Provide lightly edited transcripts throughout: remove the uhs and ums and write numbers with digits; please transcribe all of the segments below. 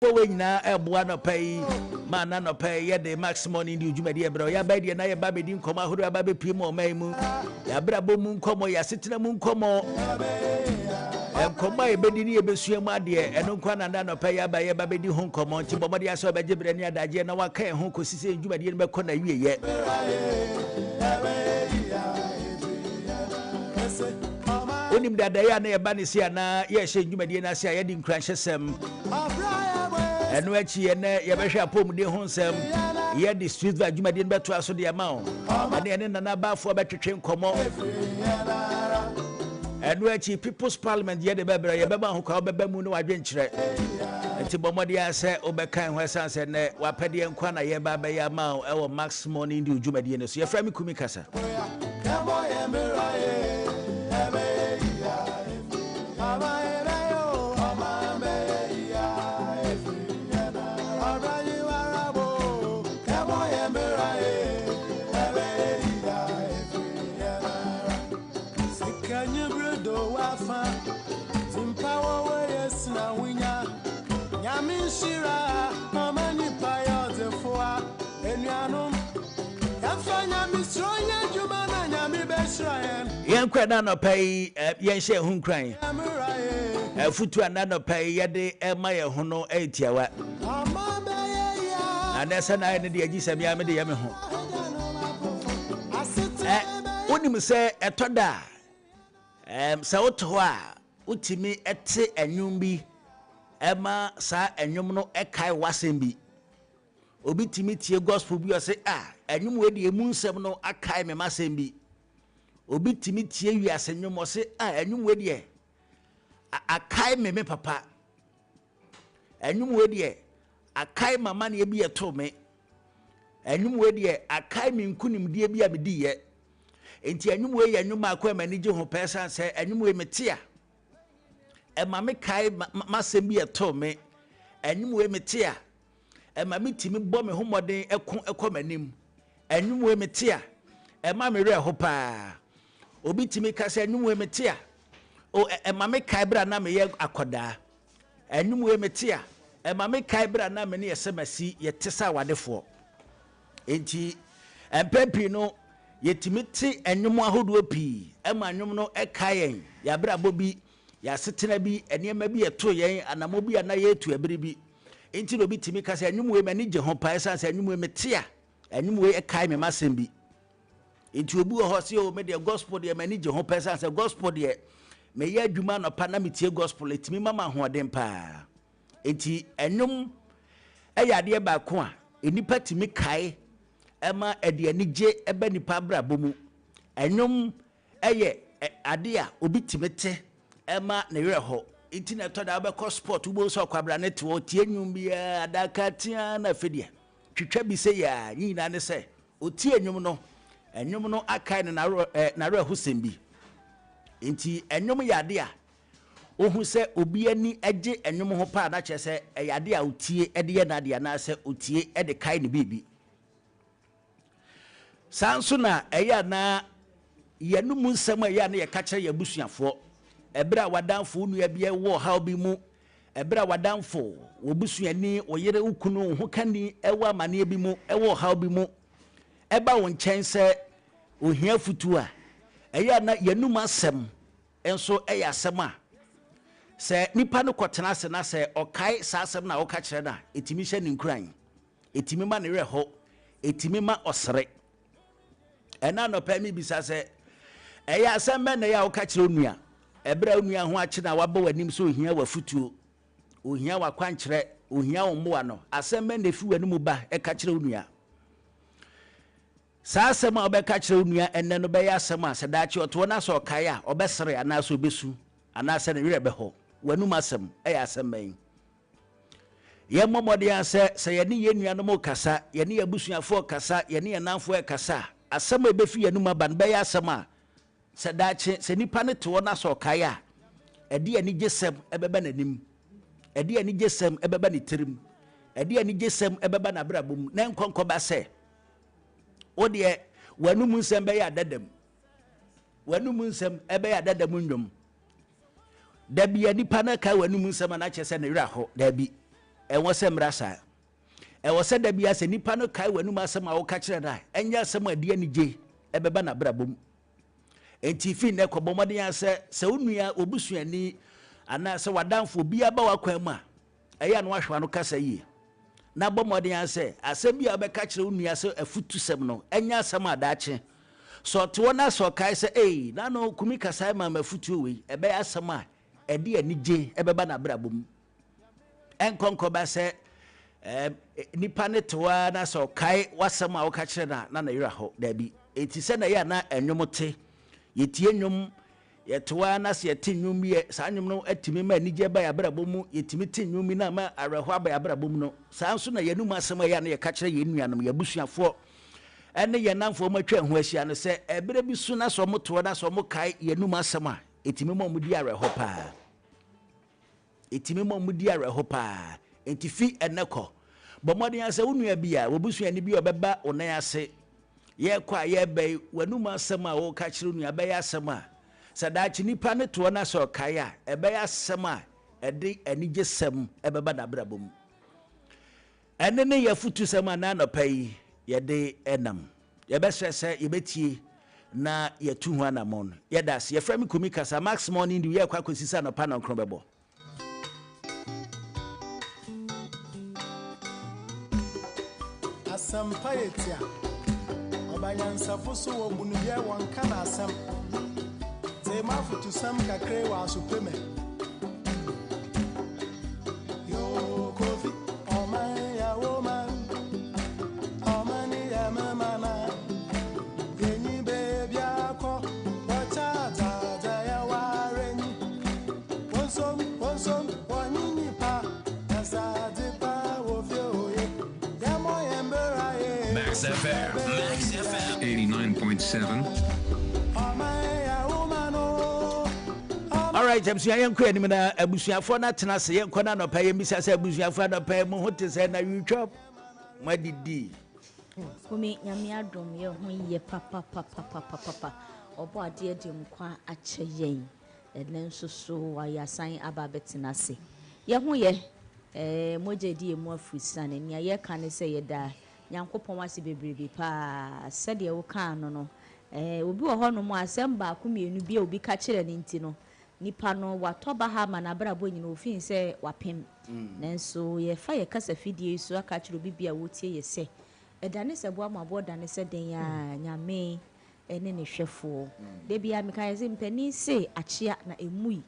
when na ebuano pay man no pay ye the maximum in the jumadi ebro ya ba de na ye ba be din koma hodo ba be pie mo man mu ya bra bo mu nkomo ya setena mu nkomo koma e be di ni e be sua mu ade eno nkwa na no pay ya ba ye ba be di ho nkomo nti bomode ya so ba jebre ni adaje na wa kan ho kosise jumadi no be kona wie ye onim dada ya na ye ba ni sia na ye hye jumadi na sia ye di nkran hyesem eno achi ye na ye be hwe apomde ho nsem ye di street va jumadi no beto aso de ama o ene na ba afo betwetwe nkomo eno achi people's parliament ye de bebere ye beba ho kwa beba mu no wadwenkyere enti bomode ya se obekan ho sanse ne wapede nkwa na ye ba ba ya ma o ewo maximum in di jumadi no so ye fra mi kumi kasa yen kwada no pay yen hye hu nkran futu ana no pay yede ema ye hu no etiawa anesa na ne de agisam ya me de yame ho onim se etoda se woto a utimi ete anwum bi ema sa anwum no ekai wasem bi obi timi tie gospel bi o se anwum we de emu nsem no akai me masem bi obi timi tie wiase nwum o se anwum we de akai me papa anwum we de akai mama ne bi eto me anwum we de akai me nkunim de bi abedi ye enti anwum we ye anwum akwa mani je ho pesa se anwum we metia ema me kai masem bi eto me anwum we metia ema me timi bo me homoden ekomanim anwum we metia ema me re ho pa obi timi ka se anwum we metia o ema me kai bra na me ye akoda anwum we metia ema me kai bra na me ne yesemasi ye tesa wadefo enti empepi no yetimi ti anwum ahodo pi ema anwum no ekayen ya bra bobi ya setena bi enema bi eto yen anamo bi ana ye etu ebere bi enti no bi timi ka se anwum we mani je ho pa esa se anwum we metia anwum we ekai me masem bi enti obi ho se o me de gospel de mani je ho pa esa se gospel de me ye adwuma no pa na metie gospel etimi mama ho odem pa enti anwum eyade ba ko a enipa timi kai ema ede anije eba nipa bra bomu anwum eye ade a obi timete ema ne werɛ hɔ internet to da obekɔ sport ubo so kwabra ne to tie nwum bia adaka tia na fedie twitwa bi se ya nyina ne se otie nwum no akai ne na werɛ ho sembi enti nwum yade a ohu se obi ani age nwum ho pa na kyɛ se yade a otie ede ye na de na se otie ede kai ne bibi sanso na eya na yenum nsɛm eya na ye ka kyerɛ ye busuafo ebra wadamfo nua bia wo haw bi mu ebra wadamfo wo busuani wo yere ukunu ho kani ewa amane bi mu ewo haw bi mu eba wo nkyɛn sɛ ohia futu a eya na yenum asɛm enso eya asɛm a sɛ nipa no kɔtena se na sɛ ɔkai sa asɛm na wo ka kyerɛ na etimi hye ne nkran etimi ma ne werɛ hɔ etimi ma ɔsere ɛna no pa mi bisa sɛ eya asɛm bɛ na ya wo ka kyerɛ onua ebra onua ho akye na waba wanim so ohia wafutuo ohia wakwankyerɛ ohia ommoa no asɛm bɛ na fi wanim ba ɛka kyerɛ onua saa asɛm a ɔbɛka kyerɛ onua ɛnɛ no bɛyɛ asɛm a sɛ daakye ɔto na sɛ ɔkae a ɔbɛsere anaasɛ ɔbɛsu anaasɛ ne werɛ bɛhɔ wanum asɛm ɛyɛ asɛm bɛn yɛ mmɔmmɔden sɛ yɛne yɛ nuanom kasa yɛne yɛ abusuafoɔ kasa yɛne yɛ namfoɔ kasa asɛm a ɛbɛfi yanum aba no bɛyɛ asɛm a sɛ daakye sɛ nipa ne to na sɛ ɔkae a ɛde ani gye sɛm ɛbɛba n'anim ɛde ani gye sɛm ɛbɛba ne tirim ɛde ani gye sɛm ɛbɛba n'abrabom na nkɔnkɔba sɛ wo deɛ wanum nsɛm bɛyɛ adadam wanum nsɛm ɛbɛyɛ adadam nnwom dabi nipa na ka wanum nsɛm na kyɛ sɛ ne werɛ ho dabi ɛwɔ sɛ mrasa ɛwɔ sɛ da bia sɛ nipa no kae w'anum asɛm a woka kyerɛ no a ɛnyɛ asɛm a ɛde anigye ɛbɛba n'abrabɔ mu enti fi nnɛ kɔbɔ mmɔden a sɛ wo nua obusuani anaasɛ wadamfo bia ba wakwan mu a ɛyɛ a no wahwɛ no kasa yie na bɔ mmɔden a sɛ asɛm bi a wobɛka kyerɛ wo nua sɛ afutusɛm no ɛnyɛ asɛm a daakye sɛ ɔte wɔ no sɛ ɔkae sɛ ei na no kumi kasae ma mafutuo wei ɛbɛyɛ asɛm a ɛde anigye ɛbɛba n'abrabɔ mu ɛnkɔnkɔ ba sɛ nipa ne tewa na sɛ ɔkae wasɛm a woka kyerɛ no na yerɛ hɔ daabi ɛti sɛ na yɛ a na ɛnwom te yɛtie nnwom yɛtewa na sɛ yɛte nnwom yɛ saa nnwom no atumi ma anigye ba yɛabrabɔ mu yɛtumi te nnwom bi na ma awerɛhɔ aba yɛabrabɔ mu no saa nso na yɛnum asɛm a yɛ a na yɛka kyerɛ yɛn nuanom yɛabusuafoɔ ɛne yɛn namfoɔ mu atwa ho ahyia no sɛ ɛberɛ bi so na sɛ ɔmo toɔ na sɛ ɔmo kae yɛnum asɛm a ɛtumi ma ɔmo di awerɛhɔ paa ɛtumi ma ɔmo di awerɛhɔ paa enti fi ɛnɛ kɔ bɔ mmɔden sɛ wo nua bi a wɔbusuani bi a ɔbɛba wo nan ase yɛkɔ a yɛbɛyi w'anum asɛm a wɔka kyerɛ nua bɛyɛ asɛm a sɛ daakye nipa ne toɔ na sɛ ɔkae a ɛbɛyɛ asɛm a ɛde anigye sɛm ɛbɛba n'abrabɔ mu ɛne ne yɛfotu sɛm a na anɔpa yi yɛde ɛnam yɛbɛsrɛ sɛ yɛbɛtie na yɛtu ho anammɔn no yɛda ase yɛfrɛ me kumi kasa max morning de yɛkɔ akɔsi sɛ anɔpa na nkron bɛbɔ asampa yetia obanyansafo so wo bunubia wonka na asam te mafutu sam kakre wa supreme yo kofi o man ya woman o man ya mama na yenyi baby akọ wacha za ya wareni wonsom wonyini pa za de pa wo fio ye ya mo yembera ye Max FM 89.7. Alright, I'm saying I'm quitting na abusuafo na tena se yenko na nopa yembisa se abusuafo na nopa mu hote se na you chop madidi kumi nyame adom ye ho ye papa obo ade ade nkwa ache yen ene nso so wayasan aba betena se ye ho ye mojedi emu afusane nia ye kan se ye da nyankopon wase bebrebe pa se de wo kan no obi wo ho no mo asem ba ko mienu bi obi ka kire ne nti no nipa no watoba ha ma na brabo nyina ofin se wapem nanso ye fa ye kasa fidie so aka kire obi bia wotie ye se edane se bo amabo dane se den ya nyame ene ne hwefo de bia me kan se mpani se achia na emui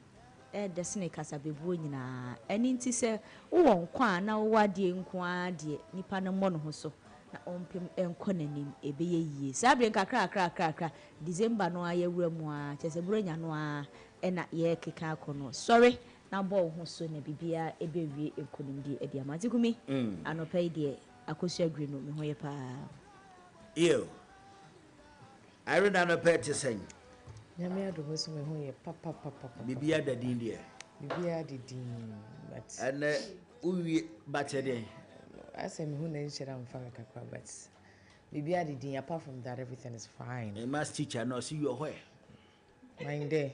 desne kasa bebuo nyina eni nti se wo nkwa na wo ade nkwa ade nipa no mo no ho so na ompem enko nanim ebeye yie sabe kakra December no ayewura mu a chese buronya no a ena ye keka akono sorry na bo ho so na bibia ebewie enkonimdi edi amati kumi anopai de akosua gre no me ho ye pa yo I read an apet to sing nyame ado so me ho ye papa bibia da din de bibia de din but and uwi batede I say me who na nhyira mfa kakra but bibia de din apart from that everything is fine a math teacher no see you where mind there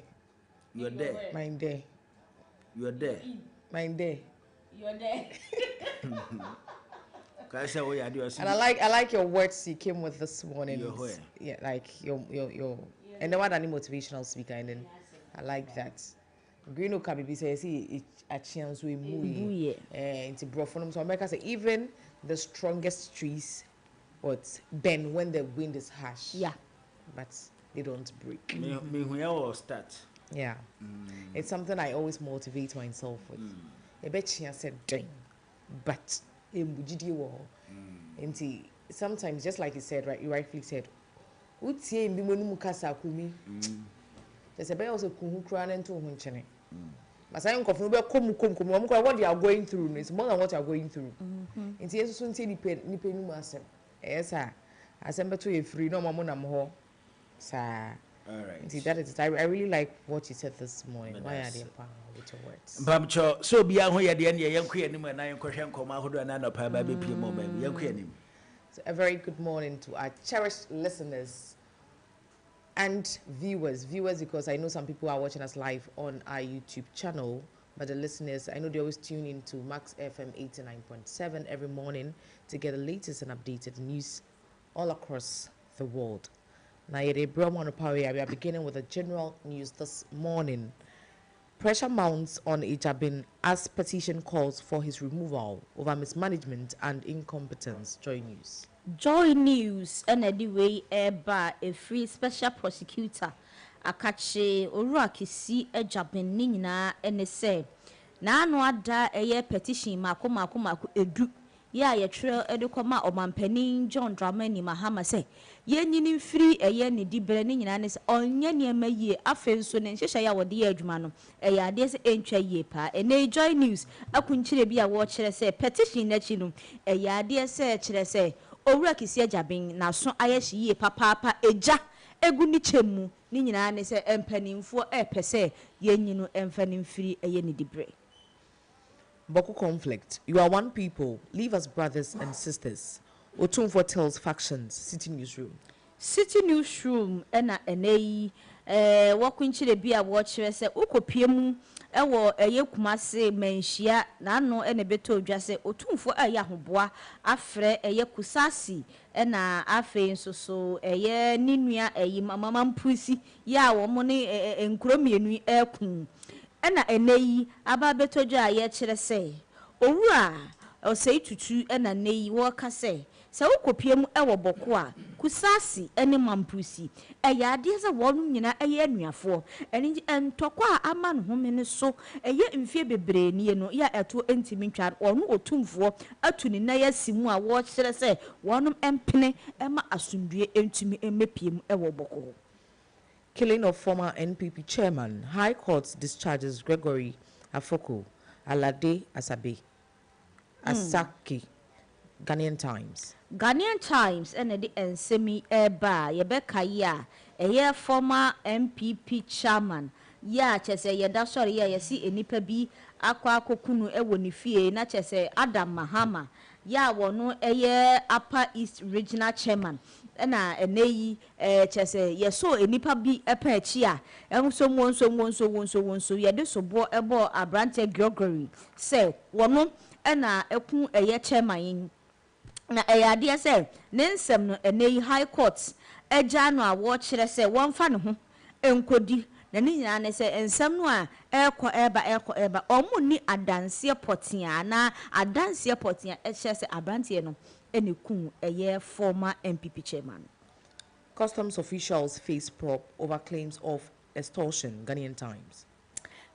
you're there mind there you're there mind there you're there and I like your words you came with this morning. Yeah, like your and the one that motivational speaker and then I like that. Green Oak Kabibi says see a chance we move into Brofonum. So America say even the strongest trees but bend when the wind is harsh. Yeah. But they don't break. Me will start. Yeah. It's something I always motivate myself with. I bet you said ding. But sometimes just like you said, right, you rightfully said, utie mbi monu mukasa kumi. There's a bear also kuhu kran into hunchene. But I am confident what you are going through is more than what you are going through. And yes, soon see the master. Yes, sir. As I'm to a free no mamma ho. Sir. All right. See, that is it. I really like what you said this morning. Why are they with your words? Bamcho, so be out here the end, young queen, and I am question come out and another baby moment, young queen. A very good morning to our cherished listeners and viewers because I know some people are watching us live on our YouTube channel. But the listeners, I know they always tune into Max FM 89.7 every morning to get the latest and updated news all across the world. Now, we are beginning with the general news this morning. Pressure mounts on Ijabin as petition calls for his removal over mismanagement and incompetence. Joy News. Joy News and anyway eba a free special prosecutor akache oruakisi Ijabin ni nyina ene se na anu ada eye petition mako edu ya ye twerɛ edekoma omampanin John Dramani Mahama se ye nyini free eye ne dibere ne nyina ne se onye ne ma yie afenso ne nhyehyɛ ya wode ye adwuma no eye ade se entwa yie pa ene Joy News akunkyire bi a wo kyerɛ se petition na chi no eye ade se kyerɛ se owura kisi Ijabin na so ayehye yie papa eja egu ni chemu ni nyina ne se empanimfo epese ye nyino emfanim free eye ne dibere. Boko conflict. You are one people. Leave us brothers and sisters. Otumfo tells factions. City Newsroom. City Newsroom ena enei wakunchire bi a wo kyerɛ sɛ ukopiem ɛwɔ ɛyɛ kumase manhia na no ene beto odwa sɛ otumfo ɛyɛ ahoboa afrɛ ɛyɛ kusasi ɛna afei nso so ɛyɛ ninua ɛyi mama mpusi ya wo mo ne nkromienu ɛkun ena enei aba beto odwa a yɛ kyerɛ sɛ owura ɔsɛi tutu ena nei wo ka sɛ ukopiem ewo boko a kusasi ene mampusi eye ade ze wonu nyina eye anuafo eni entokwa ama no home ne so eye mfie bebre nie no ya eto entimi ntwa onu otumfo atu ni na yasimu a wo kyere se wonum empene ema asundue entimi emepiem ewo boko. Killing of former NPP chairman. High Court discharges Gregory Afoko, Alade Asabe, Asaki. Ghanaian Times. Ghanaian Times ene di ensemi eba yebeka ya eye former MPP chairman ya chese yeda sori ya yesi enipa bi akwa akokunu ewo ni fie na chese Adam Mahama ya wono eye Upper East Regional Chairman na eneyi chese yeso enipa bi epa echi a enso wonso yede sobo ebo Abrante Gregory say wono na eku eye chairman na eyade se ne nsem no enei High Court eja no a wo kyerɛ sɛ wonfa ne ho enkodi na ne nyina ne sɛ ensem no a ekɔ eba omu ni adanse potia na adanse potia ekyerɛ sɛ Abrante no ene kun eye former MPP chairman. Customs officials face probe over claims of extortion. Ghanaian Times.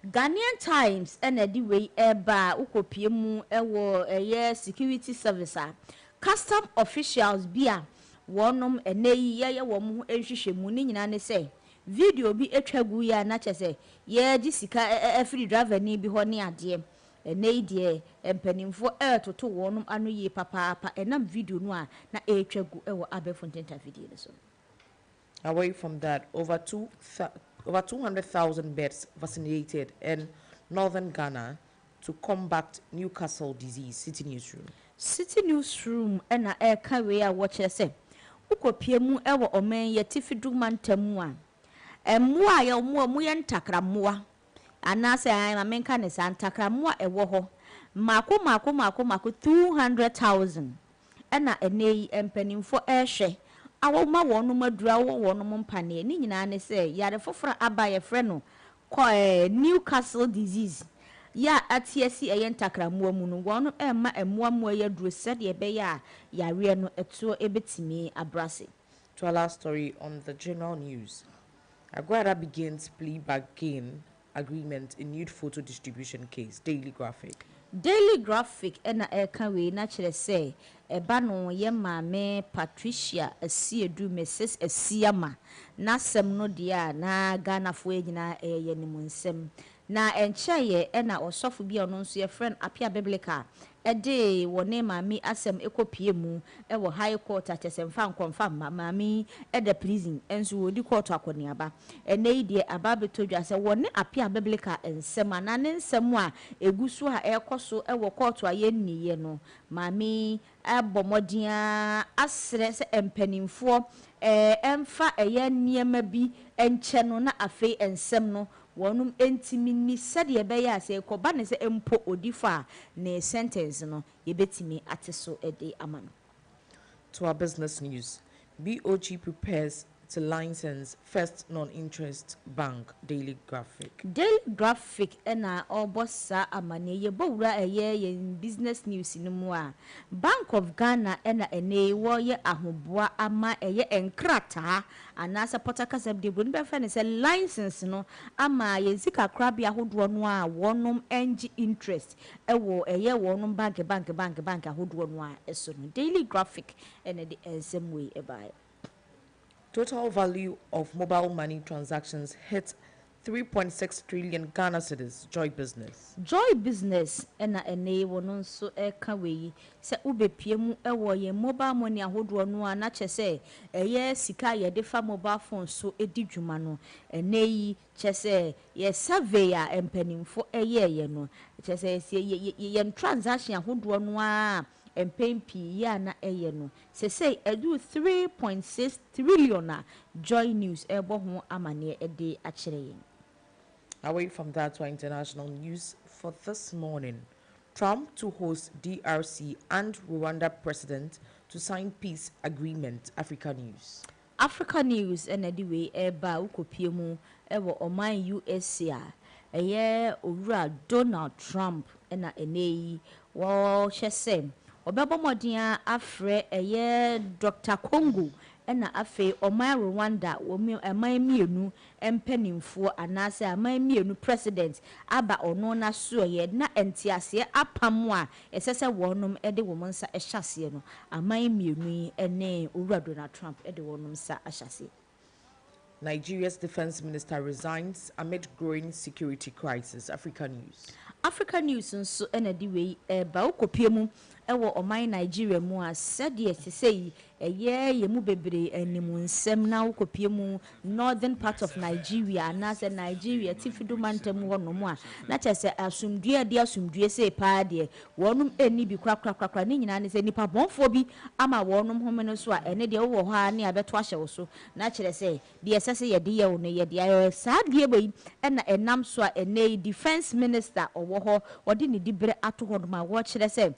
Ghanaian Times ene di wei eba ukopie mu ewo eye security service a custom officials bia wonom enei ye wom ho ehwehwe mu ni nyina ne se video bi etwagu ya na kyese ye gi sika free driver ni bi ho ne ade enei de empanimfo etoto wonom anu yi papa enam video no a na etwagu ewo Abefontenta video ne so. Away from that, over 200,000 birds vaccinated in northern Ghana to combat Newcastle disease. City Newsroom. City Newsroom ena eka we a wo kire se ukopie mu ewo omen ye tifidu mantamu a emmoa ye mu ye ntakramoa anase ma menka ne sa ntakramoa ewo ho mako 200,000 ena enei empanimfo ehwe awoma wonu madura wonu mpane ni nyina ne se yare fofora aba ye frɛ no Newcastle disease ya atiesi eyentakramua mu no wono emma emmoa ya duro sede be ya yare no eto ebetimi abrase. To our last story on the general news. Aguara begins plea bargain agreement in nude photo distribution case. Daily Graphic ena eka we na kire se eba no ye maame Patricia Asiedu Mrs Asiama na sem no dia na Ghana fo egyina eye ni munsem na encheye ena osofo bia no nso ye friend Apia Biblical ede wone maami asem ekopie mu ewo High Court atesemfa nkonfam maami ede prison enso wodi court akoniaba enei de ababetodwa se wone Apia Biblical ensem ana ne nsem a egusu a ekoso ewo court aye niye no maami abomodia asre se empanimfo emfa eye niema bi enche no na afei ensem no wonum entimi ni sade ye be ya se koba ne se empo odifa ne sentence no ye betimi ateso ede amano. To our business news, BOG prepares to license first non-interest bank. Daily Graphic. Daily Graphic ena obosa amane ye bowura ye business news no mu a Bank of Ghana ena ene wo ye ahoboa ama eye enkrata anasa potakasem de bro be fa ne se license no ama ye zika krabia hodo no a wonom engi interest ewo eye wonom bank ahodo no a eso no. Daily Graphic ena the same way ebai. Total value of mobile money transactions hit 3.6 trillion Ghana cedis. Joy Business. Joy Business ena ene wono so eka we se ubepie mu ewo ye mobile money ahodo no a na chese eye sika ye de fa mobile phone so edi dwuma no ene yi chese ye survey a empanimfo eye ye no chese ye transaction ahodo no a empempi ya na eye no say edu 3.6 trillion a Joy News ebo ho amane ede akire yin. Away from that to our international news for this morning. Trump to host DRC and Rwanda president to sign peace agreement. Africa News. Africa News anyway eba ukopie mu ewo oman USA eye owura Donald Trump na eneyi wo hyese obebo modin afre eye Dr. Congo ena afe oman Rwanda wo eman mienu empanimfo anase aman mienu president aba ono na so ye na entiase apam a esese wonom ede wo monsa ehyase no aman mienu ene owura Donald Trump ede wonom sa ahyase. Nigeria's defense minister resigns amid growing security crisis. Africa News. Africa News nso ena di we ba ukopie mu ewo oman Nigeria mu a sede sesei ye mu bebre animunsem na ukopie mu northern part of Nigeria na se Nigeria tifidu mantem wono mu a na chese asumdue de asumdue se pa de wonum eni bi krakrakrakra ni nyina ne se nipa bonfo bi ama wonum homene so a ene de wo ho a ne abeto ahye wo so na kire se de sese ye de ye wo ne ye de ayo sa de boyi ena enam so a ene defense minister owo ho odi ne dibre ato ho ma wo kire se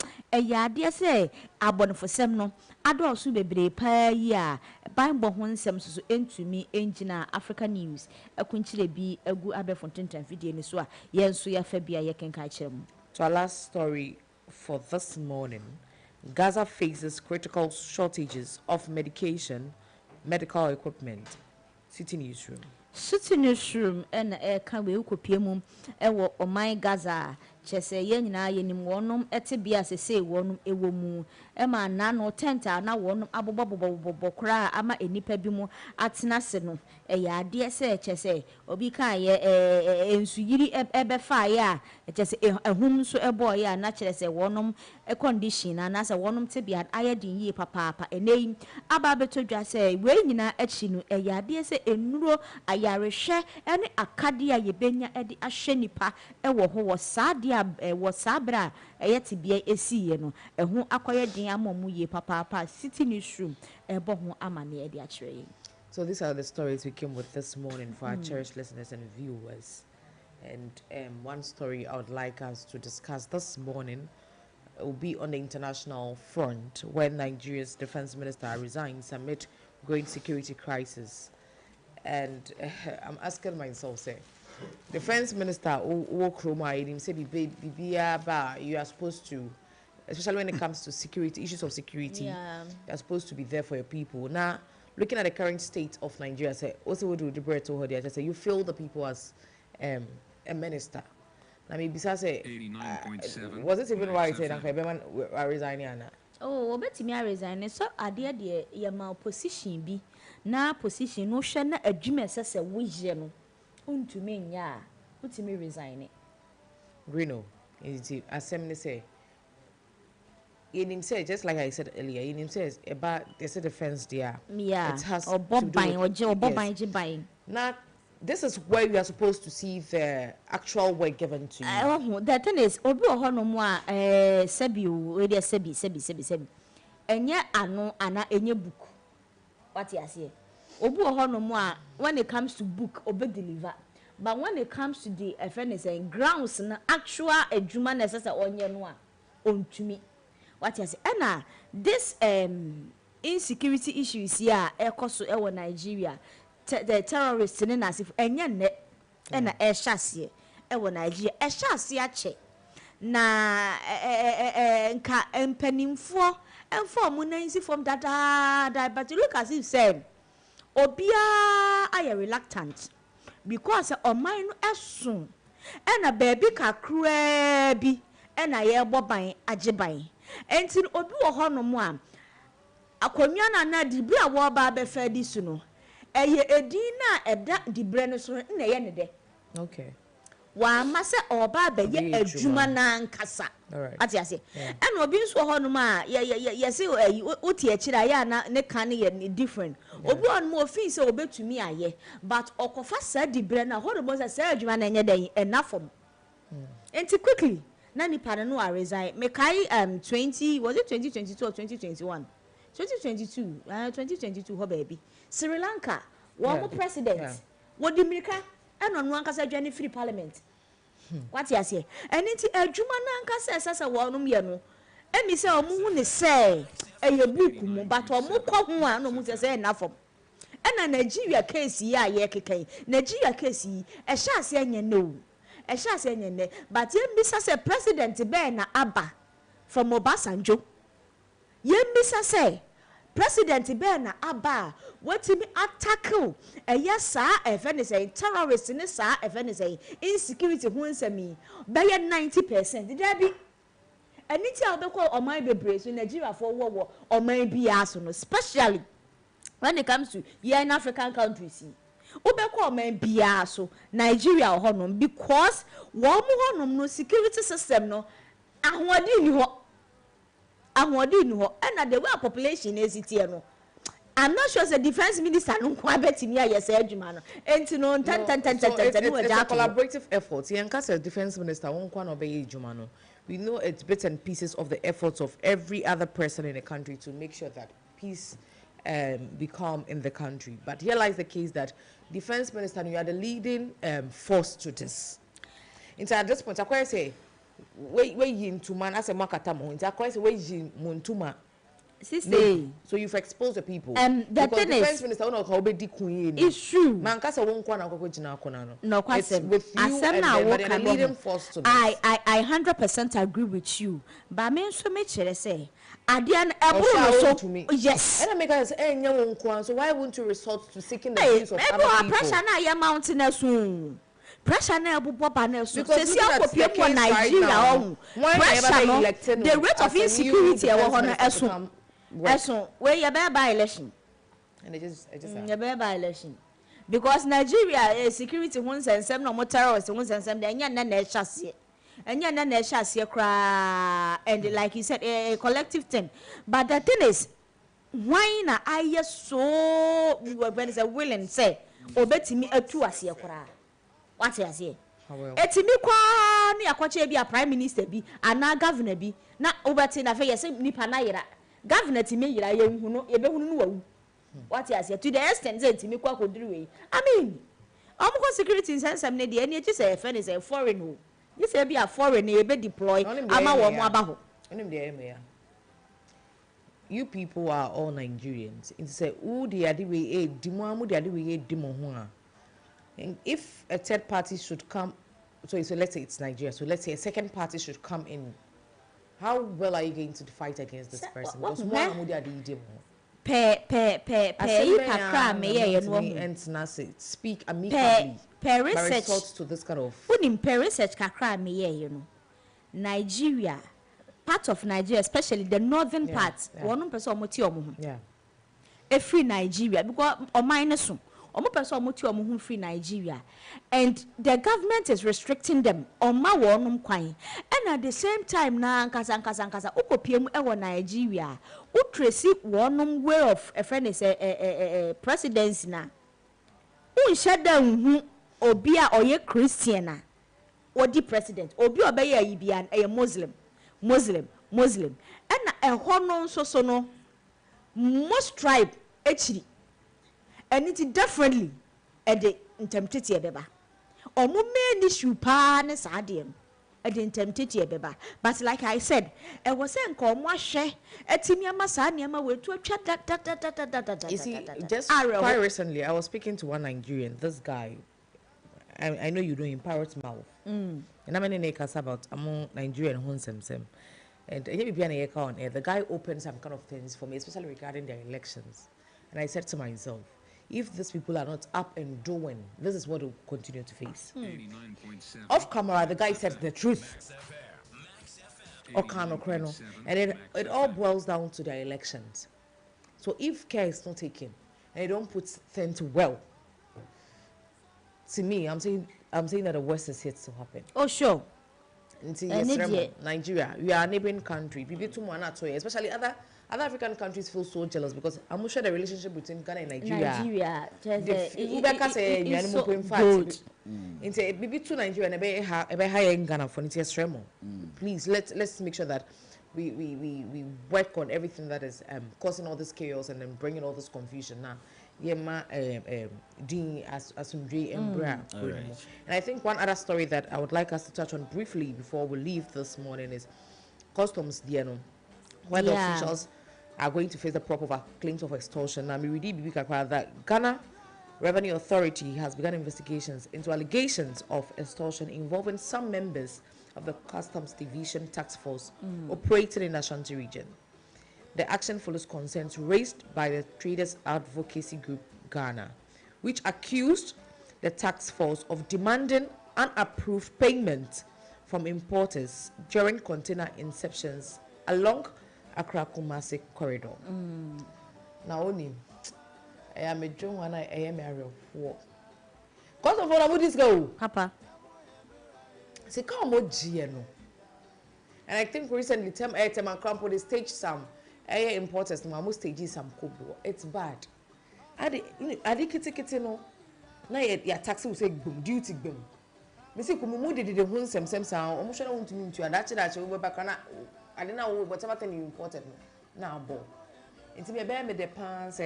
ade se abonfosem no adosu bebre pa yi a Bible ho nsem so entumi engina. Africa News akunchire bi agu abefontentan video ni so a yenso ya fa bia ye kenka kire mu. To our last story for this morning, Gaza faces critical shortages of medical equipment. City Newsroom. City Newsroom ena eka we ukopie mu ewo oman Gaza chese ye nyina ye nim wonom ete bia sese wonom ewo mu ema na no tenta na wonom abobobobobo kra ama enipa bi mu atena se no ya ade se chese obi kan ye ensuyiri ebefa ya chese ehum so ebo ya na chese wonom condition na se wonom te bia ayedin yi papa enei aba betodwa se we nyina achi no ya ade se enuro ayarehwe ene akade a yebenya ede ahwe nipa ewo ho wo saade wo sabra eyete bia esiye no eho akoye din amomu ye papa City Newsroom ebo ho amane ede akire yin. So these are the stories we came with this morning for our cherished listeners and viewers. And one story I would like us to discuss this morning will be on the international front, when Nigeria's defense minister resigns amid growing security crisis. And I'm asking myself, say, defense minister you are supposed to, especially when it comes to security, issues of security, you're supposed to be there for your people. Now, looking at the current state of Nigeria, say, also what do the say, you feel the people as a minister. I mean, besides, say, 89.7. Was it even right that I resigning? Oh, obeti me resign. So ade de ye ma opposition bi na position no hwe na adwuma sese wo je no untumi nya utimi resign. Grino, assembly say, in him say, just like I said earlier, in him says about there's a defense there. Yeah, it has or Bob buying or Joe Bob buying. Now, this is where you are supposed to see the actual work given to you. The thing is, obi oho no mo a sebi we dey sebi. Enye ano ana enye book. What you say? Obi oho no mo a when it comes to book, obi deliver. but when it comes to the fairness and grounds na actual adwuma necessary onye no a ontumi what you say na this insecurity issues here ekoso e wo Nigeria the terrorists in asif enye ne na e hyase e wo Nigeria e hyase ache na nka empanimfo enfo mu na nsi from that but look as if say obia are reluctant because oman no esun na baby kakra bi na ye boban agiban enti obi wo hono mu a akonwa na di bi a wo ba be fa di su no eye edin na eda di bre no so na ye ne de okay wa ma se oba be ye adwuma na nkasa ati ase ena obi nso hono mu a ye se oti akira ya na ne kan ye different obi on mo ofin se obetumi aye but okofa sa di bre na hono bo se adwuma na nye den enafom enti quickly na ni pa no resign me kai 20 was it 2022 or 2021 2022 ho baby Sri Lanka one president what the America and on one kasa journey free parliament what you say and enti adwuma na nkasa sasa wonum ye no emi se omu hu ne say eye book mu but omu kọ hu a no mu se enafom ena Nigeria case yi a ye kekai Nigeria case yi e sha ase enye no e sha ase enye ne but ye mbisa se president be na aba from Obasanjo ye mbisa se president be na aba wetimi tackle yes sir say terrorists ni sir say insecurity hu nsami be 90% there be aniti obekọ oman bebre so Nigeria for wo oman bia so no especially when it comes to in African countries obekọ oman bia so Nigeria honom because wo mu honom no security system no ahodi ni ho and the way population is it here no I'm not sure the defense minister no kwa betimi ayese adwuma no enti no tan it's a collaborative effort yankasa defense minister won kwa no be adwuma no we know it's bits and pieces of the efforts of every other person in the country to make sure that peace be calm in the country but here lies the case that defense minister you are the leading force to this at this point I say we into man as a makata mo into I say we muntuma Sister. So you've exposed the people. The thing defense is, minister no ka obedi queen. It's true. Man kasa won kwa na kwako gina akona no. No It's with you and the leading force to this. I 100% agree with you. But me nso me chere say adian eburu so yes. And I make us say enya won kwa so why won't you resort to seeking the views of other people? Pressure na ya mountain asun. Pressure na ebubo ba na so because people Nigeria oh pressure no the rate of insecurity e wo ho no esun where you by election and it just you by election because Nigeria security won sensem no mo terrorists won sensem de enya na ehwase kra and like you said a collective thing but the thing is why na I so when is a willing say obetimi atu ase kra what you say etimi kwa na yakwache bi a prime minister bi ana governor bi na obeti na fe yese nipa na yira governor timi yira ye hu no ebe hu no wawu what you say to the extent say timi kwa kodiri we I mean omko security sensem ne de eni echi say fe ne say foreign o you say be a foreign e be deploy ama wo mo aba ho onim de eme you people are all Nigerians it say who the ade we dimo amu the ade we dimo ho a and if a third party should come so let's say it's Nigeria so let's say a second party should come in how well are you going to fight against this person because one amu the ade dimo kakra me ye no and na say speak amicably research to this kind of unim research kakra me ye no Nigeria part of Nigeria especially the northern part one person omoti omo free Nigeria because oman so omo person omoti omo free Nigeria and the government is restricting them oma wonum kwan and at the same time na nkasa ukopiem e wo Nigeria utresi wonum way of a friend is presidency na unshada hu obi a oye Christian na odi president obi obeye ayibian e Muslim and ehọ no so no most tribe actually and it definitely at the intermediate beba omo main issue pa ne saadem edi ntɛmtɛtie bɛba but like I said was sɛ nka ɔmo ahwɛ etimi ama saa nneɛma wetu atwa da. You see, just quite recently, I was speaking to one Nigerian. This guy, I know you know him, Parrot Mouth. And I'm in a case about among Nigerian Honsem. And the guy opened some kind of things for me, especially regarding their elections. And I said to myself, if these people are not up and doing, this is what we'll continue to face. 89.7. Off camera, the guy said the truth. And it all boils down to their elections. So if care is not taken and they don't put things well, to me, I'm saying that the worst is yet to happen. Oh sure. Nigeria, we are a neighboring country. Especially other African countries feel so jealous because I'm sure the relationship between Ghana and Nigeria. It's so good. Maybe to Nigeria and a higher in Ghana for please let's make sure that we work on everything that is causing all this chaos and then bringing all this confusion now. And I think one other story that I would like us to touch on briefly before we leave this morning is customs, where the officials are going to face the prop of claims of extortion. Now, that Ghana Revenue Authority has begun investigations into allegations of extortion involving some members of the Customs Division Task Force operating in the Ashanti region. The action follows concerns raised by the Traders Advocacy Group Ghana, which accused the task force of demanding unapproved payment from importers during container inceptions along Accra-Kumasi corridor. Now, only I am a John and I am a real war. Cause of what would this go? Papa. Say, come on, GNO. And I think recently, Tem and Crampo, they staged some importers, no, most stages some kobo. It's bad. I think it's no. Now your taxi will say boom, duty boom. Missy Kumu did the home some sound, almost I want to mean to and that's over back on. I don't know whatever thing you imported now, bo. It's me a bear with the pants,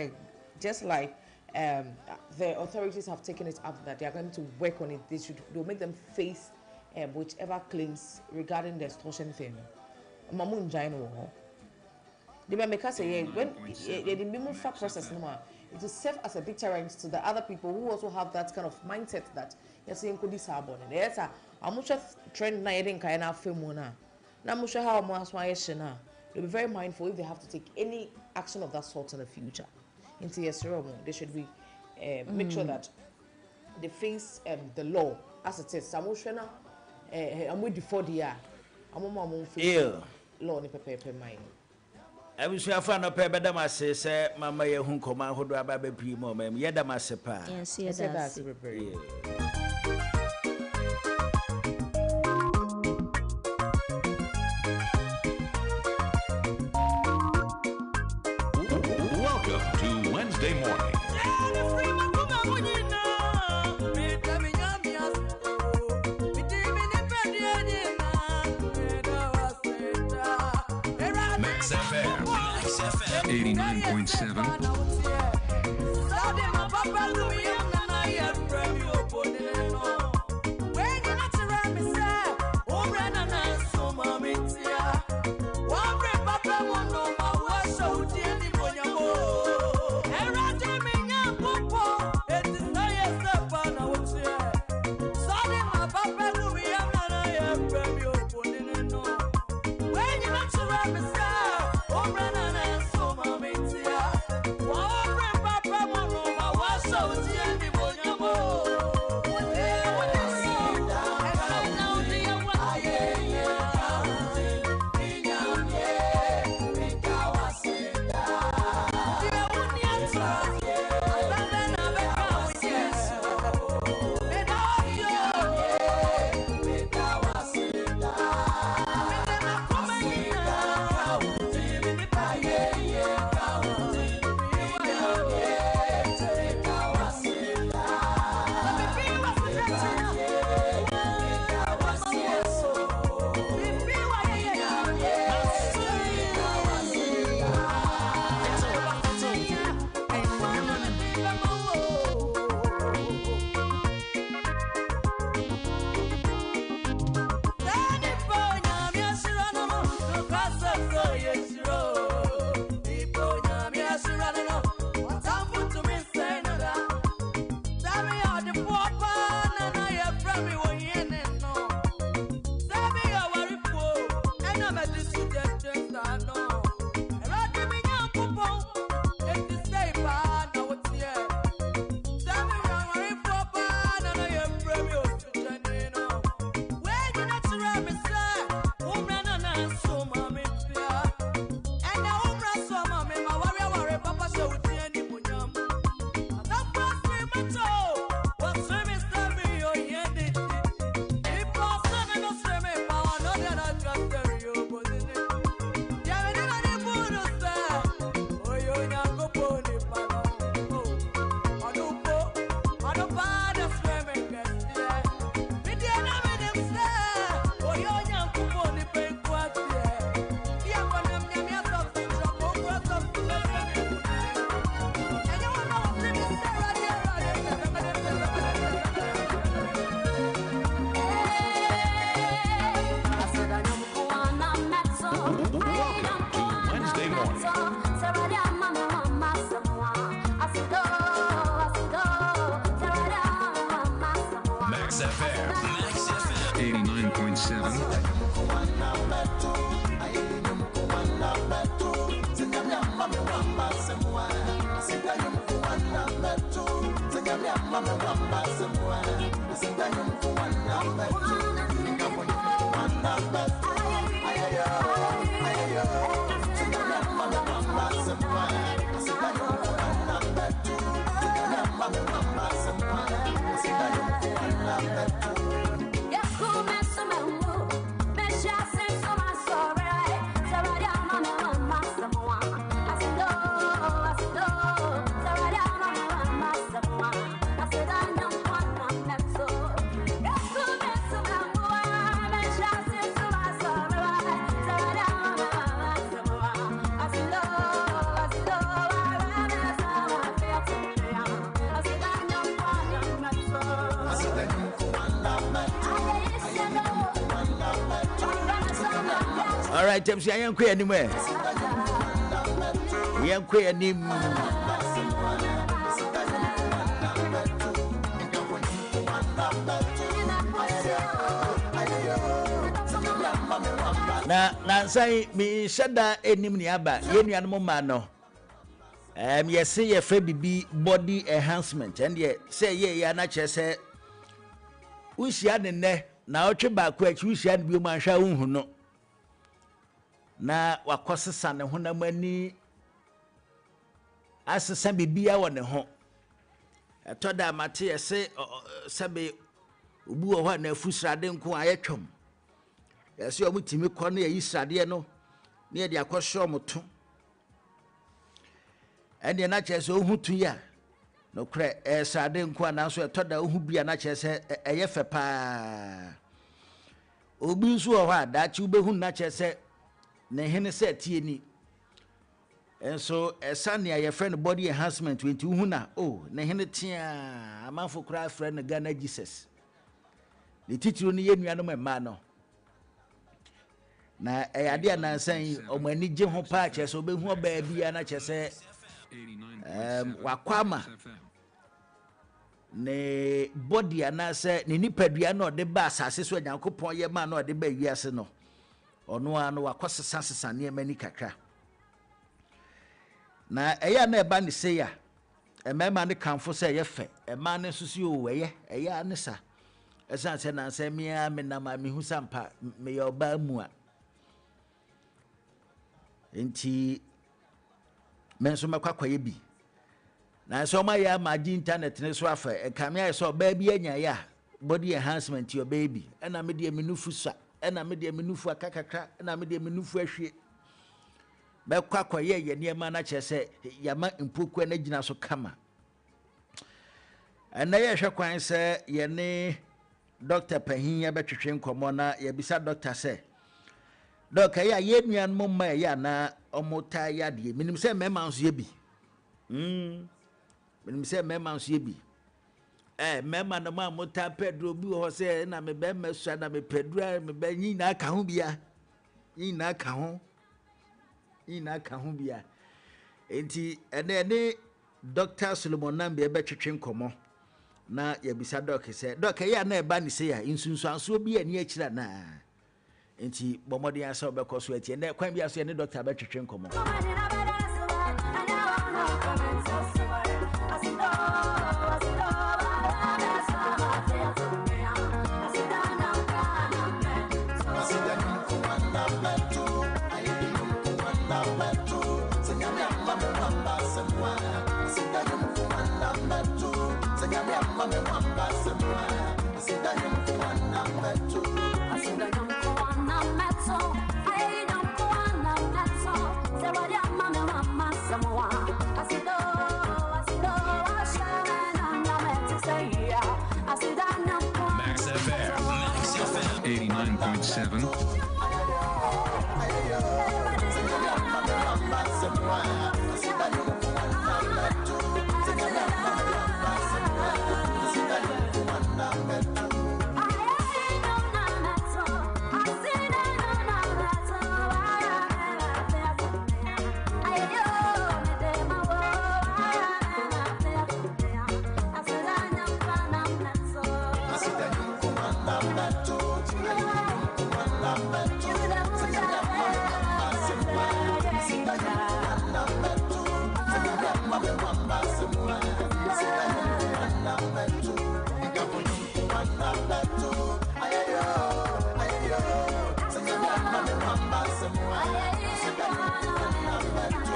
just like the authorities have taken it up that they are going to work on it. They'll make them face whichever claims regarding the extortion thing. Mamun Jaino. They may make us say when the memo process no more, it will serve as a deterrent to the other people who also have that kind of mindset that you're saying could this happen. Yes, I'm not sure trend na yedin kind of film na. Na I'm not sure how much my shena. They'll be very mindful if they have to take any action of that sort in the future. Into yes, they should be make sure that they face the law as it is. I'm not sure now. I'm with before the year. I'm on law ni pepe mind. I wish you have found a pair better, I say, Mamma, who command who do I be primo, ma'am, yet I say, pa. Yes, yes, Welcome to Wednesday morning. Max FM 89.7. Yeah. items ya yen kwe anim e yen kwe anim na sai mi shada enim ni aba yenua no ma no yes ye fa bibi body enhancement and ye say ye ya na chese ushia ne na otwe ba ko achi ushia ne bi mu anhwa unhu no na wakosesa ne honam ani asesa bibia wo ne ho etoda mate yese sebe obu wo ho na afusrade nko ayetwom yese omutimi kɔ no yi srade no ne de akɔhwe omoto ene na chese ohutu ya no kre srade nko anaso etoda ohu bia na chese eye fe pa obi nso wo ha da chi ubehu na chese ne hene se tie ni enso esane aye friend body enhancement wenti hu na ne hene tia amanfo kra friend Ghana Jesus ne titiro ne yenuanom emma no na eyade anansan omani gye ho pa chese obehu oba bia na chese wakwama ne body anase ne nipadua na ode ba asase so Nyankopon ye ma na ode ba wiase no ono ano wakosesa ne mani kakra na eya na eba ne se ya emema ne kanfo se ye fe ema ne susu o eye eya ne sa esan se na se mia me na ma me hu sampa me yo ba mu a enti menso makwakoye bi na so ma ya ma gi internet ne so afa e kamia ye so ba bi anya ya body enhancement your baby ena me de menufu sa ena me de menufu akakakra ena me de menufu ahwe be kwakoye ye ne ma na chese yama mpoku na gina so kama ena ye hwe kwan se ye ne Dr. Pahin ya betwetwe nkomo na ye bisa doctor se doctor ya ye nuan mo ma ya na omota ya de minim se mema nso ye bi minim se mema nso ye bi mema na ma mota Pedro bi ho se na me be mesu na me Pedro me be yin na aka ho bia yin na aka ho bia enti ene Dr. Solomon Nambe be twetwe nkomo na ya bisa doctor se doctor ya na eba ni se ya insunsu anso bi ani akira na enti bomodi asa obekoso ati na kwan bia so ne doctor be twetwe nkomo Max FM 89.7.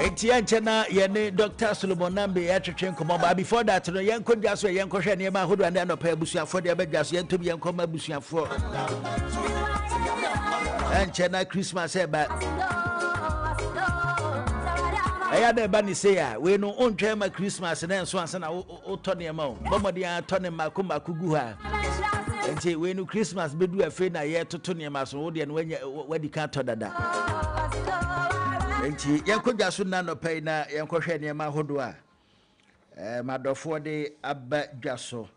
Etianchena yene Dr. Solomon Nambe ya twetwe nkomo ba before that no yenko dwaso yenko hwe ne ma hodo ande no pa abusuafo de abadwaso yentom yenko ma abusuafo enchena Christmas eba eya de ba ni say ya we no ontwe ma Christmas na enso ansa na oto ne ma o bomodi an to ne makoma kugu ha enti we no Christmas bedu afi na ye toto ne ma so wo de no wadi ka to dada enti yenkodwa so na no pai na yenkohwe ne ma hodo a madofo de abadwa so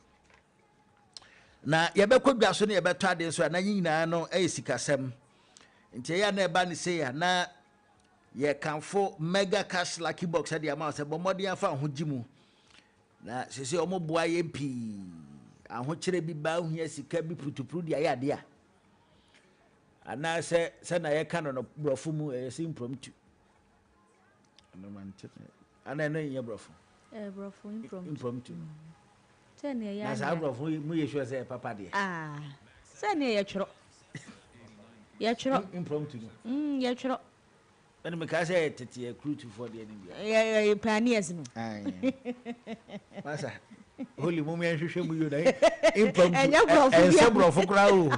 na yebekodwa so ne yebeto ade so na nyina no esikasem nti ya na eba ne say ya na ye kanfo mega cash lucky box ade ama se bomodi afa ho gimu na sese omo boa ye pi aho kire bi ba hu ya sika bi putupru dia ya de a ana se na ye kan no brofo mu e se impromptu ana man tete ana no ye brofo brofo impromptu tene ya na sa brofo mu ye sure say papa de tene ye tworo impromptu ye tworo and me ka say tete ye crew to for the enemy ye pioneers no masa holy mum yan hwehwe mu yo na impromptu enya brofo en se brofo kra o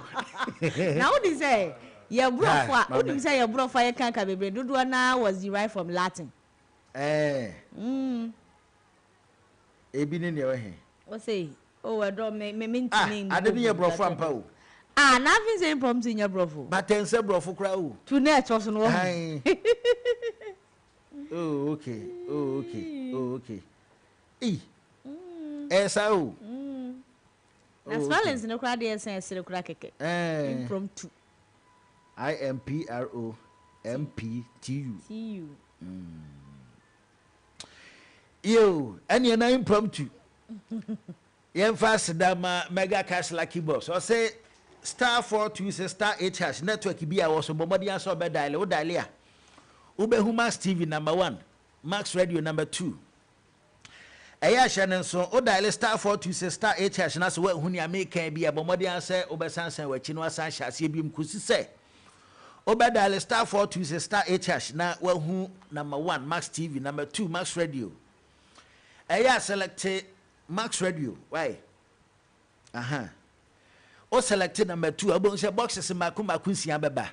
na what is say ye brofo a what is say ye brofo ye kan ka bebre dodo na was derived from Latin ebi ne ne we he o say o we do me ntini ade ne ye brofo ampa o na fi say impromptu nya brofo but en se brofo kra o to net so no oh okay esa o as well as no kra dey say sere kra keke impromptu IMPROMPTU yo any na impromptu yen fast dama mega cash lucky box o say star 426 star 8 network bi a wo so bomodi aso be dial o dial a Ubehu Max TV number 1, Max Radio number 2. Eya channel so o dial star 426 star 8 na so we hu ni America bi abomodi anse obesansan wachi no asan hyase bi mkusi se. Obe dial star 426 star 8 na we hu number 1 Max TV number 2 Max Radio. Eya select Max Radio, why? O select number 2 abon se boxes maku nsia beba.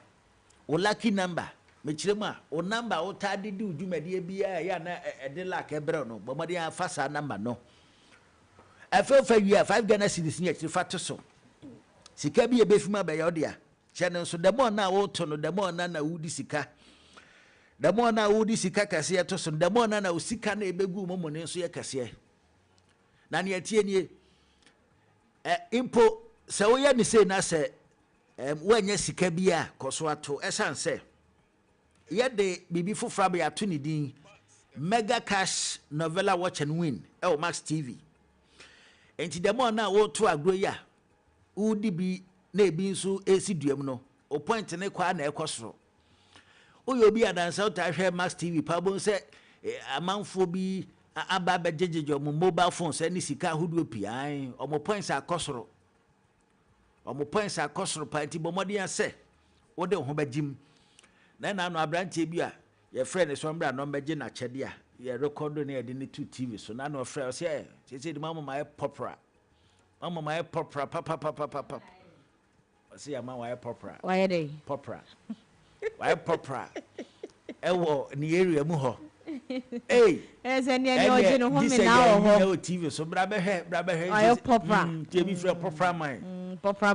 O lucky number mechirema o number o tade di udwumade bia ya na de lack ebre no bomade afasa number no afa wi 5 Ghana cedis ni akiri fato so sika bi ebefima be ya odia chene so demo na wo to no demo na wudi sika demo na wudi sika kase to so demo na o sika na ebegu momo ne so ye kase na ne atie nie impo se wo ye ni sei na se wanya sika bia koso ato esanse yede bibi fufra be ato ni din mega cash novella watch and win Max TV enti demo na wo to agro ya udi bi na ebi nso esiduam no o point ne kwa na ekosoro oyo bi adansa ta hwe Max TV pabon se amanfo bi aba ba jejeje mo mobile phone se ni sika hudu opian o mo points akosoro pa enti bomodi ase wo de ho bagim na no abrantie bi a ye friend so mbra no mbeje na chede a ye record na ye de ne to TV so na no friend say say the mama my popra papa say ya ma why popra why dey popra ewo ni area mu ho ese ni ene oje no ho me na ho TV so bra be he why popra TV free popra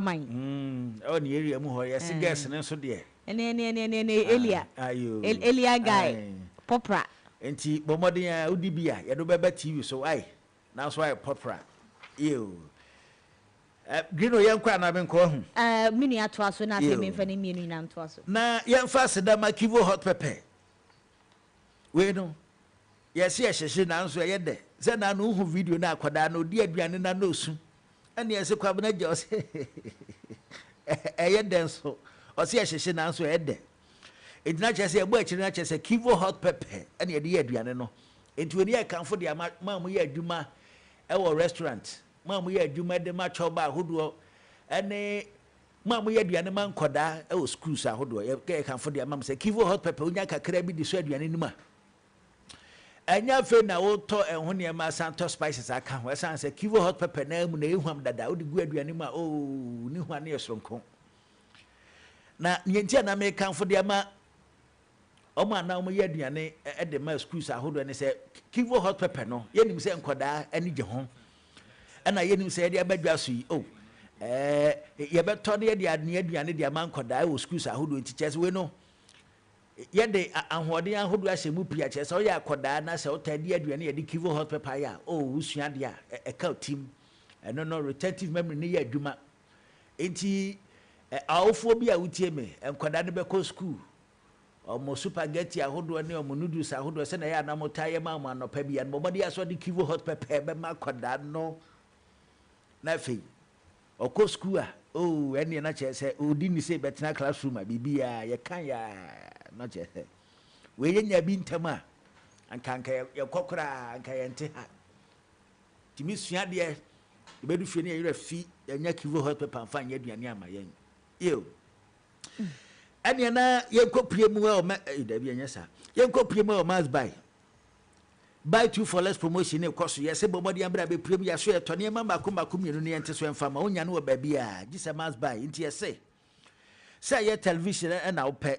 man o ni area mu ho ye se guest ne so de Elia Elia guy popra enti bomodin a udi bia ye do beba TV so ai na so ai popra grino yenkwa na be nko hu mini ato aso na se me mfa ne mienu na nto aso na yemfa seda makivo hot pepper we no yes ye na nso ye de se na no hu video na akwada na odi aduane na no su ene ye se kwabna je o se eye den so o se ye na nso ye de edina che se egbo akiri na che se kivo hot pepper ene ye de aduane no enti we ye kanfo de ma mu ye aduma e wo restaurant ma mu ye aduma de ma choba ahodo ene ma mu ye aduane ma nkoda e wo schools ahodo ye kanfo de ma se kivo hot pepper onya kakra bi de so aduane nima anya fe na wo to ehun ne ma santo spices aka ho esan se kivo hot pepper na mu na ehuam dada wo de gu aduane ma ni hu ane esronko na nyentia na me kanfo de ma omo ana omo ye aduane e de ma schools ahodo ne se kivo hot pepper no ye nim se nkoda ani je ho ana ye nim se ye de abadwa so yi ye beto ne ye de aduane de ma nkoda wo schools ahodo ntiches we no yede ahoden ahodo ahyemu pia che se o ya akoda na se o tade aduane ye de kivo hot pepper ya usua de a ka tim eno no retentive memory ne ya adwuma enti awofo bi a wotie me enkwada ne beko school omo spaghetti ahodo ne omo noodles ahodo se na ya na motaye ma ma no pa bia no body aso de kivo hot pepper be ma kwada no na fe okọ school a oh ene na che se odi ni se betina classroom a bibia ye kan ya na che we ye nya bi ntam a ankanka ye kokora anka ye nte ha timi sua de ibedu fie ne ye fi nya kivo hot pepper fa nya aduane ama yen yo ene na ye kopie mu o ma da bi nya sa ye kopie mu o mas buy 2 for less promotion e koso ye se bobodi ambra be prem ya so ye to ne ma makomako mienu ne ente so emfa ma onya ne wo ba bi a gisa mas buy nti ye say ye television e na wo pe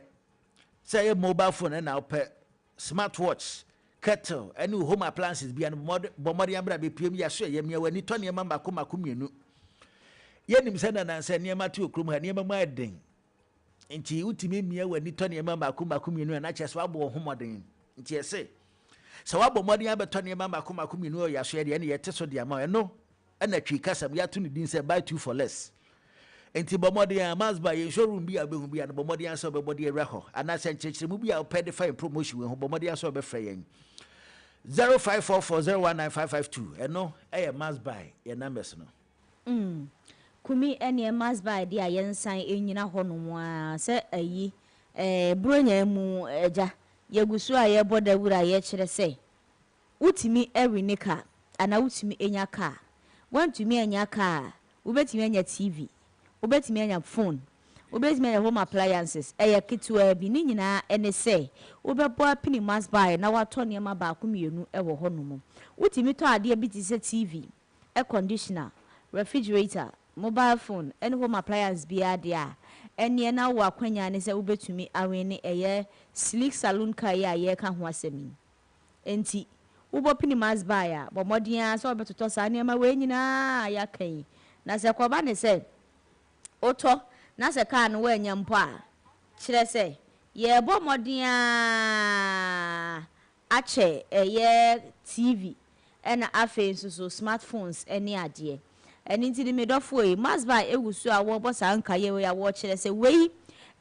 say ye mobile phone e na wo pe smartwatch kettle any home appliances bi an bobodi ambra be prem ya so ye me wani to ne ma makomako mienu ye nim se na nan se ne ma ti okrum ha ne ma ma den nti utimi mia wani to ne ma makomako mienu na che so abo homoden nti ye say so wabo modi abeto ne ma makomako minu o yaso ye de ne yete so de ama no na twi kasam ya to ne din say buy 2 for less enti bomodi a masba ye showroom bi abehu bi an bomodi an so be body ere ho ana se nchechire mu bi a pay the fine promotion we ho bomodi an so be frɛ yen 0544019552 eno eye masba ye numbers no kumi ene masba de a yensan enyina ho no mu a se ayi bronya mu eja yegusu a ye boda wura ye kire se utimi erinika ana utimi enya ka wantumi enya ka ubetimi enya TV ubetimi enya phone ubetimi enya home appliances eye kitwa bi ni nyina ene se ubebo apini mass buy na wato ne ma ba komienu ewo honom utimi to ade bi ti se TV air conditioner refrigerator mobile phone and home appliance bi ade a ene na wo akwanya ne se ubetumi awene eye slick salon kai a ye ka ho asemi enti ubo pini mas baya bo modien so obetoto sa ne ma we nyina ya kan na se ko ba ne se oto na se ka no we nya mpo a kire se ye bo modien ache eye TV ena afen so smartphones eni ade eni nti di medofo e mas ba egusu a wo bo sa nka ye we ya wo kire se we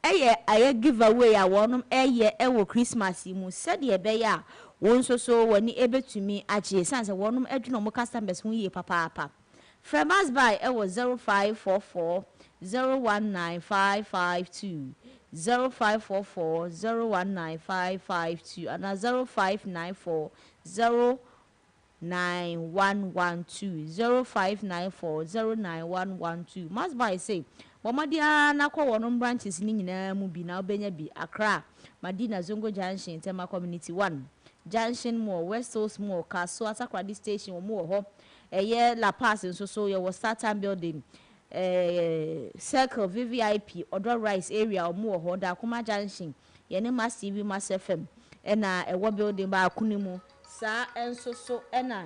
eye aye giveaway a wonum eye ewo Christmas mu said ye be ya won so woni ebetumi aje sanse wonum adwuna mo customers hu ye papa Fremas by ewo 0544 019552 0544 019552 and 0594 09112 0594 09112 must by say Bomadia na kwa wonum branches ni nyina mu bi na obenya bi Accra Madina Zongo Junction Tema Community 1 Junction Mall West Coast Mall Kaso Asakradi Station mo ho eye La Paz nso so ye was Startime building Circle VVIP Odo Rice area mo ho da Kuma Junction ye ne Mass TV Mass FM na ewo building ba akunimu sa enso so na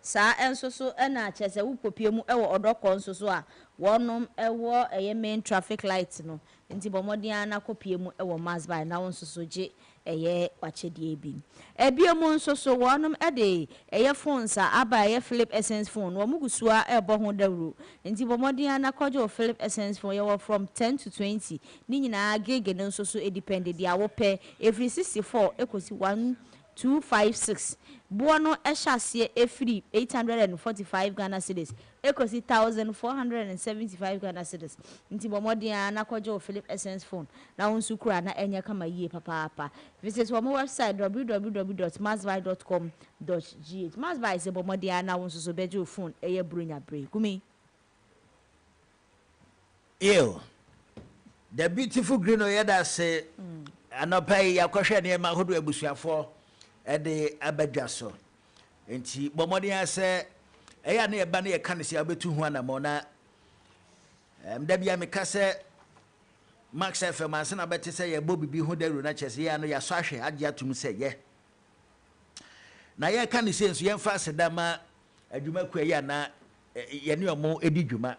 sa enso so na chese wupopie mu ewo odoko nso so a wonum ewo eye main traffic light no nti bomodian na kopie mu ewo masby na wonso so je eye wachedie bi ebie mu nso so wonum ede eye phones a aba eye Philip Essence phone wo mugusua ebo ho dawru nti bomodian na kojo Philip Essence phone ye from 10 to 20 ni nyina gege no nso so e depend dia wo pe every 64 ekosi 1256 Buono Eshase efri 845 Ghana cedis ekosi 1475 Ghana cedis nti bomodia na kwajo Philip Essence phone na wonsu kura na enya kama yie papa visit our website www.masby.com.gh masby se bomodia na wonsu so bejo phone eye brunya bre gumi ew the beautiful green oyeda say anopai yakohwe ne ma hodo abusuafo ede abadwa so enti bomodi ase eya na eba na ye kan se abetu hu ana mo na da bia me ka se Max FM anse na bete se ye bobibi hu daru na chese ya no ya so ahwe age atum se ye na ye kan se nso ye mfa se da ma adwuma ku eya na ye ne omo edi dwuma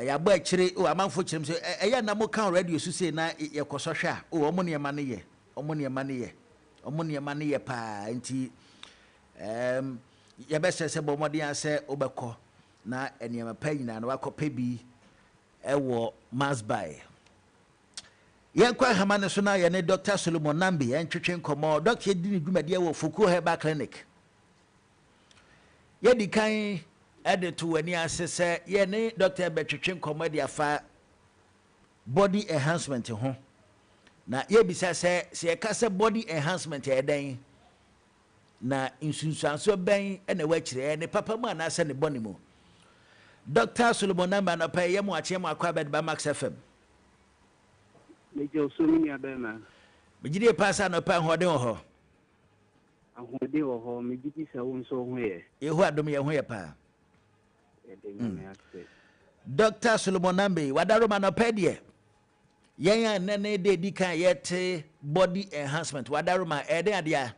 ya ba kire o amanfo kirem se eya na mo kan radio su se na ye kosohwe a o omo ne ma ne ye omo ne ma ne ye omuniema ne ye pa nti ye be sese bomodi ase obekọ na eniema pa nyina na wakọ pa bi ɛwɔ Masbai. Yɛnkɔ hama ne so na yɛne Dr. Solomon Nambi ɛntwetwe nkɔmmɔ. Dr. Yɛdi ne dwumadie wɔ Fuku Herbal Clinic. Yɛdi kan ɛde to w'ani ase sɛ yɛne Dr. bɛtwetwe nkɔmmɔ de afa body enhancement ho. Na yɛbisa sɛ yɛka sɛ body enhancement ɛdɛn na nsunsuanso bɛn ɛna wɔakyerɛ ne papa mu anaasɛ ne bɔne mu. Dr. Solomon Nambi anɔpa yɛ mu akyɛ mu akɔ abɛdeba Max FM. Mejo so mini abema. Megide pasa anɔpa hoɔden wɔ hɔ. Ahoɔden wɔ hɔ, megidi sɛ wo nso ho yɛ. Yehu adom yɛ ho yɛ paa. Dr. Solomon Nambi wadaroma anɔpa deɛ yɛn a nene de di kan yɛte body enhancement wadaroma ɛden adeɛ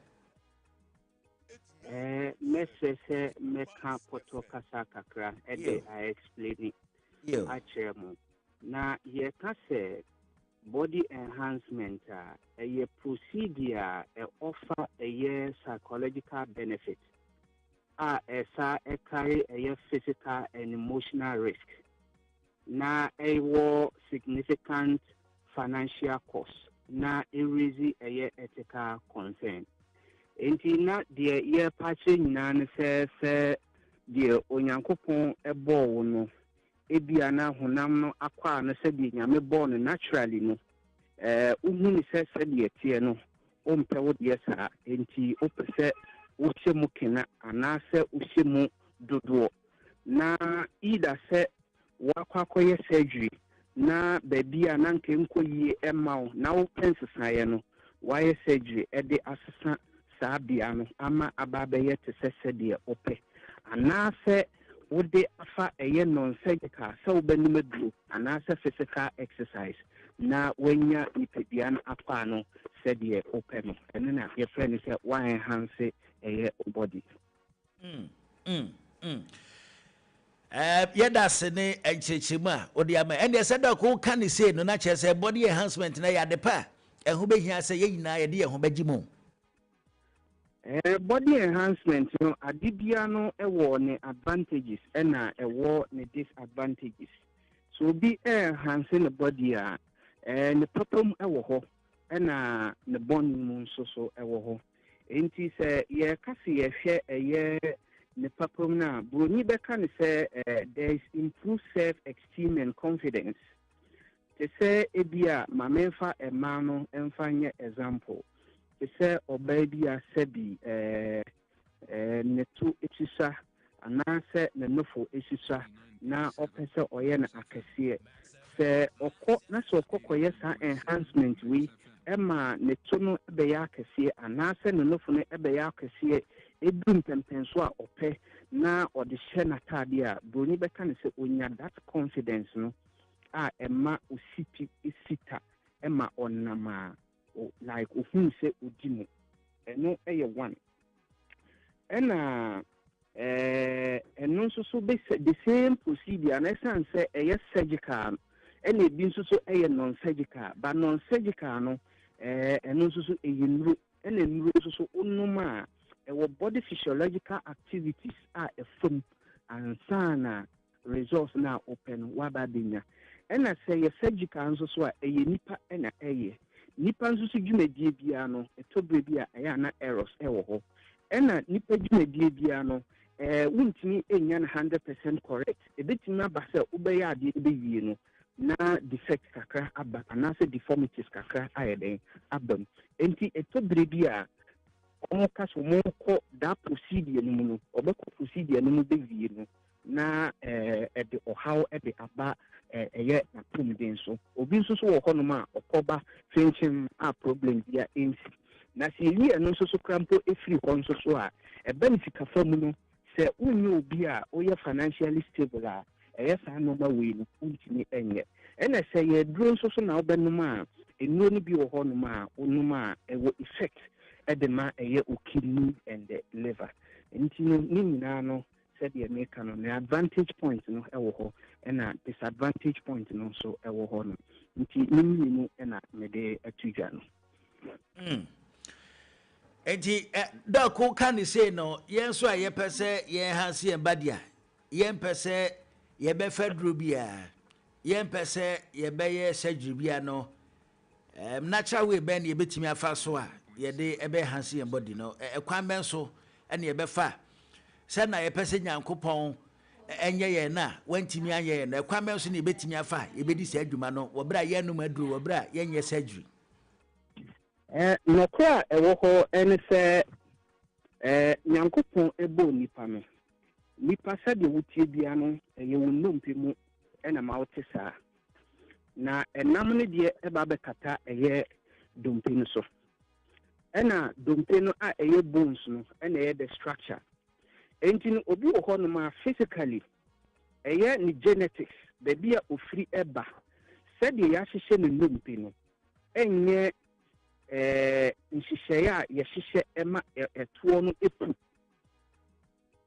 mɛsɛ sɛ mɛka pɔtɔ kasa kakra ɛde I explain it akyerɛ mu na yɛka sɛ body enhancement a procedure offer a psychological benefit esa carry a physical and emotional risk na significant financial cost na raise a ethical concern. Enti na de ye pache nyina ne se de onyankopon ebo wo no ebia na honam no akwa no se de nyame bo no naturally no uhu ni se de tie no o mpe wo de sa enti o pese wo hye mu kena ana se wo hye mu dodo na ida se wakwakoye surgery na baby a na nke nkoyie emaw na wo pensesaye no waye surgery de asesa sabia no ama ababaye te se de ope ana se wode afa eye non-surgical so benum aduro ana se physical exercise na wanya nipadua no apa no se de ope no ene na ye friend say one enhance eye body. Yɛda se ne nkyerɛkyerɛmu a wode ama ɛndeɛ sɛ dɛ ko ka ne sei no na kyerɛ sɛ body enhancement na yɛade pa ɛho bɛhia sɛ yɛ nyinaa yɛde yɛ ho bɛgye mu. Body enhancement no adibia no ɛwɔ ne advantages ɛna ɛwɔ ne disadvantages. So bi enhance ne body a ne papam ɛwɔ hɔ ɛna ne bɔne mu nso so ɛwɔ hɔ. Enti sɛ yɛka se yɛhwɛ ɛyɛ ne papam na broni bɛka ne sɛ there is improved self-esteem and confidence. Te sɛ ebia mamenfa ɛma no ɛmfa nyɛ example. Te sɛ ɔbaa bi a sɛbi ne to esisa anaasɛ ne nofo esisa na ɔpɛ sɛ ɔyɛ no akɛseɛ. Sɛ ɔkɔ na sɛ ɔkɔkɔyɛ saa enhancement wei ɛma ne to no ɛbɛyɛ akɛseɛ anaasɛ ne nofo no ɛbɛyɛ akɛseɛ edu mpɛmpɛnso a ɔpɛ na ɔde hyɛ n'ataade a broni bɛka ne sɛ onya that confidence no a ɛma osipi esita ɛma ɔnam a like ohun sɛ odi mu ɛno ɛyɛ one ɛna ɛno nso so bɛ the same procedure na ɛsan sɛ ɛyɛ surgical ɛna ebi nso so ɛyɛ non-surgical but non-surgical no ɛno nso so ɛyɛ nuro ɛna nuro nso so onum a ɛwɔ body physiological activities a ɛfam ansa na results na open waba benya ɛna sɛ yɛ surgical nso so a ɛyɛ nipa ɛna ɛyɛ nipa nso so dwumadie bia no ɛtɔbre bi a ɛyɛ ana errors ɛwɔ hɔ ɛna nipa dwumadie bia no wontumi ɛnya no 100% correct ɛbɛtumi aba sɛ wobɛyɛ adeɛ bɛwie no na defect kakra aba anaasɛ deformities kakra ayɛ den aba mu enti ɛtɔbre bi a ɔmo ka so mo kɔ that procedure no mu no ɔbɛkɔ procedure no mu bɛwie no na ɛde ɔhaw ɛde aba ɛyɛ napomden so obi nso so wɔ hɔnom a ɔkɔba fɛnkyɛn a problem bi a ɛnsi na sɛ yɛwi ɛno nso so krampo ɛfiri hɔ nso so a ɛbɛ ne sikafa mu no sɛ wonyɛ obi a woyɛ financially stable a ɛyɛ saa nɔɔma wei no wontumi ɛnyɛ ɛna sɛ yɛduro nso so na wobɛnom a nnuro no bi wɔ hɔnom a wonom a ɛwɔ effect ɛde ma ɛyɛ kidney and the liver nti no ne nyinaa no sɛdeɛ meka no ne advantage point no ɛwɔ hɔ ɛna disadvantage point no nso ɛwɔ hɔ no nti ne mmienu ɛna mede ato dwa no. Enti dɔko ka ne sei no yɛn nso a yɛpɛ sɛ yɛn ha se yɛn ba deɛ yɛn pɛ sɛ yɛbɛfa duro biara yen pese ye beye surgery bia no natural way ben ye betimi afa so a ye de ebe hanse yen body no ekwan ben so ene ye befa se na ye pese nyankopon enye ye na wantimi anye ye na ekwan ben so ne betimi afa ye bedi se adwuma no wo bra ye no maduru wo bra ye nye surgery no kra ewo ho ene se nyankopon ebo nipa no nipa sa de wutie bia no ye wonnompe mu ena ma wote saa na enam ne de eba bekata eye dompe no so ena dompe no a eye bones no ena eye the structure enti no obi wo ho no ma physically eye ni genetics the bia ofiri eba said ye ahihye ne dompe no enye nhihye a ye hihye ema eto no epu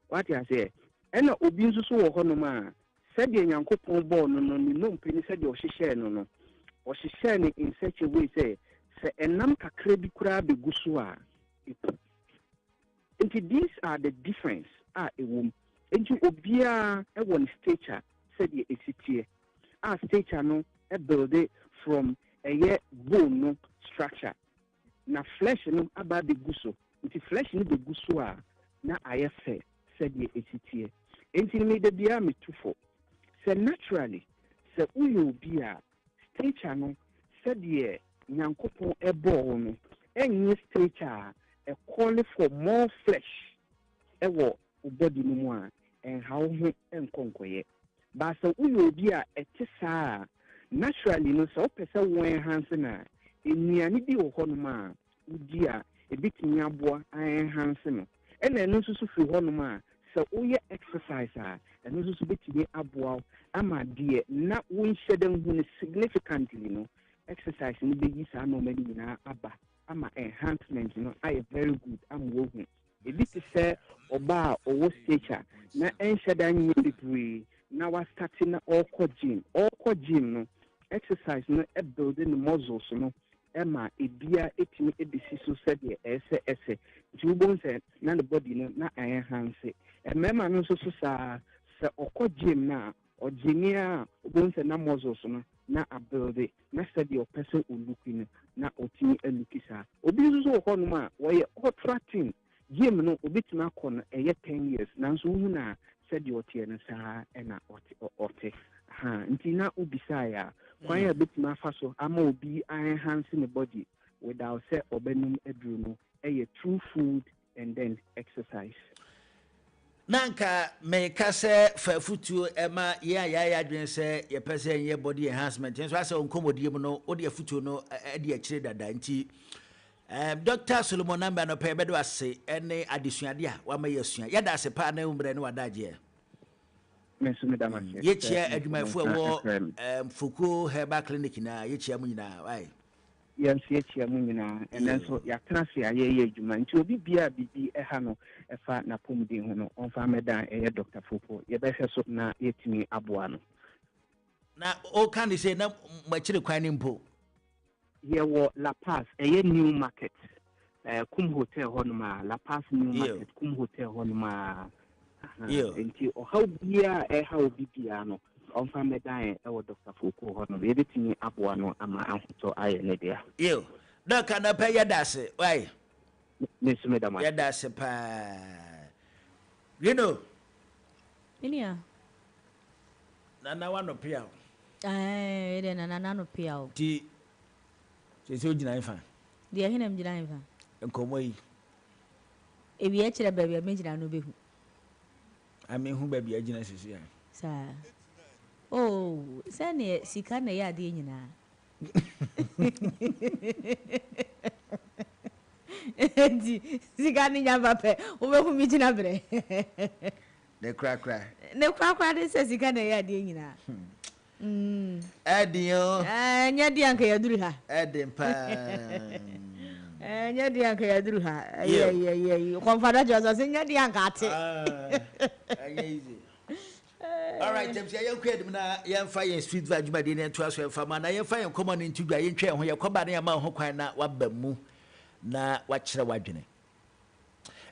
what you say ena obi nso so wo ho no ma said ye nyankopon ball no ni dompe ni said ye ohihye no no ohihye ni in such a way say se enam kakra bi kura be gusu a epu. These are the difference ewom enti obia e won stature said ye exitie stature no e build it from a bone no structure na flesh no aba be guso enti flesh no be guso a na ayefe said ye exitie enti me de bia me tufo se naturally se uyo bia stature no said ye nyankopon e ball no enye stature a call for more flesh ewo body no mu a en how ho enkonkoye ba so uyo bi a etisa naturally no so pese won enhance na enuane bi wo ho no ma udi a ebitimi aboa enhance no ena enu susu fi ho no ma so uye exercise a enu susu betimi aboa ama de na won hyeden hu significantly no exercise ni be yi sa no mani na aba ama enhancement you know I very good am wo hu e bi ti say oba owo stature na enhyeda nyi degree na wa starting na all gym no exercise no e building the muscles no ema ebia etimi ebisi so said the ese ti ubon say na the body no na enhance e mema no so sa okọ gym na o gymia ubon say na muscles no na abuild na said your person will look in na otimi elukisa obi nso ho no ma wo ye tracking gym no obitima akọ 10 years na nso hu na said your tie na sa na ote ha nti na obisa ya kwan ya obitima afa so ama obi enhance the body without say obenum edru no true food and then exercise. Nanka me kase fa futuo ema ya adwen se ye pese ye body enhancement so ase onkomodiem no ode afutuo no de akire dada nti Dr. Solomon Namba no pe bedo ase ene adesuade a wa ma yesua yada ase pa na umbre ne wadaje mesumi damase ye chia adwumafo wo Fuku Herbal Clinic na ye chia mu nyina wai yan chia mu nyina enen so ya trase aye adwuma nti obi bia bibi eha no efa na pomdin ho no onfa meda Dr. Fuku ye be hwe so na yetimi aboa no na o kan say na machire kwan ni mpo ye wo La Paz new market Kum Hotel honma La Paz new market Kum Hotel honma enti o how bia how bibia no onfa medan Dr. Fuku hono ye betimi aboa no ama ahoto aye ne dia yo na kana pa yadase why mesumi dama yadase pa you know inia na wano pia ede na no pia o ti se ogina ifa de hina mgina ifa enkomo yi ebi e kire baabi me gina no behu ame hu baabi agina sisi ya sa oh sane sika na ya de nyina di sika ni nya pape o behu mi gina bre ne kra de se sika na ya de nyina Adio. Nya di anka ya duru ha. Edin pa. Nya di anka ya duru ha. Ye. Konfada Joseph say nya di anka ate. Easy. All right, James, ya kwed na ya mfa ye street value ma de ne to aso mfa ma na ye mfa ye common ntugwa ye ntwe ho ye koba na ya ma ho kwan na wabammu na wakire wadwene.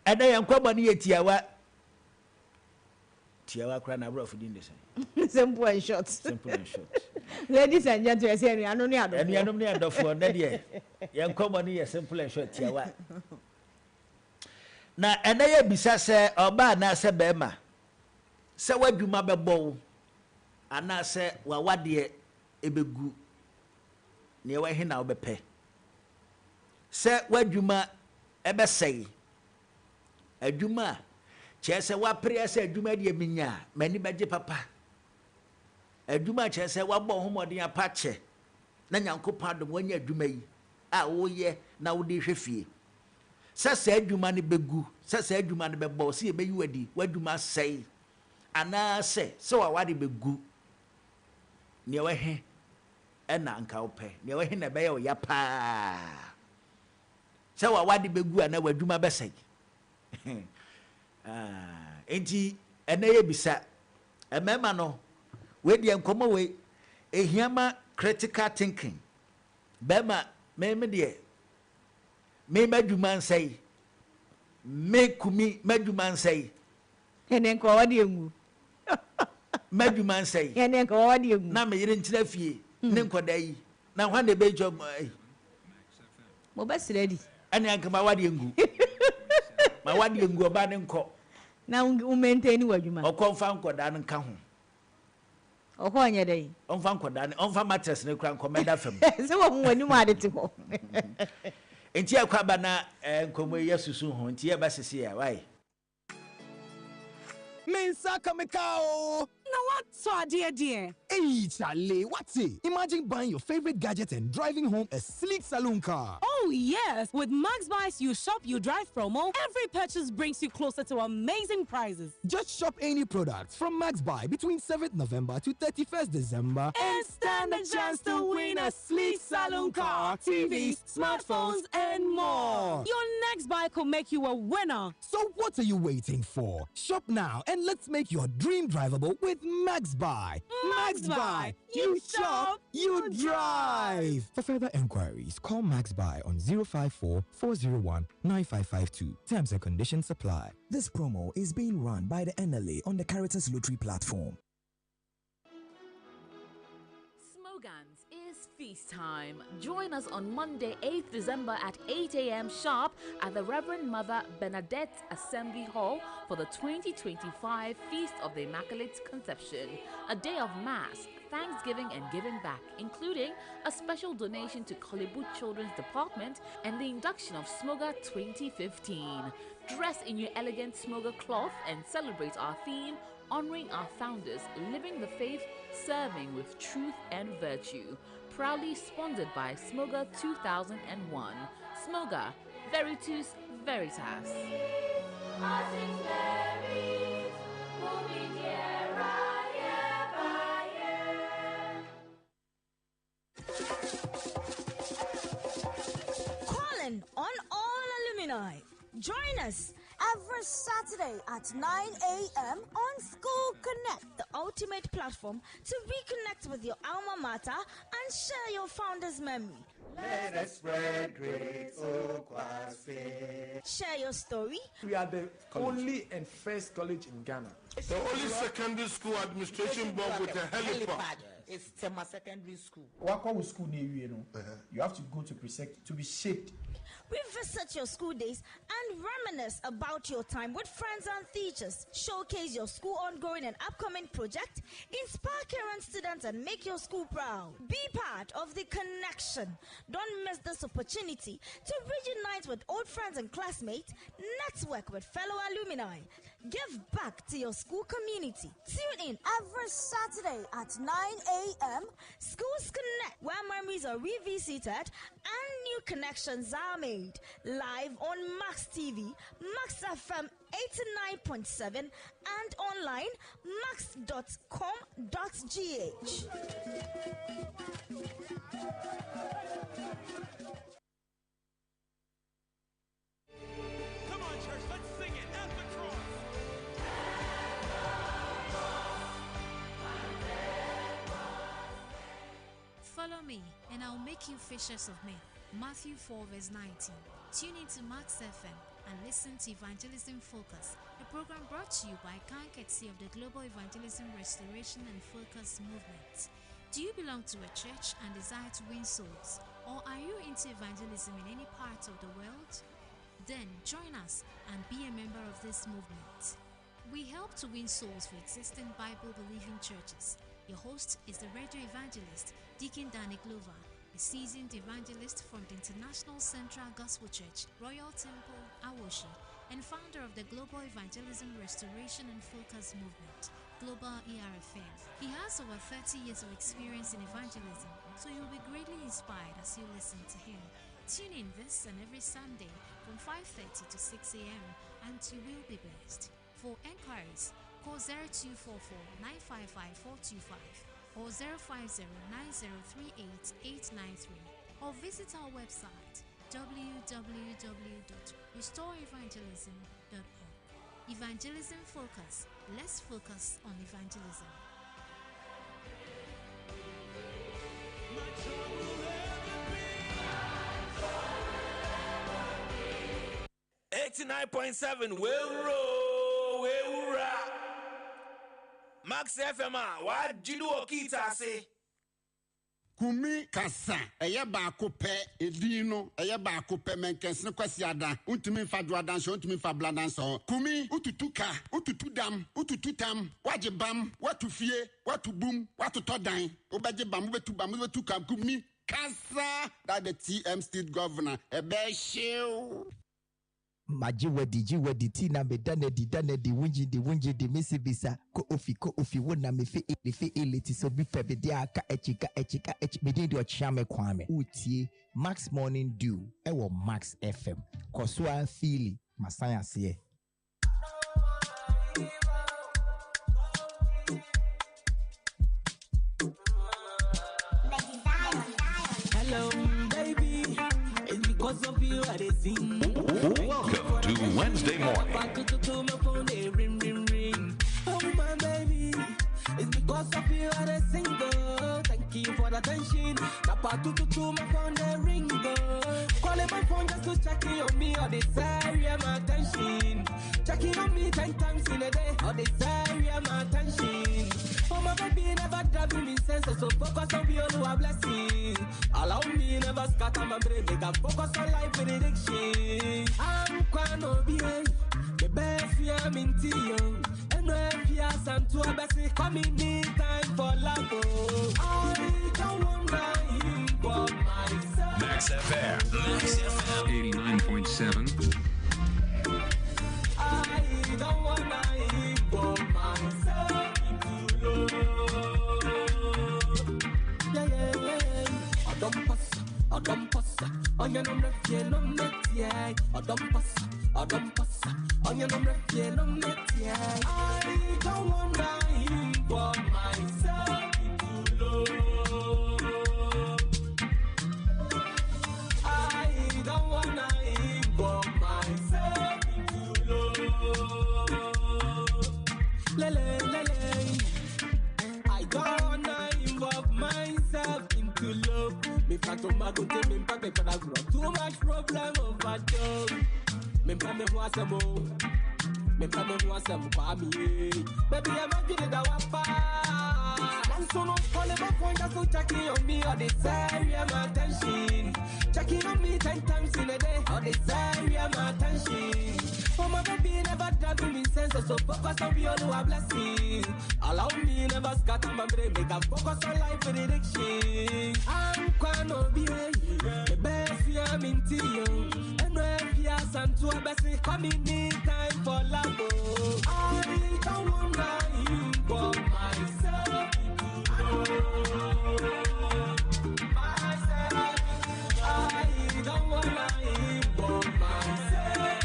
Eda ye nkwaba ne ye tiawa kra na bro for din dey say. Simple and short. Ladies and gentlemen, say I don't know. And you know me and for Nadia. Young company is simple and short. Now, and I bisa say, or ba na say bema. Say what you mabe bow. And I say, well, what dear ebegu. Near where he now be pay. Say what you ma ebe say. A juma. Chese wa prayer say juma de minya. Many beje papa. Adwuma che se wa bo homodin apache na nyankopon adom wanya adwuma yi a wo ye na wo de hwefie se adwuma ne begu se adwuma ne bebo se be yi wadi wadwuma sei ana se wa wade begu ne wa he na nka wo pe ne wa he na be ye wo ya pa se wa wade begu ana wadwuma be sei enti ene ye bisa emema no we dey enkomo we ehiama critical thinking bema me dey me madwuma nsai me kumi madwuma nsai ene ko wadi engu madwuma nsai ene ko wadi engu na me yire nkyira fie ne nkoda yi na hwan de be job mo be ready ane anka ma wadi engu ma wadi engu oba ne nko na u maintain wadwuma okonfa nkoda ne nka ho okonye dey onfa nkoda ne onfa mattress ne kura nkomenda fam se wo mu anu ma de te ho enti akwa ba na nkomo yesusu ho enti e ba sese ya why Mensa kamekao. Now what so dear? Hey, Charlie, what's it? Imagine buying your favorite gadget and driving home a sleek saloon car. Oh yes, with Max Buys You Shop You Drive promo, every purchase brings you closer to amazing prizes. Just shop any products from Max Buy between 7th November to 31st December And stand a chance to win a sleek saloon car, TVs, smartphones, and more. Your next buy could make you a winner. So what are you waiting for? Shop now and let's make your dream drivable with Max Buy. Max Buy. You shop, you drive. For further enquiries, call Max Buy on 054 401 9552. Terms and conditions apply. This promo is being run by the NLA on the Caritas Lottery platform. Smogans is feast time. Join us on Monday, 8th December at 8 a.m. sharp at the Reverend Mother Bernadette Assembly Hall for the 2025 Feast of the Immaculate Conception, a day of Mass, Thanksgiving and giving back, including a special donation to Kolibut Children's Department and the induction of Smoga 2015. Dress in your elegant Smoga cloth and celebrate our theme, honoring our founders, living the faith, serving with truth and virtue. Proudly sponsored by Smoga 2001. Smoga, Veritus Veritas. Calling on all alumni. Join us every Saturday at 9 a.m. on School Connect, the ultimate platform to reconnect with your alma mater and share your founder's memory. Let us spread great Okwasi. Share your story. We are the only and first college in Ghana. The only secondary school administration board with a helipad. It's Tema Secondary School. Wako school near you, you have to go to Presec to be shaped. Revisit your school days and reminisce about your time with friends and teachers. Showcase your school ongoing and upcoming project. Inspire current students and make your school proud. Be part of the connection. Don't miss this opportunity to reunite with old friends and classmates. Network with fellow alumni. Give back to your school community. Tune in every Saturday at 9 a.m. Schools Connect, where memories are revisited and new connections are made. Live on Max TV, Max FM 89.7 and online max.com.gh. Come on, church, let's sing it at the cross. Follow me, and I'll make you fishers of men. Matthew 4 verse 19. Tune into Max FM and listen to Evangelism Focus, a program brought to you by courtesy of the Global Evangelism Restoration and Focus Movement. Do you belong to a church and desire to win souls? Or are you into evangelism in any part of the world? Then join us and be a member of this movement. We help to win souls for existing Bible-believing churches. Your host is the radio evangelist, Deacon Danny Glover, a seasoned evangelist from the International Central Gospel Church, Royal Temple, Awoshi, and founder of the Global Evangelism Restoration and Focus Movement, Global ERFM. He has over 30 years of experience in evangelism, so you'll be greatly inspired as you listen to him. Tune in this and every Sunday from 5:30 to 6 a.m. and you will be blessed. For enquiries, call 0244 955 425 or 050-9038-893 or visit our website www.restoreevangelism.org. Evangelism Focus. Let's focus on evangelism. $89.7 Max FM wa jidu okita se Kumi kasa eye baako pe edin no eye baako pe menkesne kwasiada untumi fa duadan so untumi fa bladan so kumi ututuka ututudam utututam wajebam watufie watubum watutodan obejebam ubetubam ubetuka kumi kasa that the TM state governor ebe shew Maji wedi tina me dane di wunji di misibisa ko ofi wona me fe eleti so bi pebe dia aka echika me di ochame kwame utie Max Morning Dew ewo Max FM kosua fili masanya se Hello baby, it's because of you I sing. Welcome to Wednesday morning. Oh my baby, it's because of you I sing. Thank you for the attention. My phone they ring. Calling my phone just to check in on me. All this area my attention. Checking on me 10 times in a day. All this area my attention. Oh my baby never driving me sense. So focus on you who are blessing. Allow me never scatter my brain. They can focus on life with addiction. I'm quite obedient. The best fear me to you. And when fear some to a best coming in time for love. I don't want dying for myself. Max FM. 89.7. I don't want dying for myself. I don't pass. On your number, no net, yeah. I don't pass. On your number, no net, yeah. I don't want dying for myself to love. I don't want dying for myself to love. Lele. I don't wanna involve myself into love. Me fato mago te me pa me para grow. Too much problem overdose. Me pa me want some more. Me pa me want some for me. Baby I'm a good at wapa. I'm so no call my phone just to check in on me. All this area my attention. Checking on me 10 times in a day. All this area my attention. Oh my baby never driving me sense. So focus on you who are blessing. Allow me never scatter my brain. Make a focus on life with addiction. I'm quite obedient. The best fear me to you. And when fear some to a best coming in time for love. I don't want dying for myself. I don't want dying for myself.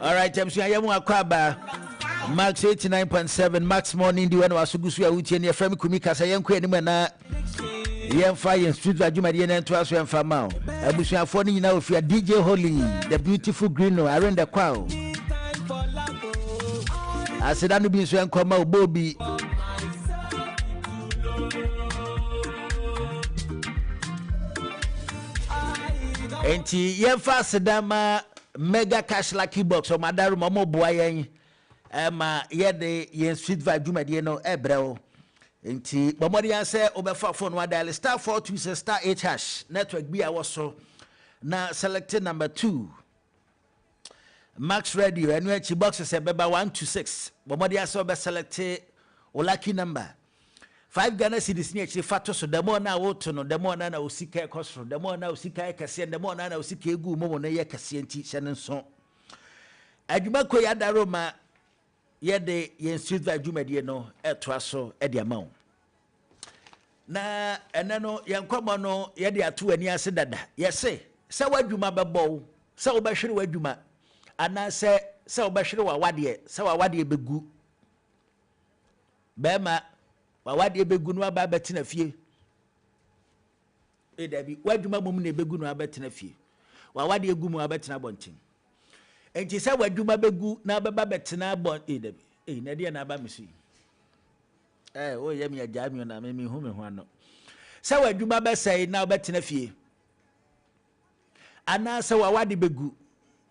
All right, I'm saying I am Akwaba. Max 89.7 Max Morning Dew and Wasugusu Uti and your friend Kumika Sayanko and Mana. Yen fire and street Ajumadi and Twas and Famao. I wish you are funny now if you are DJ Holly, the beautiful green no around the crowd. I said, I'm be so come out, Bobby. And yen fast dama mega cash lucky box o madaru mo boa yen ma yede yen street vibe dwumade no ebrɛw nti bomodi an say obefa phone wa dial star 426 star 8 hash network bi a woso na select number 2 Max Radio enu echi box se beba 126 bomodi an say obe select o lucky number 5 Ghana cedis ni echi fato so demo na woto no demo na osika ekosoro demo na osika ekase demo na osika egu momo na ye kase nti hye nso adwuma ko ya daro ma yede yen street adwumade no eto aso e de amawo na ene no yen kwamo no yede ato ani ase dada yese se wadwuma bebo se wo behwere wadwuma ana se wo behwere wa wade se wa wade begu bema wa wade begu no aba betina fie e dabi wadwuma mum na begu no aba betina fie wa wade egu mu aba betina bontin enti se wadwuma begu na baba betina bon e dabi e na dia na aba misi o yem ya jamio na me hu me ho ano se wadwuma besai na betina fie ana se wa wade begu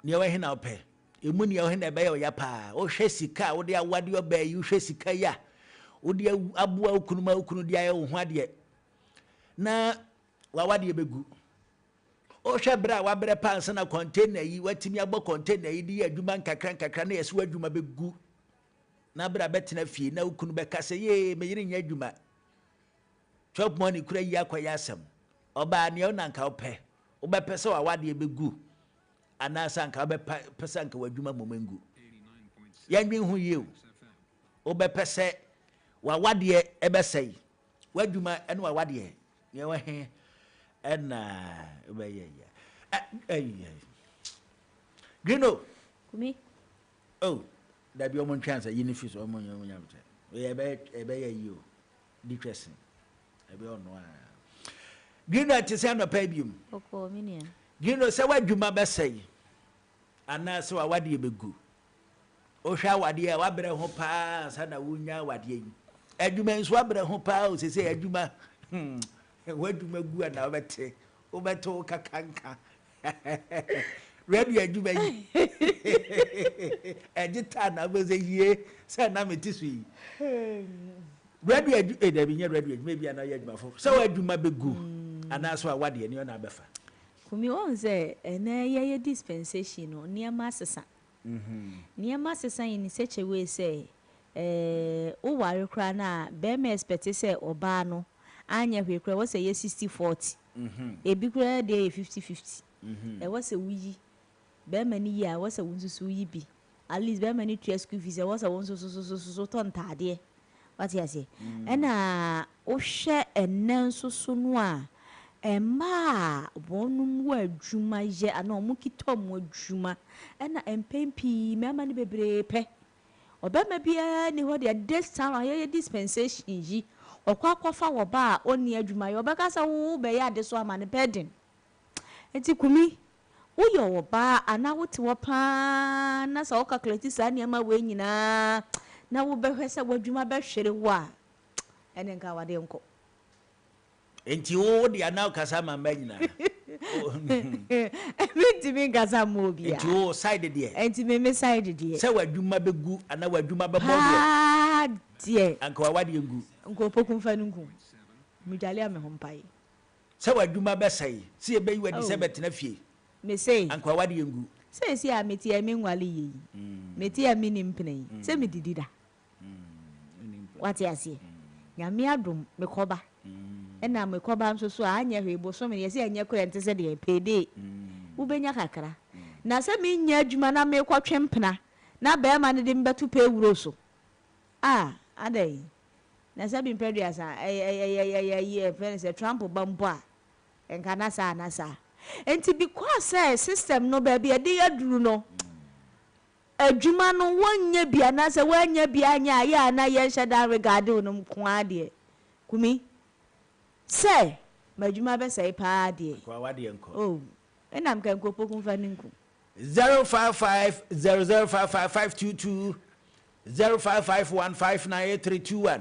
ne wa hina ope emu ne wa hina be ya pa o hwe sika wo de awade oba yi hwe sika ya odi abua okunuma okunu dia ye ho ade na wawade begu o hwe bra wa bre pans na container yi watimi agbo container yi di adwuma nkakra na yeso adwuma begu na bra betena fie na okunu be kase ye meyire nya adwuma chop money kura yi akoya asem oba ne o nanka ope o be pese wawade begu ana sanka be pese nka wadwuma momengu yanwen hu ye o be pese wawade ebesai wadwuma ene wawade ne wa he ena be Grino kumi oh da bi omo chance yini fi so omo nyamte ebe you depressing ebe ono a Grino atise no pa bium oko minia Grino se wadwuma besai ana se wawade begu o hwa wade a wabre ho pa sana wunya wade yi adwuma nso wabre ho pa o se adwuma wadwuma gu na obete obeto kakanka radio adwuma yi ejita na boze yie se na metisu yi radio adwuma da bi nya radio adwuma bi na adwuma fo se wadwuma begu ana so wade ne na befa kumi on say ene ye dispensation no niam asesa niam asesa in such a way say o ware kra na be me expect say oba no anya hwe kra wo say 60-40 e bi kra dey 50-50 e wo say wuyi be mani ya wo say wunsusu yi bi at least be mani three school fees e wo say wunsusu ton tade what you say na o hwe enenso so no a Emma bonum wa adwuma ye ana omu kitom adwuma na empempi mema ne bebrebe obema bia ni ho de this time aye dispensation yi okwakofa wo ba oni adwuma ye obeka sa wo be ya de so ama ne burden enti kumi wo yo wo ba ana wo ti wo pa na sa wo calculate sa ne ma we nyina na wo behwe sa wadwuma be hwere wo a ene nka wade nko enti wo de ana kasa mamba nyina enti me kasa mo bia enti wo side de enti me side de se wadwuma begu ana wadwuma bebo de anka wade ngu nko pokum fa nku mudale ame hompai se wadwuma besai se be yi wadi se betena fie me say anka wade ngu se a meti a me nwale yi meti a me nimpene se me didida wati asie nyame adom me koba ena me koba nso so anya hwebo so me yesi anya kura ntese de pede wo benya kakra na se me nya adwuma na me kwatwempena na be ma ne de mbeto pe wuro so adai na se bi mpedi asa fense Trump bambo a enka na sa enti because system no ba bia de yaduru no adwuma no wonnya bia na se wanya bia anya ya na ye hyeda regard no kwa de kumi se madwuma be sai pa de kwa wade enko enam kan ko pokum fa ninku 0550055522 0551598321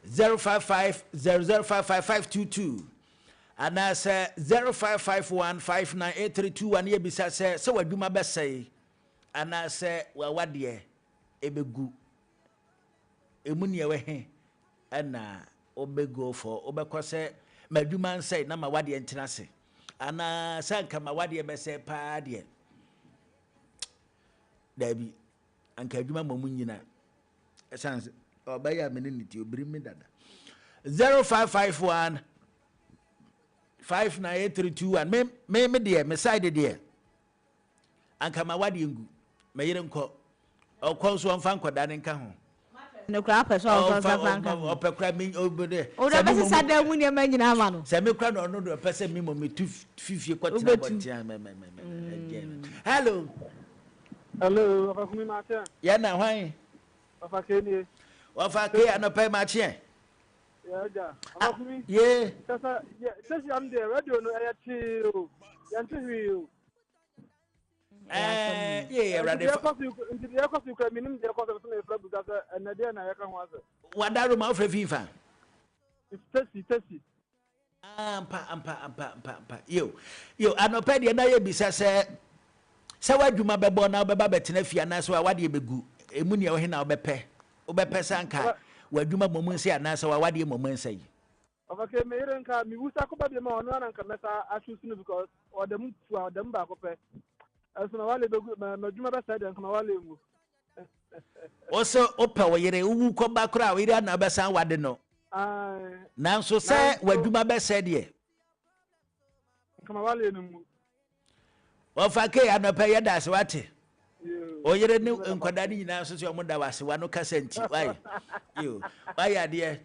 0550055522 ana say 0551598321 ye bisa say wadwuma besai ana say wawade ebegu emuni ewe ana obego for obekose madwuma nsai na mawade entenase ana sanka mawade bese pa de dabi anka adwuma mamu nyina essence obaya meniti obiri mi dada 0551 59832 me de me side de anka mawade ngu meyire nko okonso onfa nkoda ne nka ho ne kra person onfa nka opekra mi obede o da be sada mu ne ma nyina ma no se me kra no do pese mi mo me tu fifie kwatina botia hello hello afa kumi ma tia ya na hwan afa kenie afa ke anope ma tia ya ja afa kumi ye sasa am there radio no ya chi o ya ntiwi o yeah radio into the cost you can minimum the cost of the club because and there na ya kan wa se wadaru ma ofre fifa tesi ampa yo anope de na ye bisa se wadwuma bebo na obeba betena fia na so wade begu emu ne wo he na obepe sanka wadwuma momunsi ana so wade momunsi okay me ire nka mi wusa ko ba de ma ono na nka meta achusu no because odem ba ko pe aso na wale begu madwuma ba side nka na wale mu oso opa wo yire wu ko ba kra wo yire na besan wade no nanso se wadwuma be side nka na wale no mu ofake anope yeda se wate oyere ne nkwada ni nyina so so omoda wase wano kasenti why yo why ade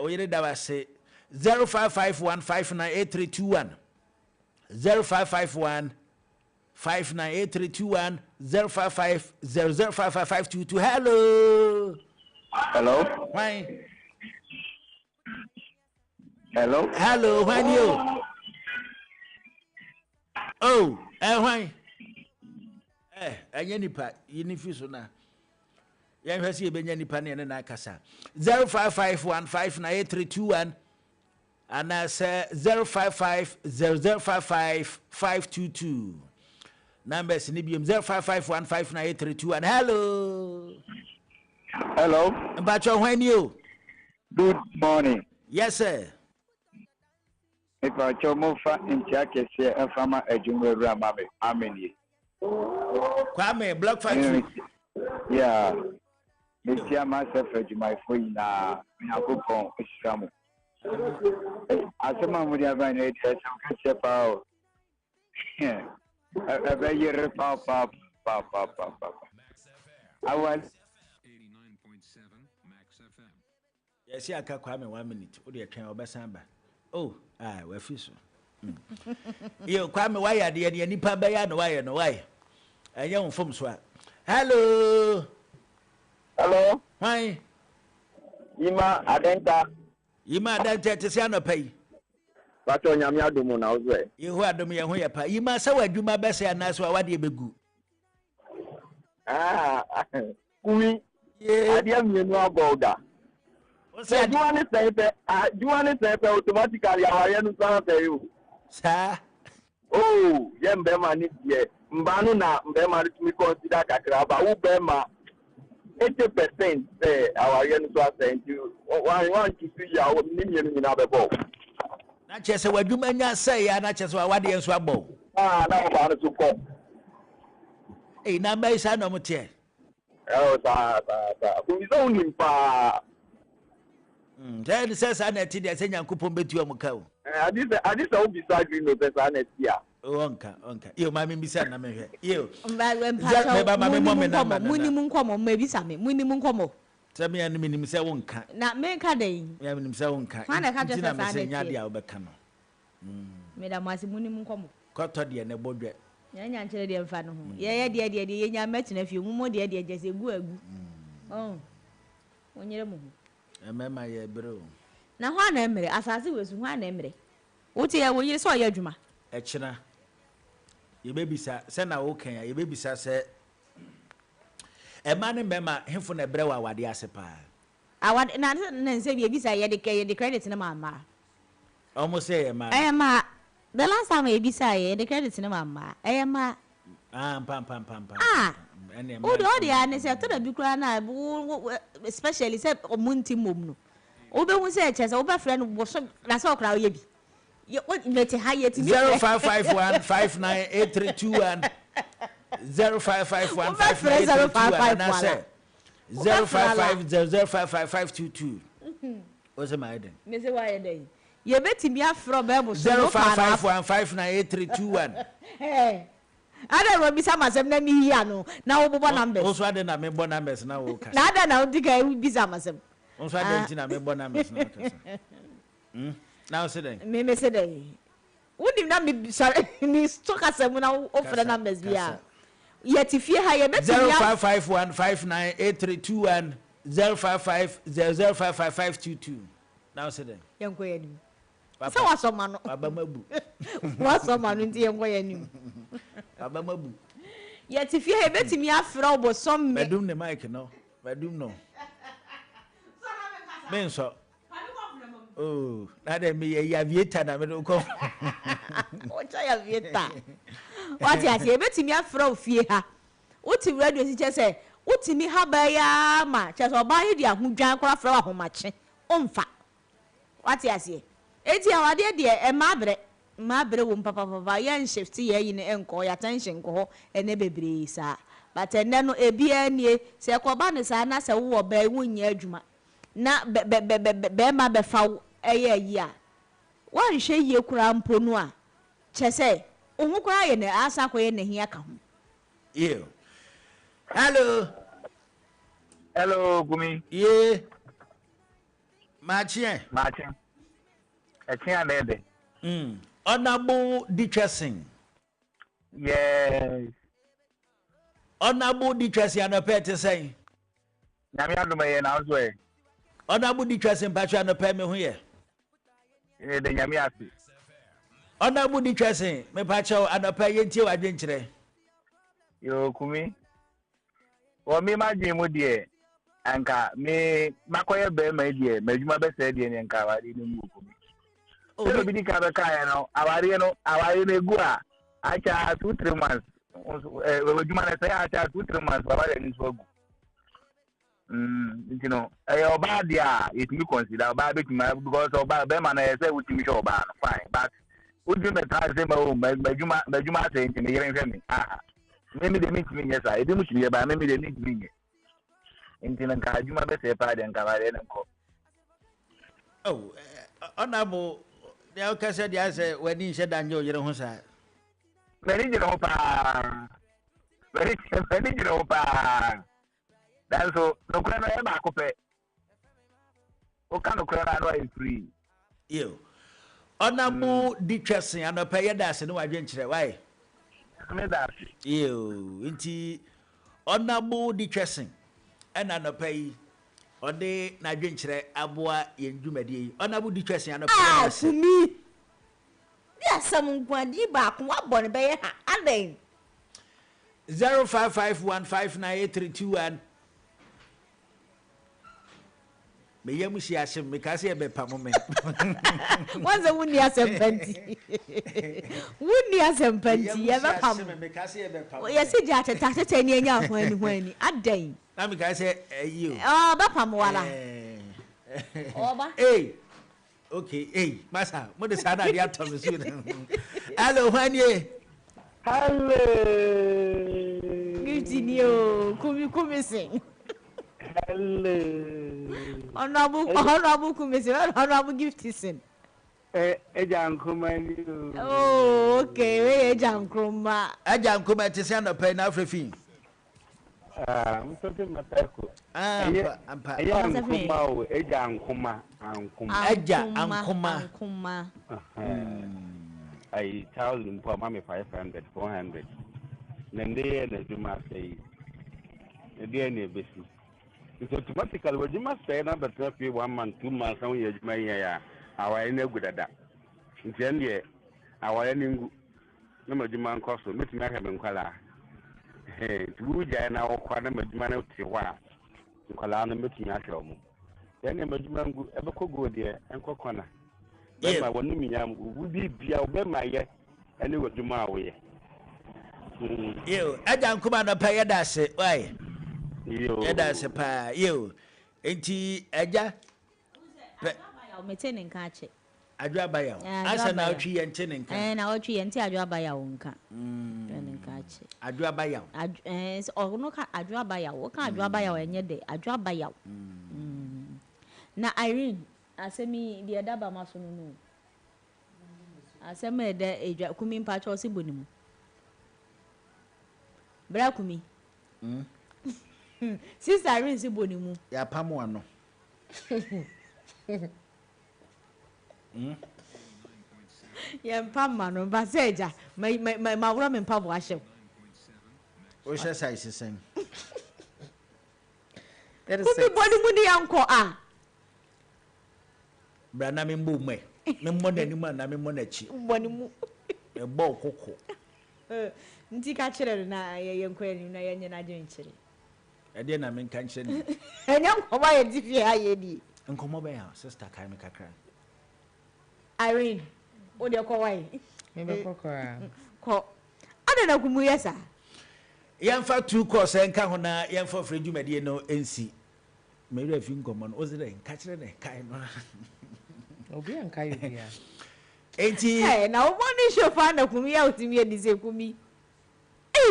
oyere da wase 0551598321 0551598321 0550055522 hello why hello when you oh why anya nipa yini fiso na ya hwese ebenya nipa ne na akasa 0551598321 ana se 0550055522 numbers ni biem 0551598321 hello mbacho when you good morning yes sir if I chomofa intiake se afama ejumweru amame ameni Kwame block factory. Yeah. Metia myself my phone na yakopon ishamu. Asema muri abana eti asem pa. Aba yere pa. Awal 89.7 Max FM. Yes, ya ka Kwame 1 minute. O de twen obesamba. Oh, we fiso. Yo Kwame why de nipa ba ya no why no why. Anya unfom so a. Hello. Hi. Yima adenta te se anopai. Pato nyame adomu na ozwe. Yehu adomu ye ho ye pa. Yima sa wadwuma bese anaso wade begu. Kumi. Adia mienu aboda. Se duane sepe automatically aware no san pe you. Sa. Oh, yembe ma ni die. Mbanu na mbe ma tumi consider kakra ba wo be ma 80% aware no so asent you. One to see ya ni mienu ni na be bo. Na chese wadwuma nya sai ya na chese wade enso abo. Na ba no so ko. Na mai sa no mte. Sa. Kumizo unimpa. Then says Annette, they say Yankupon bet you amukao. I just hope beside you know the Annette here. Onka. You, mammy, beside me. You, Munimum, maybe some minimum como. Tell me, and minimum say wonka. Not make a day. Having himself wonka. When I can't just say Yadia Obacano. Madame was minimum como. Cotody and a bodre. Yan children, fan. Yeah, dear, you met in a few more dear, just a good. Oh, when you're moving. Remember your bro. Now, one memory, as I was one memory. What year when you saw your Juma? Echina. You baby send a okay, you baby say a man in Bema, him from a brewer, what the asepa. I want an answer and say, you beside the credit in a mamma. Almost say, ma. Emma, the last time I be say the credit in Mamma. Emma. Pam. Ah. Oh, the audience said to the Bucrana, especially said Munti Mumno. Obe who said, as Oba friend was that's all crowd ye. You what met a higher to 0551 598321 0551 598321 and I said 0550055522. What's my idea? Miss Why day? You bet me up from Bible 0551 598321. Hey. I don't want to be some as name here no. Now obo numbers. Also I didn't member numbers now. Now I don't think I will be some as them. Also I didn't member numbers now. Now say then. Me say then. Wouldn't that be sorry? Me stock as when I offer the numbers here. Yet if you have 0551 598321 0550055522. Now say then. Young boy. So what's some man? What's some man in the young boy? Abamabu. Yet if you have bet me after but some bedroom the mic no. Bedroom no. Men so. Oh, that me a aviator na me do come. What I aviator? What you say bet me after fie ha. What you radio si say, what me ha ba ya ma, just oba he dia hudwan kora fra ahomache. Omfa. What you say? Eti awade de e mabre wo papa yan shift ye yi ne enko ya tension ko ene bebre sa but ene no ebia nie se koba ne sa na se wo ba wunya adwuma na be ma be fa eye yi a wan hwe ye kura mpo no a che se ohu kura ye ne asa ko ye ne hia ka ho yo hello Gumi. Yeah. Machien. Etienne Ede. Honorable Dickerson. Yes. Honorable Dickerson and a pet to say. Namiadume na ozwe. Honorable Dickerson Pacha and a pet me here. The Yamiasi. Honorable Dickerson, me Pacha and a pay until I didn't today. Yo Kumi. Or me my dream with ye. Anka me makoye be my dear, Majuma be said in Anka in Mukumi. Oh, be the Kabaka, no, our gua. I charge 2-3 months. Majuma say I charge 2-3 months, but I didn't so you know, a bad yeah, if you consider bad because of bad Beman, I say, which you show bad, fine, but would you try to say, Majuma saying to me, hearing ah, maybe they meet me, yes, I didn't see but maybe they need me. Into the Kajuma Bessa party and Cavalier. Oh, honorable, the Alka said, yes, when he said, I know you don't say. Very general, very general. That's all. No crime ever cope. What kind of crime is free? You. Honorable Dickerson and a payer that's no adventure. Why? You, inti honorable Dickerson. And an pay or de na adventure aboa yen dwumadi honorable Dickerson and ah to me yes some kwadi ba ko abon be ha aden 0551598321 me yamushi asem me ka se be pamo me what's the wuni asempenti ye be pamo me ka se be pamo yes ji atata ni anya hwani aden na me ka say you ah ba pamo wala oba hey okay hey masa mo de sada dia to me so hello hwanie hello good news kumi sing hello honorable kumi sing honorable gift sing Ejankuma oh okay we Ejankuma te se na pay na afrefin mtoto matako ampa Ejankuma o Ejankuma ankuma I 1,000 for mommy 500 400 nende na juma say dey na besi it's automatically when you must say number 1 month 2 months on your juma ya awai na gudada ntiende awai ningu na majuma nkoso metumi aka me nkwala tu ja na okwa na majuma na tiwa nkwala na metumi aka omo then majuma ngu ebeko go de enkokona bɛma wɔne minyam wo bibia wo bɛma yɛ ɛne w'adwuma a woyɛ yo agya nkoma no pɛ yɛda ase wai yɛda ase paa yo enti agya o mete ne nka ache adwa baya asa na otwi yente ne nka na otwi yente adwa baya wo nka ne nka ache adwa baya o no ka adwa baya wo ka adwa baya enye de adwa baya na Irene asemi de daba maso no asemi de edwa kumi mpa cho si bonimu bra kumi sister Irene si bonimu ya pamo ano ya pamma no ba seja ma wura me mpa bo ahye o hye sai sesen kumi bonimu ni anko a bra na me mbo me mo na nimu na me mo na chi bonimu e bo kokko nti ka kire na ye nkwani na ye nyina dwen kire e de na me kan kire ni enya nkoma ye di fie aye di nkomo be ya sister kai me kakra Irene o de ko wai me be kokora ko ada na kumu yesa yemfa 2 course enka ho na yemfa free dwumade no ensi me re fi nkomo no o ze de ka kire ne kai no obi an kai bia enti na o moni shofa na kumu ya otimi e dise kumi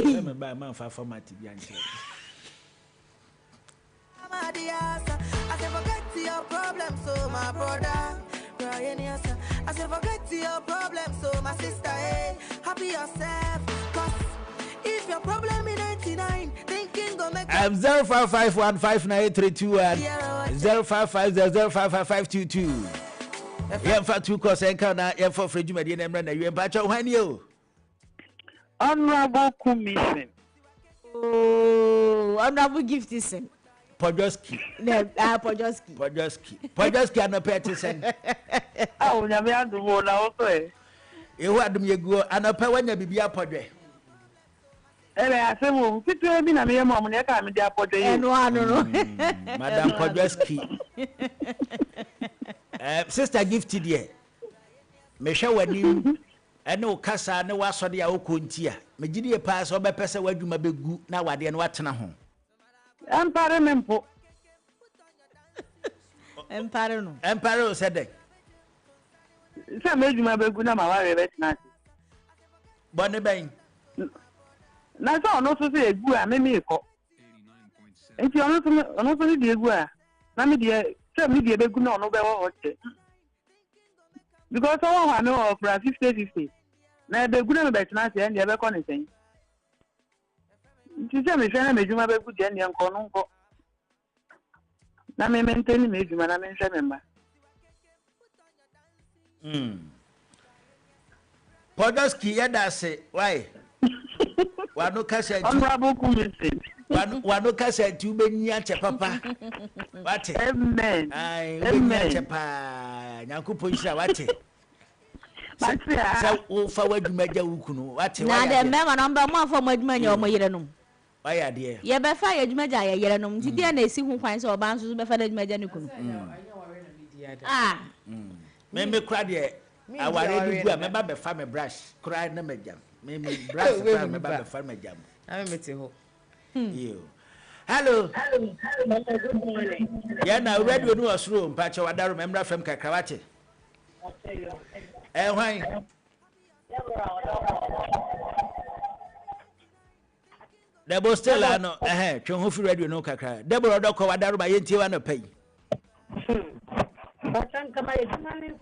me ba man fa format bia nche I say forget your problem, so my brother. I say forget your problem, so my sister. Hey, happy yourself, cause if your problem in 99, thinking go make. I'm 05515981 0550055522. Yeah, for 2 course and count now. Yeah, for free Jumadi and Emran. You patch out when you Honorable Commission. Oh, honorable gift is in. Podolski. Podolski and a petty send. Oh, Yamia do one also. You had me go and a pay when you be a podre. I say, well, sit to me, I'm here, Mom, and I can't be a podre. And one, Madame Podolski. Sister gifted ye. Me show when you. Eno kasa ne wasode a okontia megidi e pass obe pese wadwuma begu na wade ne watena ho empare mempo empare o sede se medwuma begu na ma ware betena bone ben na so ono so se egu a meme ko enti ono so ni de egu a na me de se me de begu na ono be wo hoche because someone who know for 50-50. Now the good and bad chance and the other connection. You tell me, Shana, made you my good and young Conunco. Now, me maintain me, you man, I remember. Podolski, yeah, say, why? One no cash at Honorable Commission. One no cash at you, Benyacha, papa. What? Amen. Amen. Nyanku poisha wate. Sa o forward meja ukunu wate. Na de mema number mo for moduma nya o mo yerenom. Why are there? Ye be fa ye djumaja ye yerenom ti de na esi hu kwan se oba nso be fa de djumaja ne kunu. Me kra de aware du a me ba be fa me brush kra na meja. Me brush fa me ba be fa meja. I mete ho. You. Hello. Good morning. Yeah, now radio no osro mpacha wada remember from kakrawate. Why? Debo Stella no twon ho fi radio no kakra. Debo odoko wada ro yentie wa no pay. Batan kama yedumani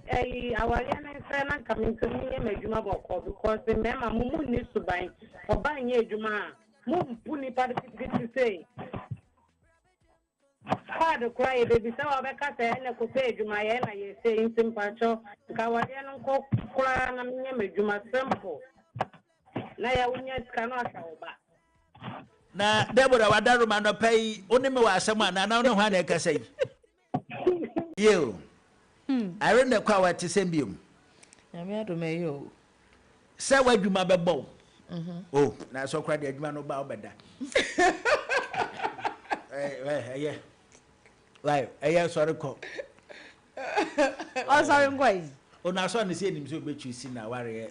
awale na sana kama ntumye meduma boko because mema mumu ni suban oba nye eduma mu puni participate say Father cry baby so abeka say na ko say eduma ye na ye say intim pacho kawale no ko kura na nye meduma simple na ya unya skano asa oba na Deborah wada ro ma no pay oni me wa asem ana na no hwa na ka say you I run the car to send you. I'm here to me yo. Say what you ma be bow. Oh, na so cry the man no ba obeda. Yeah. Like, sorry call. Oh, sorry, boy. Ona so ne say nim so be choose na ware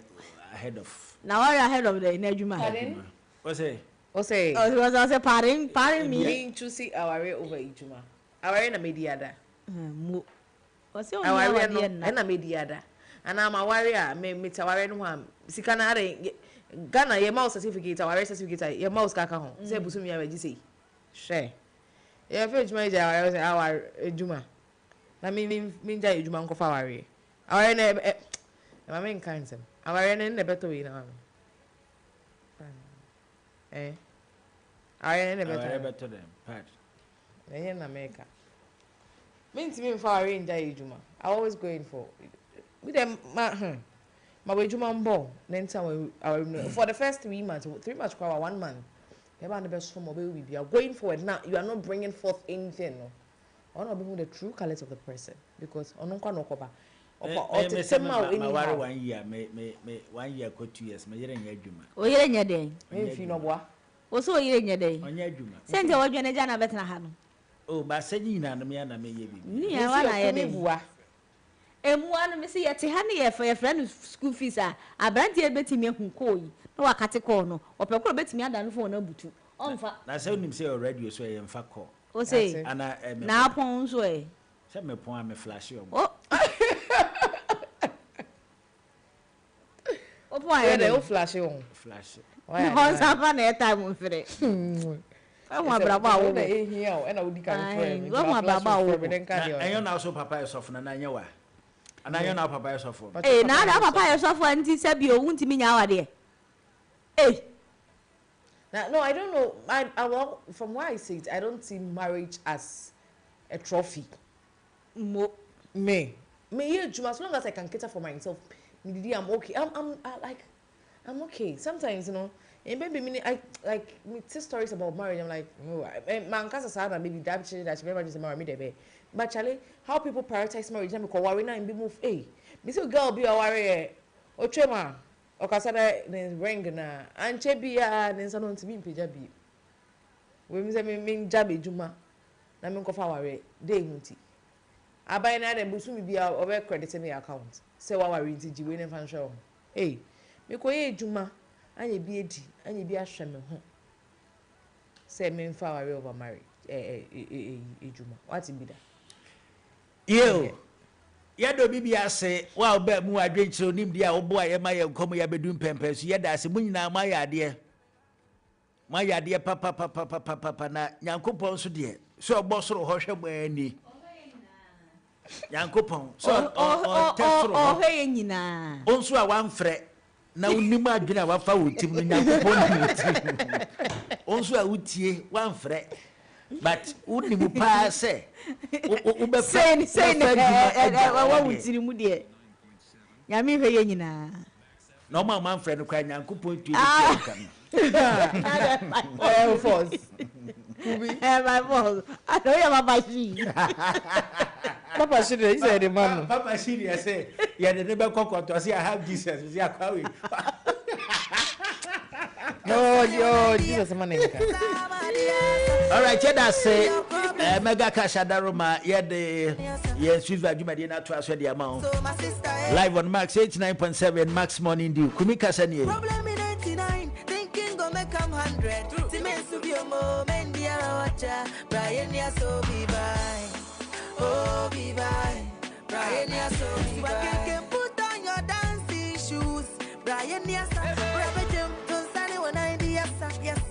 ahead of. Na ware ahead of the Najuma. What say? O say. Oh, say pardon me. Being choose aware over Ijuma. Aware na mediada. Mo. O say aware no na mediada. And I'm aware me taware no am. Sika na are Ghana your mouse certificate aware certificate your mouse kaka ho. Say busumi aweji say. Share. Yeah, for Ijuma ja aware Ijuma. Na me nja Ijuma nko fa aware. Aware na ma me nkan sem. Aware na better way na. I ain't better than Pat. They in America. Means me for in Juma. I always going for with them my way Juma ball. Then some for the first 3 months, 3 months 1 month. They are the best form of baby. You are going forward now. You are not bringing forth anything. No, or not bringing the true colors of the person because on no koba. My 1 year, me 1 year, 2 years, my year in Juma. Oh, you're in your day. If you know what. Also, you're in your day. On your Juma. Send your Jana Jana better than Oh, but saying and me and I may be. Near one I am. And one, Missy, at honey for your friend school fees. I brand here betting me who call you. No, I cut a corner or Papa bet me and for no butu. On fa. I saw him say already, so I am fat call. Oh, say, and I am now pounds way. Send me point me flash you. Oh. Why they all flash on? Flash. Why? Once upon a time for it. I want Braba over here, and I would carry. I know now so Papa is off, and I know. And I know Papa is off. Eh, now Papa is off, and he said, you won't mean our dear. Eh. No, I don't know. I from what I see it, I don't see marriage as a trophy. Me, as long as I can cater for myself. I'm okay. I'm okay. Sometimes, you know, and maybe I like me tell stories about marriage. I'm like, no, man, cause I maybe that she never just marry me there. But Charlie, how people prioritize marriage? I'm because worry now and be move. Hey, this girl be a warrior. Or chema, or kasada then ring na and chebi then someone to be pijabi. We say me jabi juma. Na me kofa warrior. Day hunti. I buy na dem busu mi be over credit me account. Say what worry nti we never show. Hey, me ko ye juma anya bi edi anya bi ahwe me ho. Say me mfa worry over marriage. Juma. What be that? Yo. Ya do bibia say wa ba mu adwenkyere onim dia wo bo aye ma ye nkomo ya bedum pempe so ye da se mu nyina ma ya ade. Ma ya ade papa na Nyankopon so de. So obosoro ho hwe mo ani. Yankopon so oh hey nyina onso a wanfrɛ na unim adwene a wafa wotim no Yankopon wotim onso a utie wanfrɛ but unim pa sɛ ubɛfa say wa wotiri mu de nyame hwɛ nyina na ma manfrɛ no kwa Yankopon tue kan oh force my boss I know you Papa she Papa she he said the man Papa she say ya de be kokoto say I have Jesus say akwawe no Jesus man all right that say mega cash adaroma ye de ye swiva adwumade na to aso de amount live on Max 89.7 Max Morning Dew kumi kasa ni problem in 89 thinking go make am 100 Timens to be a moment dear watcher Brian ya so be bye oh be bye Brian ya so be bye can put on your dancing shoes Brian ya so rabbit jump to sunny when I yes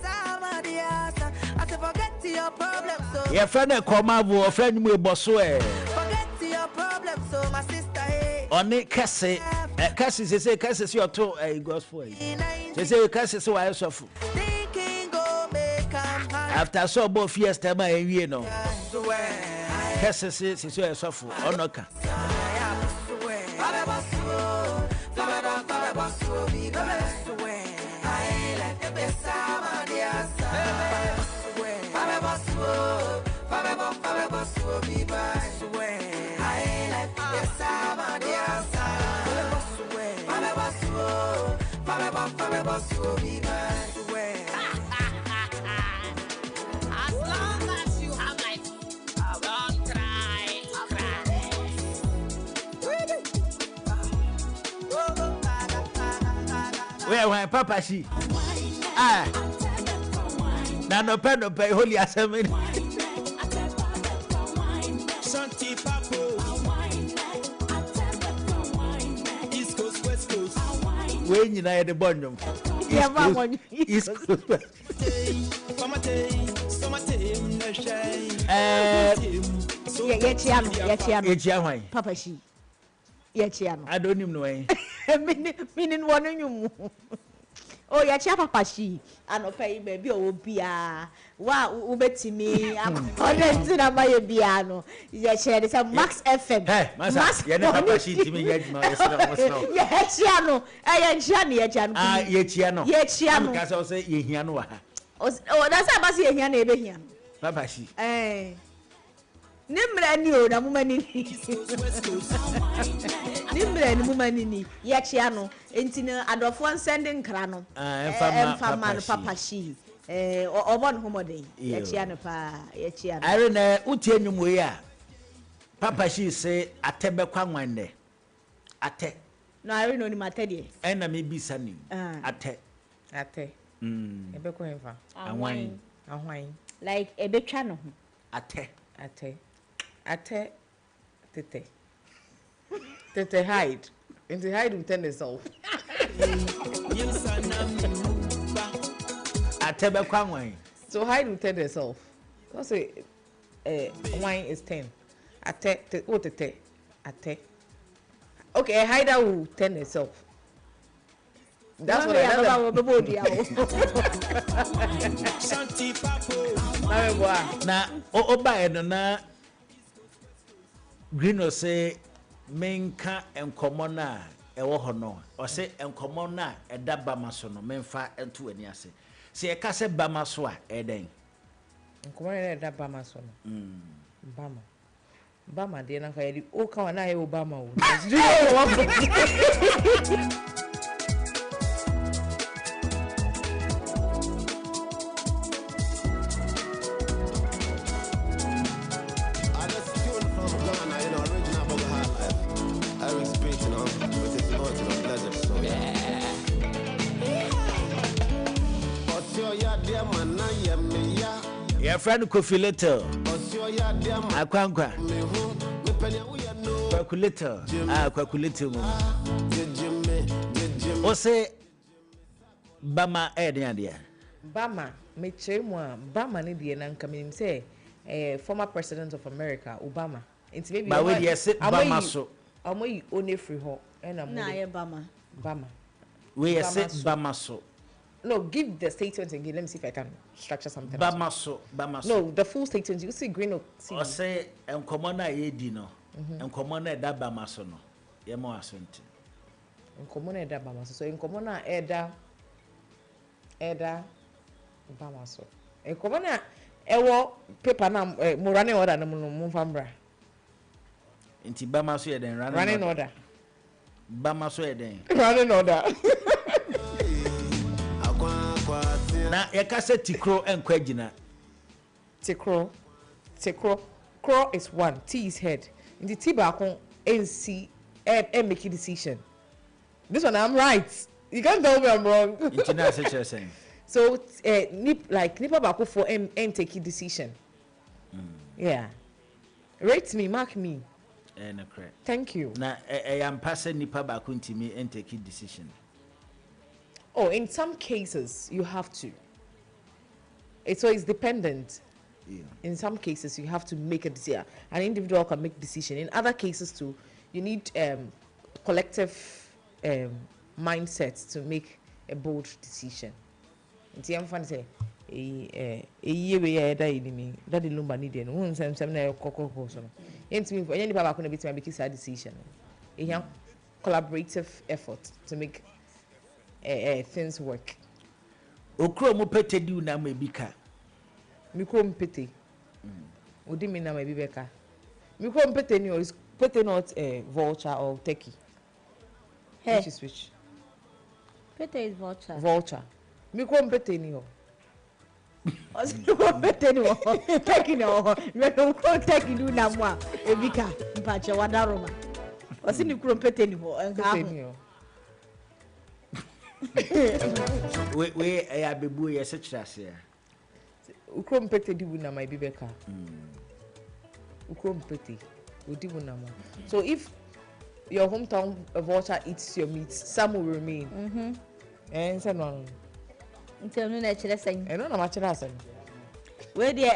sama dear I say forget your problem so your friend Komavo friend mu eboso forget your problem so my sister hey on it kase kase say kase see your to gospel say kase say why so after so bo fiesta ma enwie no kase say so esofo onoka Where why Papa she? Ah. Na no pay holy assembly. Shanti Papo. East Coast, West Coast. When you know the bonum. Yeah, mama. East Coast. Yechiano. Papa she. Yechiano. I don't even know. Meaning one in you. Oh, Yachia Papa she. I no pay baby or bia. Wow, ubeti me. I'm on my piano. Yachia is a Max FM. Hey, Max, you're not Papa she to me yet. Yechiano. I am Jani. Ah, Yechiano. Yechiano. Because I say Yehiano. Oh, that's about the neighbor here. Papa she. Eh. Nimra ni o na mumani ni. Nimra ni mumani ni. Yechiano. Enti na adofo nsende nkra no. Emfama no papa shi. Obon homode. Yechiano pa. Yechiano. Are na utie nyum we a. Papa shi say atebe kwanwande. Ate. No are no ni mate de. Ena me bisa ni. Ate. Ebe ko enfa. Anwan. Like ebe twa no ho. Ate. Tete hide. And the hide will turn itself. Atebe kwanwan. So hide will turn itself. So say wine is 10. Ate. Okay, a hider will turn itself. That's what I know. Na oba na Grino say menka enkomo na ewo ho no. O say enkomo na eda bama so no menfa ento ani ase. Se e ka se bama so a eden. Enkomo na eda bama so no. Bama de na ka yedi o ka wa na e Obama o. Your friend Kofi Little. Akwankwa. Kwakulito. Kwakulito. O say Bama dia. Bama me chemwa Bama ni die na nka me say former president of America Obama. It's maybe But we yes Bama so. Amoyi onefri ho na Bama. We yes Bama so. No, give the statement again. Let me see if I can structure something. Bama so. No, the full statement. You see green. Or say enkomo na ye di no. Enkomo na da Bama so no. Ye mo asonti. Enkomo na da Bama so. So enkomo na eda Bama so. Enkomo na ewo paper na mo running order na mo fambra. Inti Bama so ye den running order. Bama so ye den running order. Na yakase tikro enkwagina. Tikro. Crow is one. T is head. In the T back NC and make a decision. This one I'm right. You can't tell me I'm wrong. International saying. So nipa back for M take a decision. Yeah. Rate me, mark me. Correct. Thank you. Na I am passing nipa back into me and take a decision. Oh, in some cases you have to. So it's dependent. Yeah. In some cases you have to make a decision. An individual can make decision. In other cases too, you need collective mindset to make a bold decision. Nti am fan say yewe ya da yini that the lumba need no won sem na kokoko so no. Enti me any papa ko na bitima make a decision. A collaborative effort to make things work. Okro mo pete di una ma bika. Mikro mpete. Odi mi na ma bibeka. Mikro mpete ni is pete not vulture or turkey. Hey. Which? Pete is vulture. Vulture. Mikro mpete ni ho. Mikro mpete ni ho. Turkey no ho. Mikro turkey du na mo a ebika mpache wadaroma. Osi mikro mpete ni ho. Mpete ni ho. We abebu ye sechrase ya. Ukrom pete di bu na my bibeka. Ukrom pete. Odi bu na ma. So if your hometown vulture eats your meat, some will remain. And so no. Until no na chere sen. E no na ma chere asen. We dey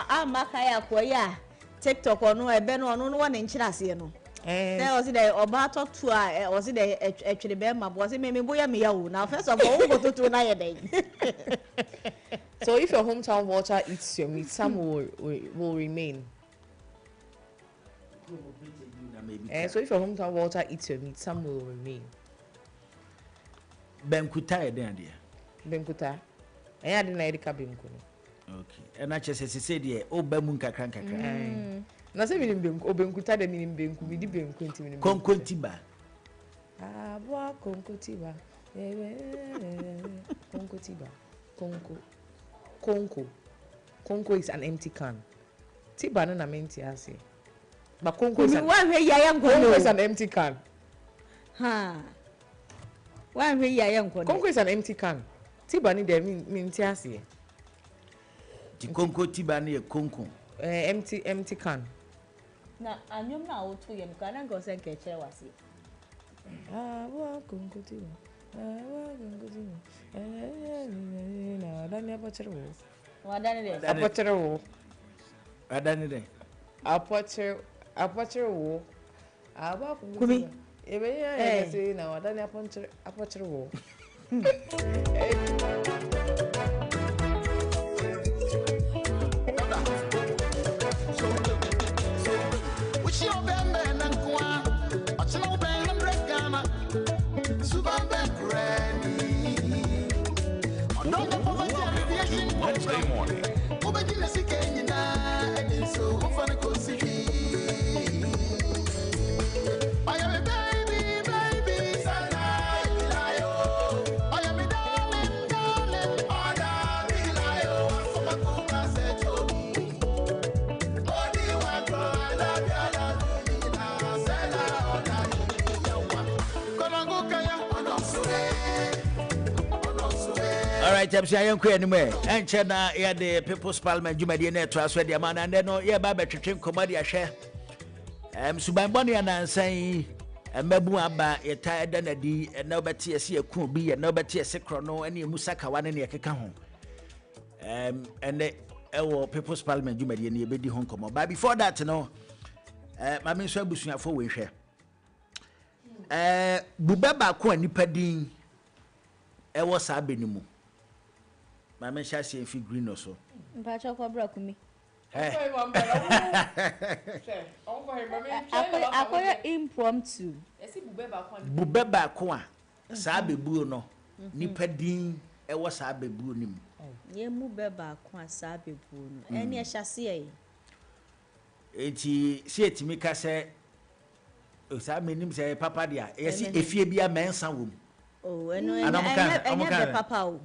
amaka ya kwa ya TikTok ono ebe no ono no wa ne nkyere ase no. Say was the oba talk to was the actually be ma was me boya me ya wo. Now first of all, go to na ye den. So if your hometown vulture eats your meat, some will remain. So if your hometown vulture eats your meat, some will remain. Benkuta eden dia. Benkuta. Eya de na edika benku no. Okay. And I just say there, oh, Bamun Kakran. Na se minim benku, obenkuta de minim benku, mi di benku nti minim. Konkontiba. Boa konkotiba. Konkotiba. Konko is an empty can. Tiba no na empty ase. But konko is an empty can. Ha. Why we ya yanko? Konko is an empty can. Tiba ni de empty ase. Konko tiba ni konko. Empty can. Na anyom na otu yem kana go se nke chere wasi. Wa konko tiba. Wa konko tiba. Na dani apochere wo. Wa dani de. Apochere wo. Wa dani de. Apochere wo. Aba konko. Kumi. Ebe ya say na wa dani apochere wo. Wednesday morning. Alright, I'm saying anyway. And China, yeah, the People's Parliament, Jumadi, and transfer the man, and then, yeah, Baba Trichin, Commodity, share. Subamboni and saying, and Mabu Abba, a tired than a D, and nobody see a cool be, and nobody a secrono, any Musaka one in the Kakahon. And the People's Parliament, Jumadi, and the Bedi Hong Kong. But before that, you know, my Miss Wabusia for we share. Bubaba Kwan Nipadin, was Abenimu. My man shall see if you green or so. Mpacho kwa bra kumi. Akoya impromptu. Bubeba kwa sabe buo no. Nipa din e wo sabe buo nim. Ye mu beba kwa sabe buo no. Eni e hyase e. Eti si etimi ka se o sabe nim se papa dia. E si efie bia mensa wom. Oh, eno enya papa o.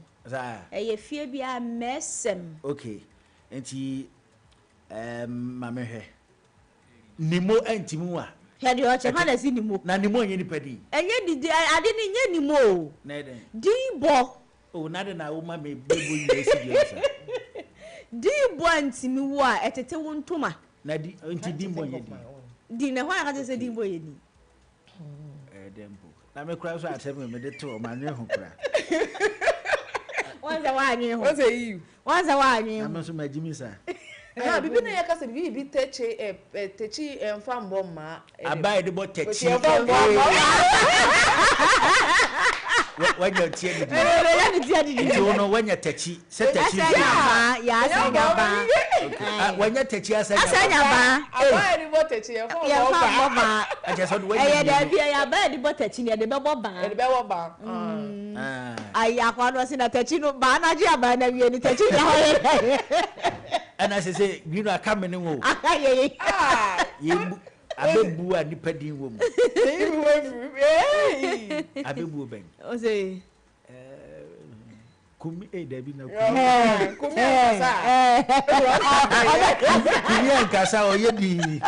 Eye fie bia mesem. Okay. Enti mama he. Nimo entimu a. He de o che hana si nimo. Na nimo enye nipadi. Enye di ade ni nye nimo. Na den. Dibo. Oh, na den na wo ma me bebu yi esi di nsa. Dibo antimi wo a etete wo ntoma. Na di enti dimbo ye di. Di na ho aka se dimbo ye ni. Dembo. Na me kura so atemi me de to ma nwe ho kura. What's the one you? What's you? What's the one you? I'm so my Jimmy sir. Ah, bibi na yaka se bibi techi enfam bom ma. Abai de bo techi. When you tie di. You know when you techi, set techi. Ya asanya ba. When you techi asanya ba. Abai de bo techi enfam ba. I just want when you dey bia ya abai de bo techi ne de be bo ba. De be bo ba. Ai akwa no se na techi no ba na ji aba na wie ni techi ya ho. And as I say, you know, I come in wo. You abebu a nipadin wo mu. Abebu ben. O say kumi David na kumi ankasa. Kumi ankasa o ye di.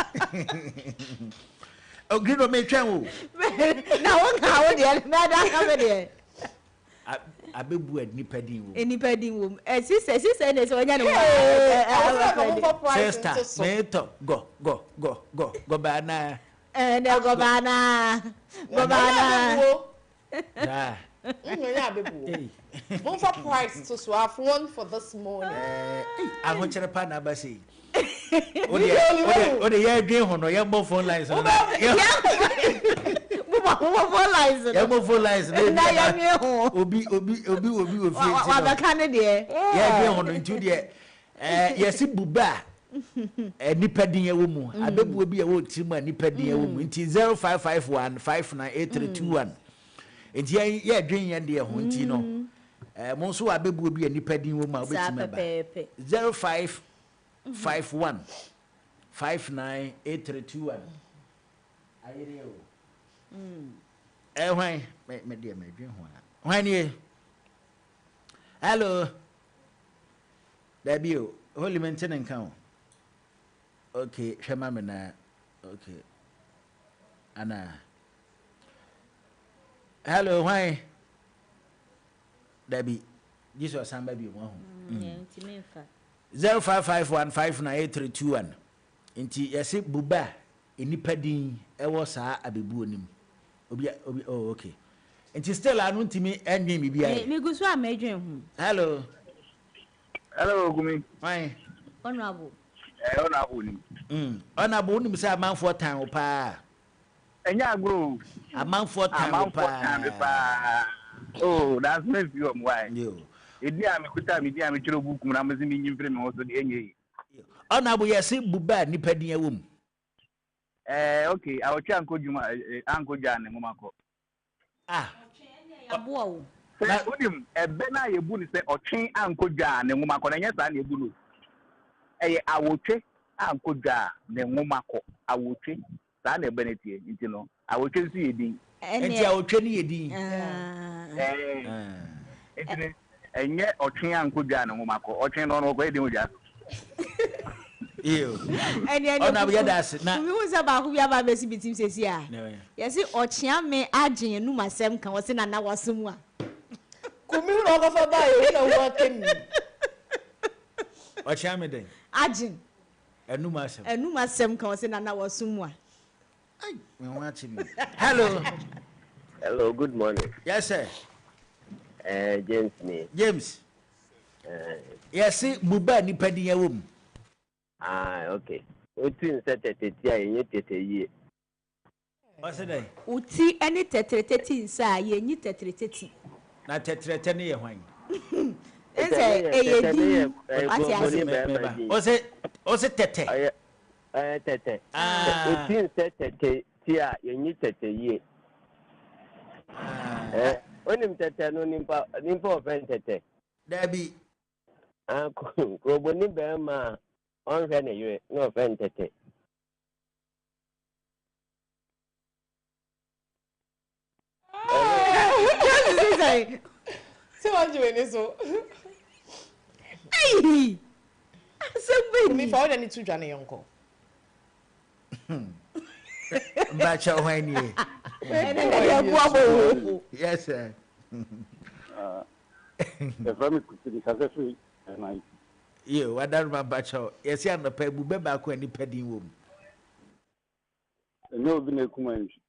O grino me twen wo. Na won ka wo de na da ka me de. abebu nipa din wo nipa din wo sister ne so onya ne wo sister meto go bana ne go bana ah onya abebu one for price to so have one for this morning aho chere pa na ba sei ode ye adwen ho no ye mo phone lines no phone lines ye mo phone lines na ye me ho obi ofie wa ba kan de ye adwen ho no ntu de ye si buba nipa din ye wo mu abebu obi ye wo timu nipa din ye wo mu nti 0551598321 nti ye adwen ye de ho nti no mo so abebu obi ye nipa din wo mu obetimu ba 0551 598321 ayire o hwan me dia me dwen ho a hwan ni hello Dabio holy maintain nkan okay hwema me na okay ana hello hwan Dabi Jesus samba bi mo ho ntimefa 0551598321 nti yesi buba enipa din ewo saa abebu onim obi oh okay nti still anu ntimi enwen mi bia me gusu a medwen hu hello Gumi fine honorable honorable ni honorable nim say amanfo tan pa enya agro amanfo tan pa oh that's me view why yo edi amekuta mi di amechiro buku na mazimi nyimfire me hoso de enye honorable yesi buba nipa din ewum okay awochi anko jane ngomako aboa wo na udim ebe na yebu ni se otwen anko jane ngomako na nya sa na yebu no awochi anko jane ngomako awochi sa na ebe na tie nti no awochi si yedin nti awochi ni yedin nti enye otwen anko jane ngomako otwen no no ko edin oja Yo. Ona bia das na. Mi unsa ba ku bia ba besi bitim sesi a. Yesi ochia me agyen nu masem kan wo se na na wasum a. Kumi no go fa ba e na wo kem. Ochia me den. Agyen. Enu masem kan wo se na na wasum a. Ai, me watch me. Hello. Hello, good morning. Yes sir. James me. James. Yes, buba ni padi yawum. Okay. Uti nsetete a yenye teteye. What's that? Uti any tetreteti nsa yenyi tetreteti. Na tetrete ne ye hwan. Ense eyedi. Ose tete. Tete. Uti nsetete ti a yenye teteye. Onim tete no nimpa ofen tete. Dabi. Ko boni be ma on hwe ne yue no ofen tete. Se wa jiwe ni so. Ai. Asembe mi fa o ni tu dwane yonko. Bacha hwan ni. Yes sir. The family could successful and yo wadan ma bacha yes ya no pa bube ba ko ani padin wo mu. No bi na kuma nji.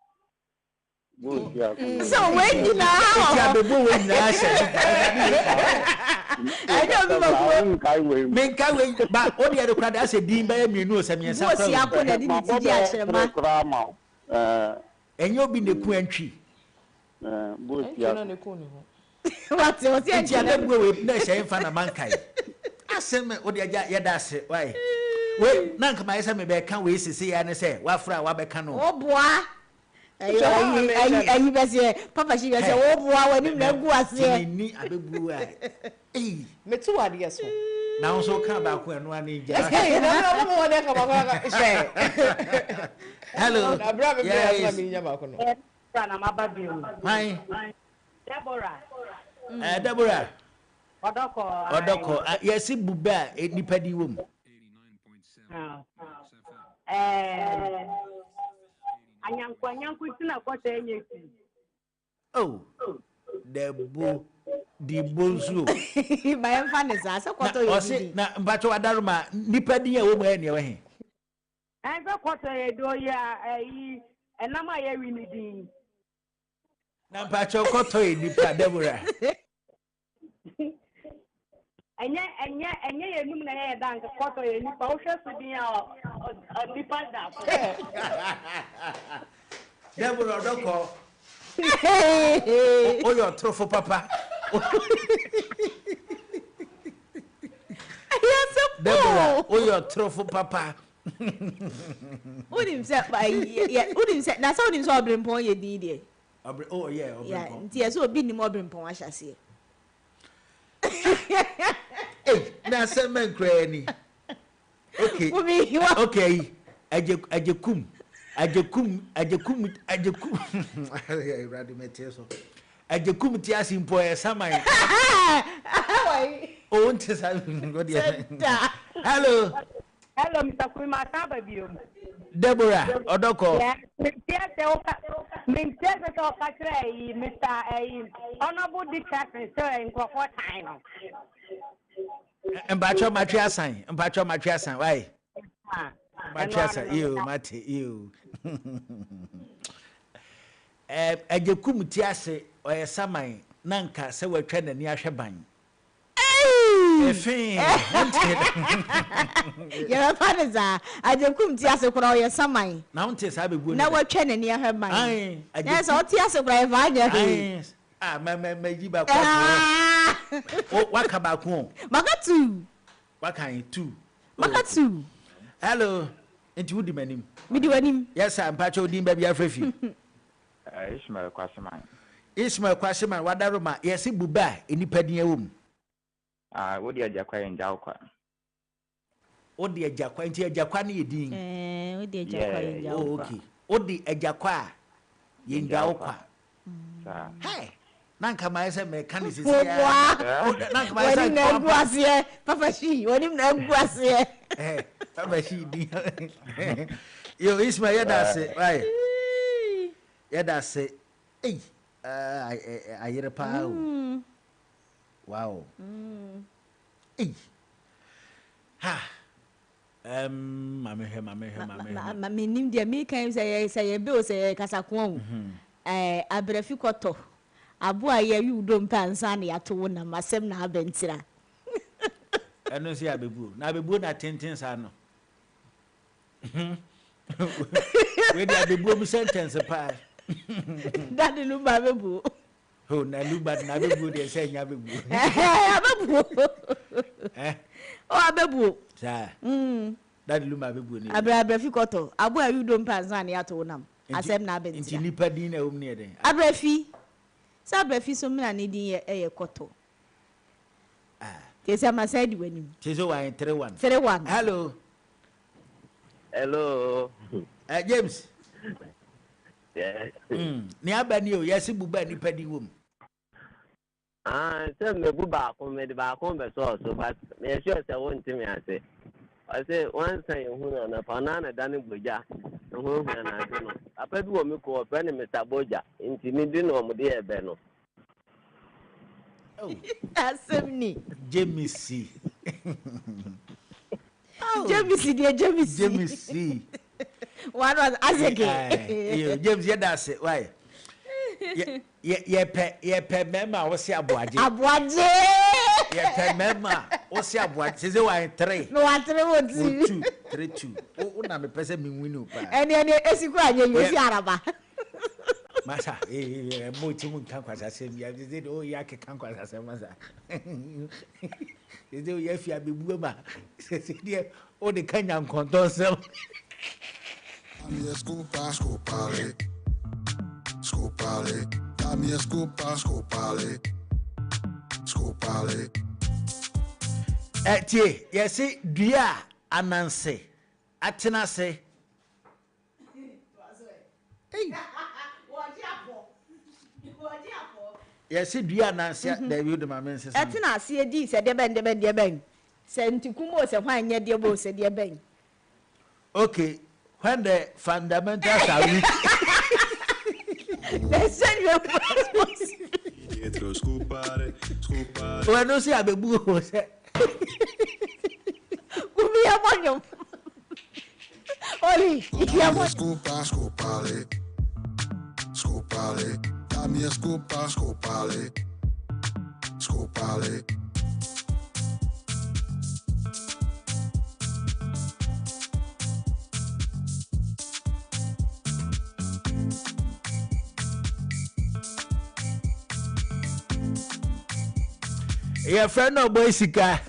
So when you now ya be bo when na sha. I don't know men kai we ba o de kwada ase din ba mienu o samiensa kwa. Wo si akona di ti di akyerema. Enyo bi ne ku antwi. Bo si akona ne ku ne ho. What was the idea that we na shay fa na mankai asem o de ya da ase why we na nka mai say me be kan we sisi ya ne say wa fra wa be kan no oboa ayi be say papa shi be say oboa wani na gu ase ni abebu a me tu ade so na on so kan ba ko eno ani ja na mo wona ka ba ko share hello na bra me be na mi nya ba ko no na mabadu hi Deborah Odoko yes buba nipa di wom 89.7 anyanku tina kwata enye ti oh Debo di bonsu ba yɛn fa ne saa sɛ kɔtɔ yɛ ɔsi na mpacho adaruma nipa din yɛ wo mu ɛni ɛwɔ he ɛnfɛ kɔtɔ yɛ do yɛ ayi ɛnam a yɛ wi ni din na mpacho kɔtɔ yɛ nipa Deborah ɛnyɛ yɛ num na yɛ dan kɔtɔ yɛ nipa o hwɛ so din a nipa da Deborah dɔkɔ o yɛ ɔtɔrɔfo papa Deborah o yɛ ɔtɔrɔfo papa unim sɛ na sɛ unim sɛ ɔbrɛmpɔn yɛ din deɛ ɔbrɛmpɔn nti yɛ sɛ obi nim ɔbrɛmpɔn ahyɛ aseɛ na sɛ mɛnkura ni okay ajekum ajekum ti asimpo e saman o nte sa hello Mr. Kuma Saba biom Deborah odoko Mr. Honorable Dickerson sir in Crawford time Mbacho matriasan why matriasan you mate you ajekum ti ase oyɛ saman nanka sɛ watwa nani ahwɛ ban efin yɛrɛ fa ne za ajekum ti ase kora oyɛ saman na wonte sa bebu na watwa nani ahwɛ ban na sɛ ɔti ase kora ɛfa anya he ma yi ba kwa o waka ba ko maka 2 waka 2 maka 2 hello enti wudi manim midi wanim yes am pacho din ba bia frefi Ismail Kwasiman wadaroma yesi buba enipa din awum wodi ajakwa yenja okwa wodi ajakwa nti ajakwa ne yedin wodi ajakwa yenja okwa okay wodi ajakwa yenja okwa hey nanka ma yese mechanics ya nanka ma yese na egu ase papa shi woni na egu ase papa shi din yo Ismail yadase right yadase ayere pa wow ha mame nim dia me kan say be o say kasakon abrefi koto abo aye yudo mpansa na yato wona masem na abentira eno si abebu na tenten sa no we dia abebu mu sentence pa Daddy Luba bebu. Oh, na Luba na bebu de say nya bebu. Abebu. Oh, abebu. Sa. Daddy Luba bebu ni. Abra fi koto. Abu ayu do mpanza na yato nam. Asem na abenti. Nti nipa din na omni e den. Abra fi. Sa abra fi so mina ni din ye koto. Tese ma side wanim. Tese wa 31. 31. Hello. Hello. James. Yes. Ni abani o yesi buba ni padi wom. Say me buba ko me de ba ko be so but me sure say won timi ase. I say one say hu na pa na dani boja. Hu na na do no. Apadu wo me ko friend Mr. Boja. Nti ni di no mo de e be no. Oh. Asemni. Jamisi. Jamisi. What was Azeke? James Yadase, why? Ye pe mema wasi abuaje. Abuaje. Ye pe mema wasi abuaje. Seze wa 3. No wa 3 wo 2. 3-2. O na me pese mi winu pa. Ene esiku anye yosi araba. Masa mo ti mun kan kwasa se mi ade o ya ke kan kwasa se masa. Seze o ya fi abebu ma. Seze die o de kanya nkonton se. Dame scopa, scopale. Scopale. Dame scopa, scopale. Scopale. Tie, yesi dua ananse. Atena se. Hey. Yesi dua ananse da wi do ma mense. Atena se di se de ben. Se ntikumo se hwan nye de bo se de ben. Okay. When the fundamentals are weak, Send your responsibility. Dietro scopare, scopare. Well, no, see, I be boo. We are on your. Oli, you are on. Scopa, scopale. Scopale. Dammi a scopa, scopale. Scopale. Your friend no boy sika.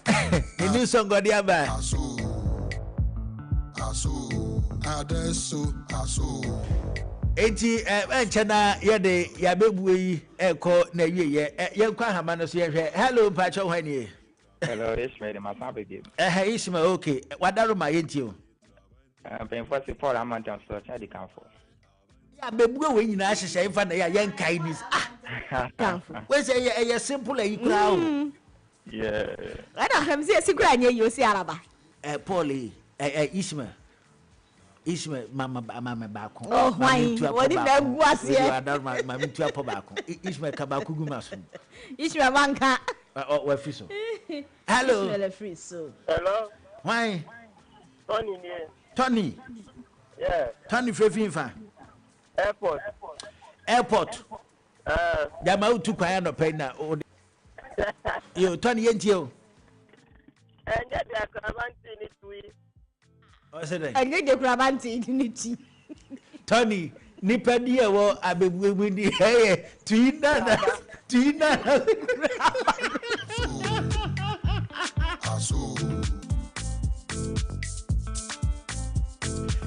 You need some God yaba. Adesso, aso. Enti enchana yede yabebu yi eko na wie ye kwa hama no so ye hwe. Hello pacho hwani. Hello, Ishmael, my family game. Ishmael, okay. Wadaro ma yenti o. Paying for support amount of so I can for. Ya bebu we nyina ahyehyɛ ifa na ya yenkai ni. We say ye simple e kura o. Yeah. I don't have say sikura nye yo si araba. Paul Ishmael mama baako. Oh, why? What did that was here? Mama tu apo baako. Ishmael ka baako gu maso. Ishmael banka. We free so. Hello. Ishmael free so. Hello. Why? Tony here. Tony. Yeah. Tony Frefinfa. Airport. Jama utu kwa ya no pay na. Yo Tony yenti o. Enye de akrabanti ni tui. O se den. Enye de akrabanti ni ti. Tony nipa di e wo abebu mu di eh tui na.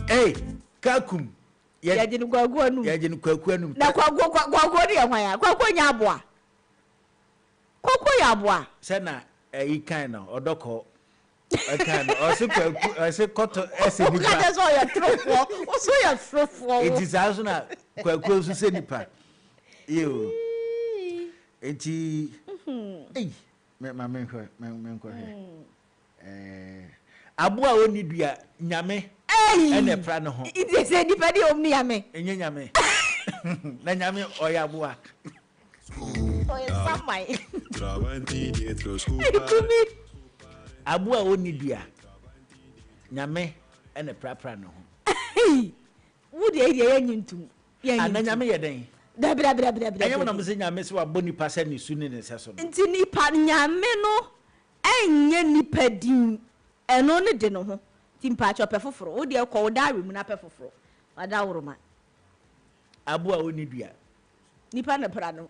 Hey, kakum. Ya jinu kwagu anu. Ya jinu kwagu anu. Na kwagu ni hwan ya. Kwagu nya aboa. Kwagu ya aboa. Se na ikan no odoko. Ikan no o se kwagu, o se koto ese nipa. Ka de so ya trofo. O so ya trofo. It is also na kwagu so se nipa. Yo. Enti eh me nkọ aboa oni dua nyame ene pra ne ho ite se nipa di omni nyame enye nyame na nyame oya aboa oya samai Travanti dietro scopare. aboa oni dua nyame ene pra ne ho wo de ye nyintum ye ana nyame ye den Dabra. Enye na mse nyame se wa boni pase ni su ni ne se so no. Nti nipa nyame no enye nipa din eno ne de no ho. Ti mpa cho pefoforo. Wo de ko wo dawe mu na pefoforo. Wada woroma. Aboa oni dua. Nipa na pra no.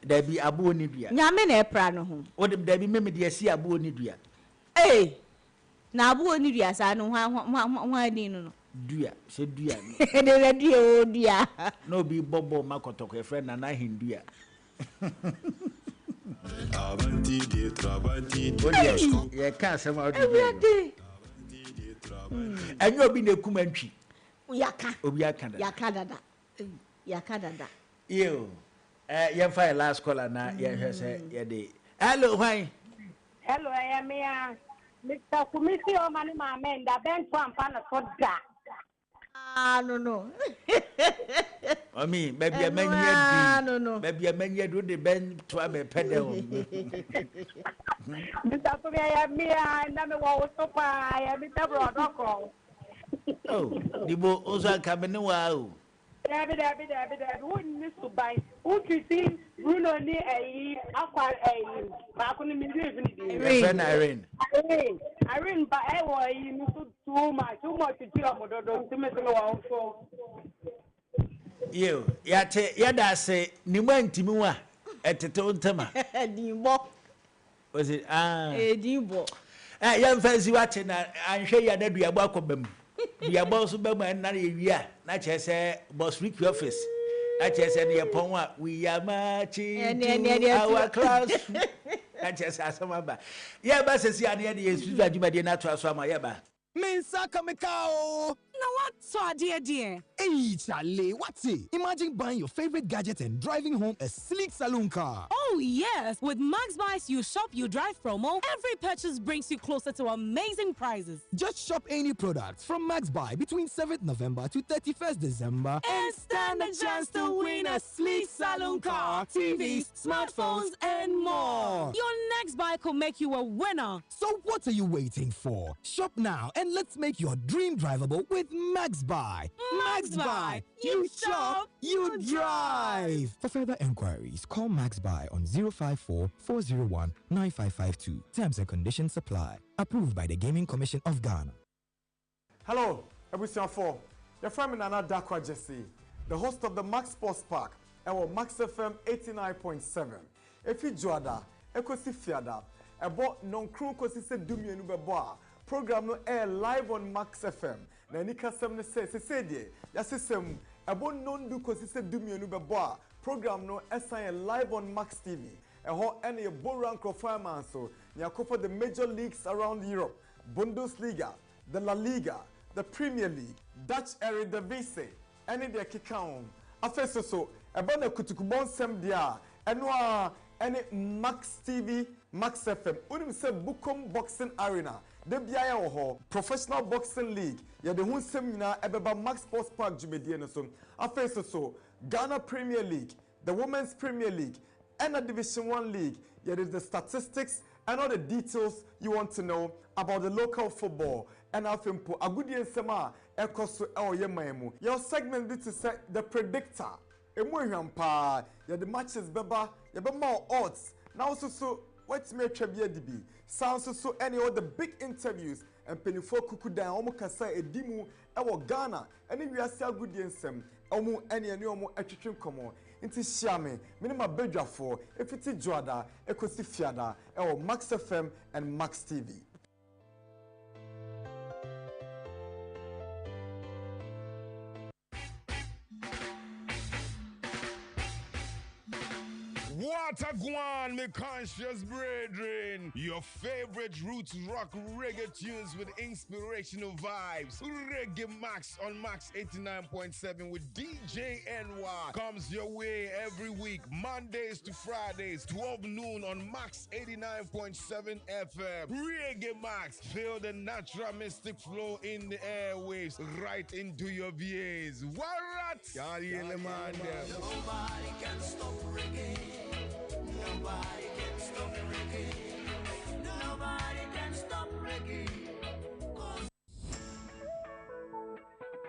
Dabi aboa oni dua. Nyame na pra no ho. Wo de dabi meme de asi aboa oni dua. Na aboa oni dua sa no ho ni no. Dua, se dua. De radio dua. No be bobo makotoko e friend na hindua. Avanti dietro, avanti dietro. Ye ka se ma odi. Enyo obi na ekum antwi. Yaka. Obi aka da. Yaka dada. Yo. Ye fa last caller na ye hwe se ye de. Hello, why? Hello, I am here. Mr. Kumisi o mani mamenda ben twampana soda. No. Omi, baby amanya di. No. Baby amanya do the ben twa be pedal. Mr. Kumisi I am here na me wo sopa I am Mr. Brodoko. Oh, dibo ozo ka me ne wa o. David, who needs to buy? Who to see Bruno ni aqua Irene, but I was too much to deal with to make so. You, yada say, Nimanti Mua at the Tontama. Dimbo. Was it? Dimbo. Young fancy watching, I'm sure you're not be a walk of them. The boss of them and not a year, not just a boss freak office. Not just any upon what we are marching to our class. Not just as some other. Yeah, but since you are near the institute, you might not trust from my yaba. Minsaka Mikao. Now what so dear? Hey, Charlie, what's it? Imagine buying your favorite gadget and driving home a sleek saloon car. Oh, yes. With Max Buys You Shop, You Drive promo, every purchase brings you closer to amazing prizes. Just shop any products from Max Buy between 7th November to 31st December And stand a chance to win a sleek saloon car, TVs, smartphones, and more. Your next buy could make you a winner. So what are you waiting for? Shop now and let's make your dream drivable with Max Buy. Max Buy. You shop, you drive. For further enquiries, call Max Buy on 054 401 9552. Terms and conditions apply. Approved by the Gaming Commission of Ghana. Hello, Ebusian 4. Your friend Nana Dakwa Jesse, the host of the Max Sports Park, our Max FM 89.7. Efi Joada, Ekosi Fiada, Ebo non-crew kosi se Dumienu Beboa. Program no air live on Max FM. Na nika sem ne se die, ya system ebo non du kosi se Dumienu Beboa. Program no SIN live on Max TV. Eho ene ye Boran Krofaman so, nya for the major leagues around Europe, Bundesliga, the La Liga, the Premier League, Dutch Eredivisie, ene de kikaon. Afeso so, ebo na kutukubon sem dia, enwa ene Max TV, Max FM. Unim se Bukom Boxing Arena. De biaya wo ho Professional Boxing League. Ya de hun sem nyina ebeba Max Sports Park jumedie no so. Afeso so, Ghana Premier League, the Women's Premier League, and a Division 1 League. There is the statistics and all the details you want to know about the local football. And afempo agudi ensema ekoso yemaemu. Your segment this is the predictor. Emu hwampa. Ya the matches beba, ya be more odds. Now so what's me twabia dibi. Sounds so any of the big interviews and penifo kukudan omo kasa edimu ewo Ghana. Any wiase agudi ensem omo any omo atwetwe komo. Inti Shiame, minima bedwafo, efiti Joada, Ekosi Fiada, Max FM and Max TV. What a guan, me conscious brethren. Your favorite roots rock reggae tunes with inspirational vibes. Reggae Max on Max 89.7 with DJ NY comes your way every week, Mondays to Fridays, 12 noon on Max 89.7 FM. Reggae Max, feel the natural mystic flow in the airwaves right into your VAs. What? Nobody can stop reggae. Nobody can stop reggae. Nobody can stop reggae.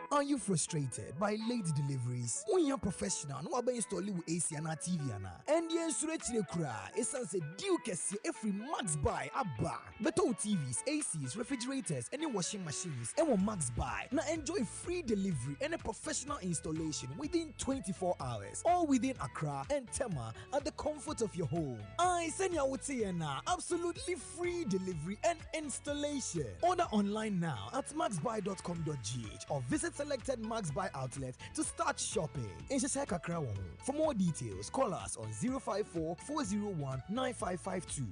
Are you frustrated by late deliveries? When you're professional, no one install you AC and TV and the insurance kura is a deal every Max Buy abba. Better TVs, ACs, refrigerators, any washing machines, and Max Buy. Now enjoy free delivery and a professional installation within 24 hours, all within Accra and Tema at the comfort of your home. I send you out here now, absolutely free delivery and installation. Order online now at maxbuy.com.gh or visit selected Max Buy outlet to start shopping. In Shashaka Crown. For more details, call us on 054 401 9552.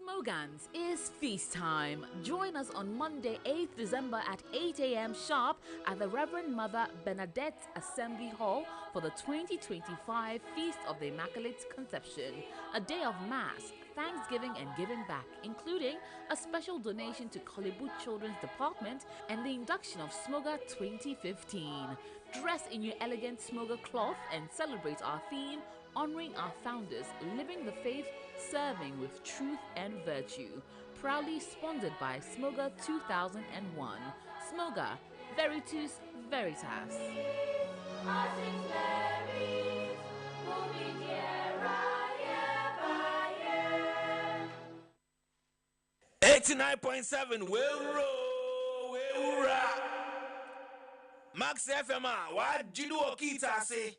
Smogans is feast time. Join us on Monday, 8th December at 8 a.m. sharp at the Reverend Mother Bernadette Assembly Hall for the 2025 Feast of the Immaculate Conception, a day of Mass, Thanksgiving and giving back, including a special donation to Kolibut Children's Department and the induction of Smoga 2015. Dress in your elegant Smoga cloth and celebrate our theme, honoring our founders, living the faith, serving with truth and virtue. Proudly sponsored by Smoga 2001. Smoga, Veritus Veritas. 89.7 we'll rock. Max FM what jidu okita say.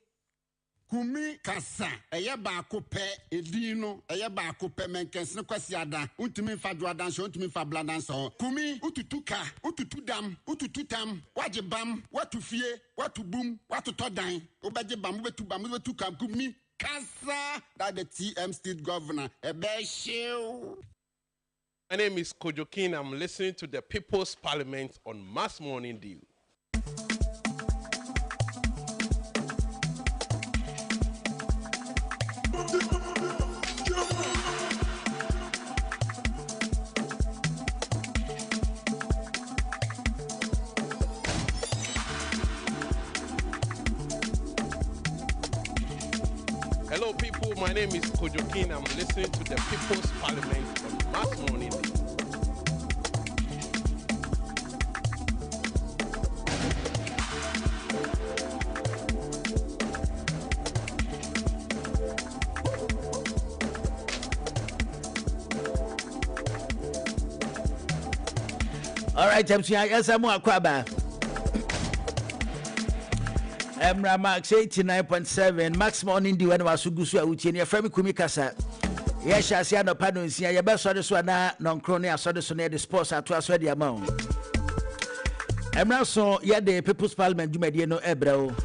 Kumi kasa eye baako pɛ edin no eye baako pɛ menkɛsene kwasi ada untumi fa doadan so untumi fa bladan so kumi ututu ka ututu dam ututu tam waje bam watu fie watu bum watu todan obaje bam betu kam kumi kasa that the TM state governor ebe shew My name is Kojo King. I'm listening to the People's Parliament on Mass Morning Dew. Hello, people. My name is Kojo King. I'm listening to the People's Parliament on Mass Morning Dew. All right, yes, I'm Aquaba. Emra Max 89.7 Max Morning Dew when was Sugusu Uchi near Femi Kumikasa. Yes, I see no pardon. See, your best orders were not non crony. I saw the Sonny the sports at twice the amount. Emra so, yeah, the People's Parliament, you may no ebro.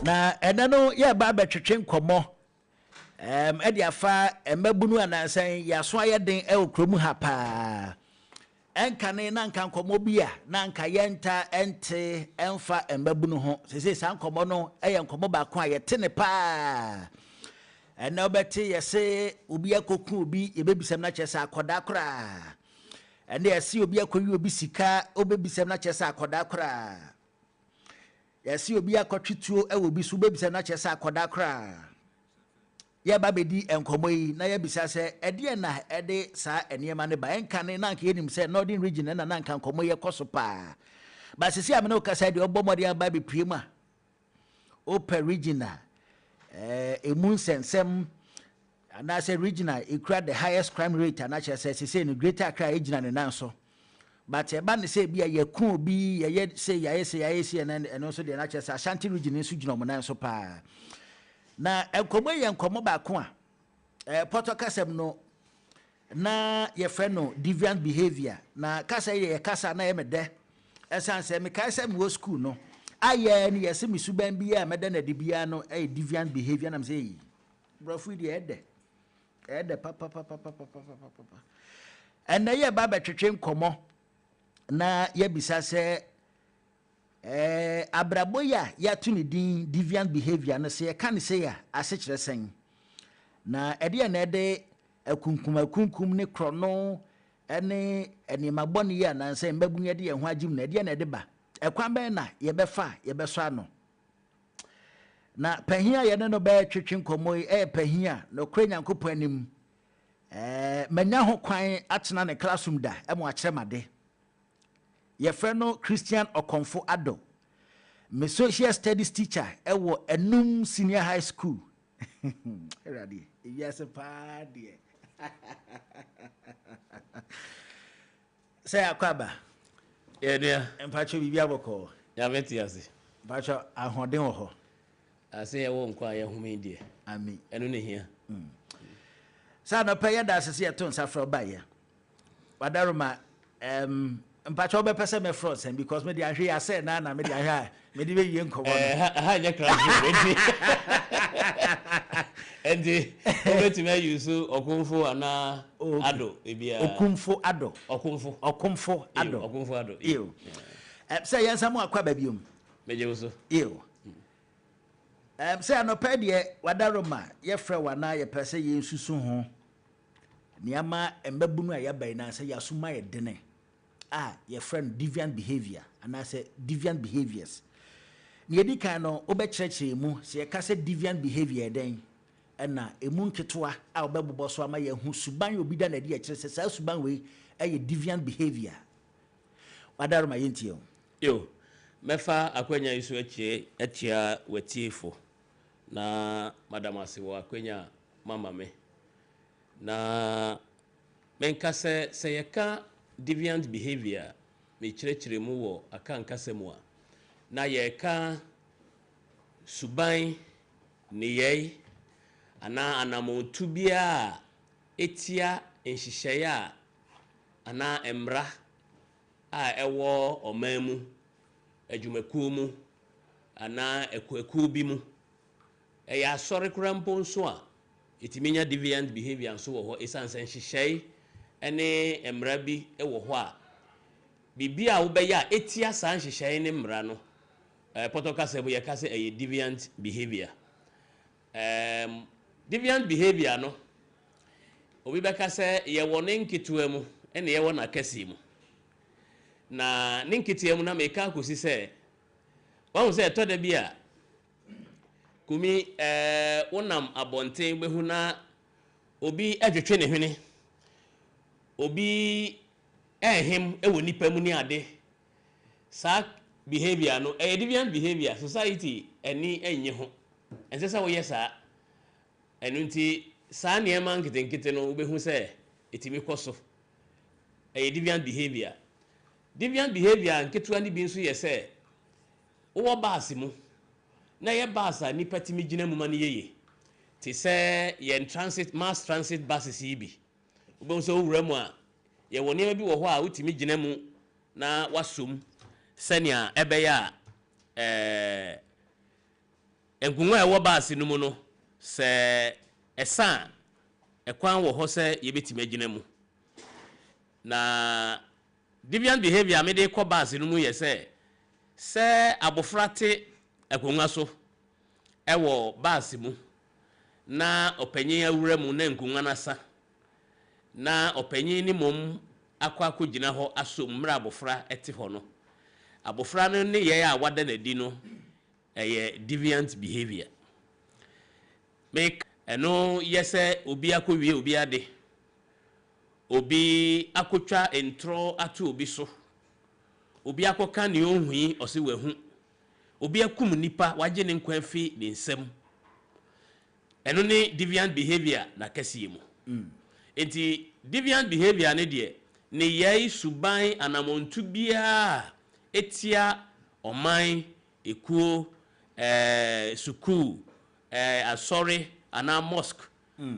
Na enano ya ba betwetwe nkomo edi afa embabunu anansan yaso ayeden e okromu ha pa enka ne na nka nkomo bia na nka yenta ente emfa embabunu ho sese san nkomo no eye nkomo ba ko ayete ne pa ena obeti yese obi akoku obi yebebisam na chese akoda kora ene yese obi akoyi obi sika obebisam na chese akoda kora yesi obi akotwetuo e obi so bebisa na chese akoda kra ya babedi enkomo yi na ya bisa se ede na ede sa eniema ne ba enka ne na nka yenim se northern region na na nka enkomo ye koso pa ba sisi amene okasa de obomode aba be priema open regional emun sensem ana se regional ikra the highest crime rate ana chese sisi no greater Accra regional ne nanso but eba ne say bia ye ku obi ye say and also the natural Ashanti region nso gina mo nan so pa na enkomo ye enkomo ba ko a Porto Kasem no na ye friend no deviant behavior na kasa ye kasa na ye mede esan say me kasa me school no aye ne ye se me suban bia mede na de bia no deviant behavior na me say brofu de ede papa and na ye ba betwetwe nkomo na yebisa se abraboya ya tuni din deviant behavior na se kan se ya asechire sen na ede na ede akunkum ne krono ene enimaboni ya na se mbabunye de ho agim na ede na ede ba ekwan ben na yebefa yebeso ano na pahia ye ne no ba twetwe nkomo pahia no krenyankopon anim manya ho kwan atena ne classroom da emo akyeremade your friend no Christian Okonfo Ado. My social studies teacher, ewo Enum Senior High School. Ready? Yes, a party. Say Akwaba. Yeah, dear. And Pacho Bibiaboko. Yavetiasi. Pacho Ahondemo. I say I won't quiet whom in dear. I mean, and only here. Sana pay that as a ton safra buyer. Wadaruma, mpacho be pese me front and because me dey ahwe ya say na me dey ahwe me dey be nkomo ha nya crash endi obeti me use okunfo ana ado ebia okunfo ado ew say yan samu akwa ba biom meje uso ew say anopa de wadaroma ye frɛ wana ye pese ye nsusu ho niama embabunu ayabai na say yasuma ye dene your friend deviant behavior and I say deviant behaviors. Niedi kano obechreche mu se ka say deviant behavior den na emu nketwa a obebobɔ so ama ye hu suban obi da na de akire se sa suban we deviant behavior. Wadaro ma yentio. Yo, mefa akwanya isu etia wetiefo na madam asiwo akwanya mama me. Na menka se yeka deviant behavior me chire mu wo aka nkasemu a na ye ka suban ne ye ana anamontu bia etia enhihye a ana emra a ɛwɔ ɔman mu adwumakuo mu ana ekuakuo bi mu ɛyɛ asɔre kora mpo nso a ɛtumi nya deviant behavior nso wɔ hɔ ɛsiane sɛ nhyehyɛe ɛne mmara bi ɛwɔ hɔ a biribi a wobɛyɛ a ɛtia saa nhyehyɛe ne mmara no pɔtɔ kasa mu yɛka sɛ ɛyɛ deviant behavior deviant behavior no obi bɛka sɛ yɛwɔ ne nketewa mu ɛne yɛwɔ n'akɛseɛ mu na ne nketewa mu na meka akɔsi sɛ wahu sɛ ɛtɔ da bi a kumi wonam abɔnten bɛhu na obi adwetwe ne hwene obi ɛhem ɛwɔ nipa mu ne ade saa behavior no ɛyɛ deviant behavior society ɛni ɛnye ho ɛnsɛ sɛ woyɛ saa ɛno nti saa nneɛma nketenkete no wobɛhu sɛ ɛtumi kɔ so ɛyɛ deviant behavior nketewa no bi nso yɛ sɛ wowɔ baase mu na yɛ baase a nipa tumi gyina mu ma no yɛye te sɛ yɛn mass transit buses yi bi wobɛhu sɛ wowura mu a yɛwɔ nneɛma bi wɔ hɔ a wotumi gyina mu na wasom sɛnea ɛbɛyɛ a nkungwa a ɛwɔ baase no mu no sɛ ɛsa ɛkwan wɔ hɔ sɛ yɛbɛtumi agyina mu na deviant behavior mede kɔ baase no mu yɛ sɛ abofra te akungwa so ɛwɔ baase mu na ɔpanyin awura mu na nkungwa nasa na ɔpanyin ne mom akɔgyina hɔ asom mmra abofra ɛte hɔ no abofra no ne yɛ a wada n'adi no ɛyɛ deviant behavior make ɛno yɛ sɛ obi akɔwie obi ade obi akɔtwa ntro ato obi so obi akɔka ne onhui ɔse wahu obi akum nipa wagye ne nkwa fi ne nsam ɛno ne deviant behavior na kɛseɛ mu enti deviant behavior ne deɛ ne yɛi suban anamontu biara etia ɔman ekuo sukuu asɔre ana mosque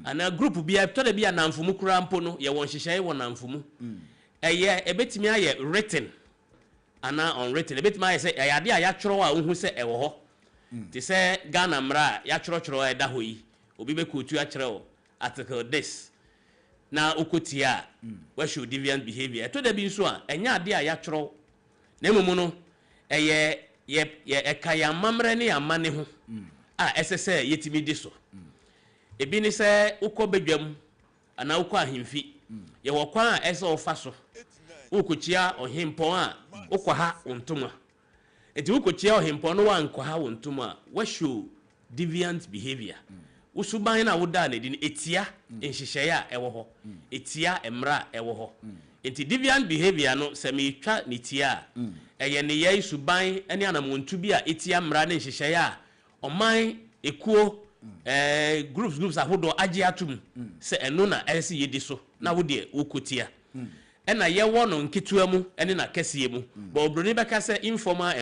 ana group bia tɔda bia namfumu kura mpo no yɛ wɔn hyehyɛ wɔ namfumu ɛyɛ ebetimi ayɛ written ana unwritten ebetimi ayɛ sɛ ɛyɛ ade a yɛatwerɛ a wohu sɛ ɛwɔ hɔ te sɛ Ghana mmara yɛatwerɛtwerɛ a ɛda hɔ yi obi bɛkɔtu akyerɛ article this na okotia we show deviant behavior tɔda bi nso a ɛnya ade a yɛatwerɛ na mmom no ɛyɛ yɛ ɛka yɛ amammerɛ ne amane ho a ɛsɛ sɛ yɛtimi di so ebi ne sɛ wokɔ badwam ana wokɔ ahemfi yɛwɔ kwan a ɛsɛ ɔfa so wokɔkyia ɔhempɔn a wokɔ ha wontoma eti wokɔkyia ɔhempɔn no wankɔ ha wontoma we show deviant behavior usuban na woda na di etia nhyehyɛ a ɛwɔ hɔ etia emra ɛwɔ hɔ enti deviant behavior no sɛ metwa ne tia ɛyɛ ne yɛ suban ɛne anamontu bi a etia mmra ne nhyehyɛ a ɔman ekuo groups ahodo agye atum sɛ ɛno na ɛsɛ yedi so na wo de wokotia ɛna yɛwɔ no nketewa mu ɛne na kɛseɛ mu ba obroni bɛka sɛ informal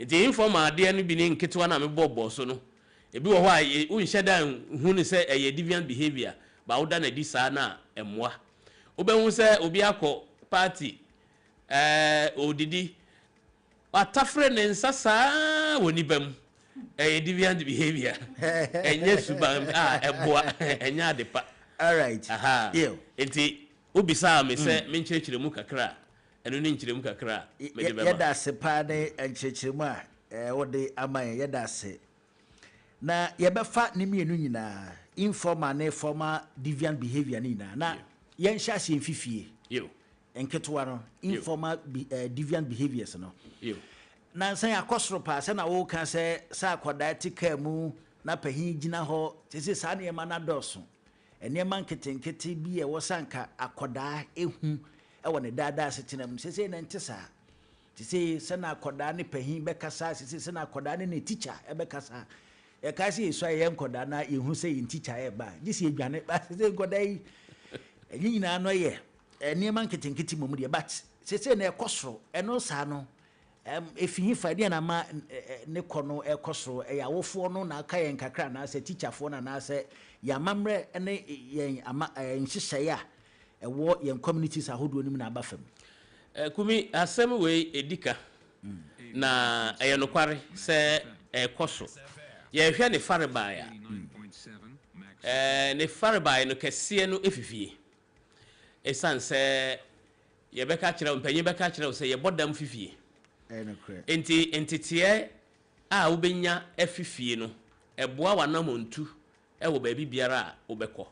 enti informal de no bi ne nketewa na mebɔbɔ so no ebi wɔ hɔ a wonhyɛ da hu ne sɛ ɛyɛ deviant behavior ba woda na di saa na ɛmoa wobɛhu sɛ obi akɔ party odidi atafre ne nsa saa wɔ nipa mu ɛyɛ deviant behavior ɛnyɛ suban a ɛboa ɛnyɛ adepa all right enti obisa me sɛ menkyerɛkyerɛ mu kakra ɛno ne nkyerɛ mu kakra mede bɛma yɛda ase paa ne nkyerɛkyerɛ mu a wode ama yɛda ase na yɛbɛfa ne mmienu nyinaa informal ne formal deviant behavior ne nyinaa na yɛnhyɛ ase mfifie nketewa no informal deviant behaviors no na nsan akɔsoro paa sɛ na woka sɛ akɔdaa te kaa mu na pahin gyina hɔ sɛ saa nneɛma no adɔɔso nneɛma nketenkete bi ɛwɔ sanka akɔdaa ehu ɛwɔ ne daadaa setena mu sɛ na nte saa sɛ na akɔdaa ne pahin bɛkasa sɛ na akɔdaa ne ne teacher ɛbɛkasa yɛka sɛ yɛsu a yɛyɛ nkɔdaa na yɛhu sɛ yɛn teacher ɛba gye sɛ yɛdwane ba sɛ nkɔdaa yi ɛnyi nyinaa no yɛ nneɛma nketenkete mmom deɛ but sɛ na ɛkɔ soro ɛno saa no efihi fa deɛ na ma ne kɔ no ɛkɔ soro ɛyɛ awofoɔ no na aka yɛn kakra na sɛ teacherfoɔ na sɛ yɛamammerɛ ne yɛn nhyehyɛeɛ a ɛwɔ yɛn communities ahodoɔ no mu na aba fam kumi asem we edika na nokware se koso ye hwe ne fareba ya ne fareba no kese no efifie esan se ye beka kire mpanyi beka kire se ye bodam fifie enti a wobenya afifie no eboa wanamontu wo baabi biara wobekọ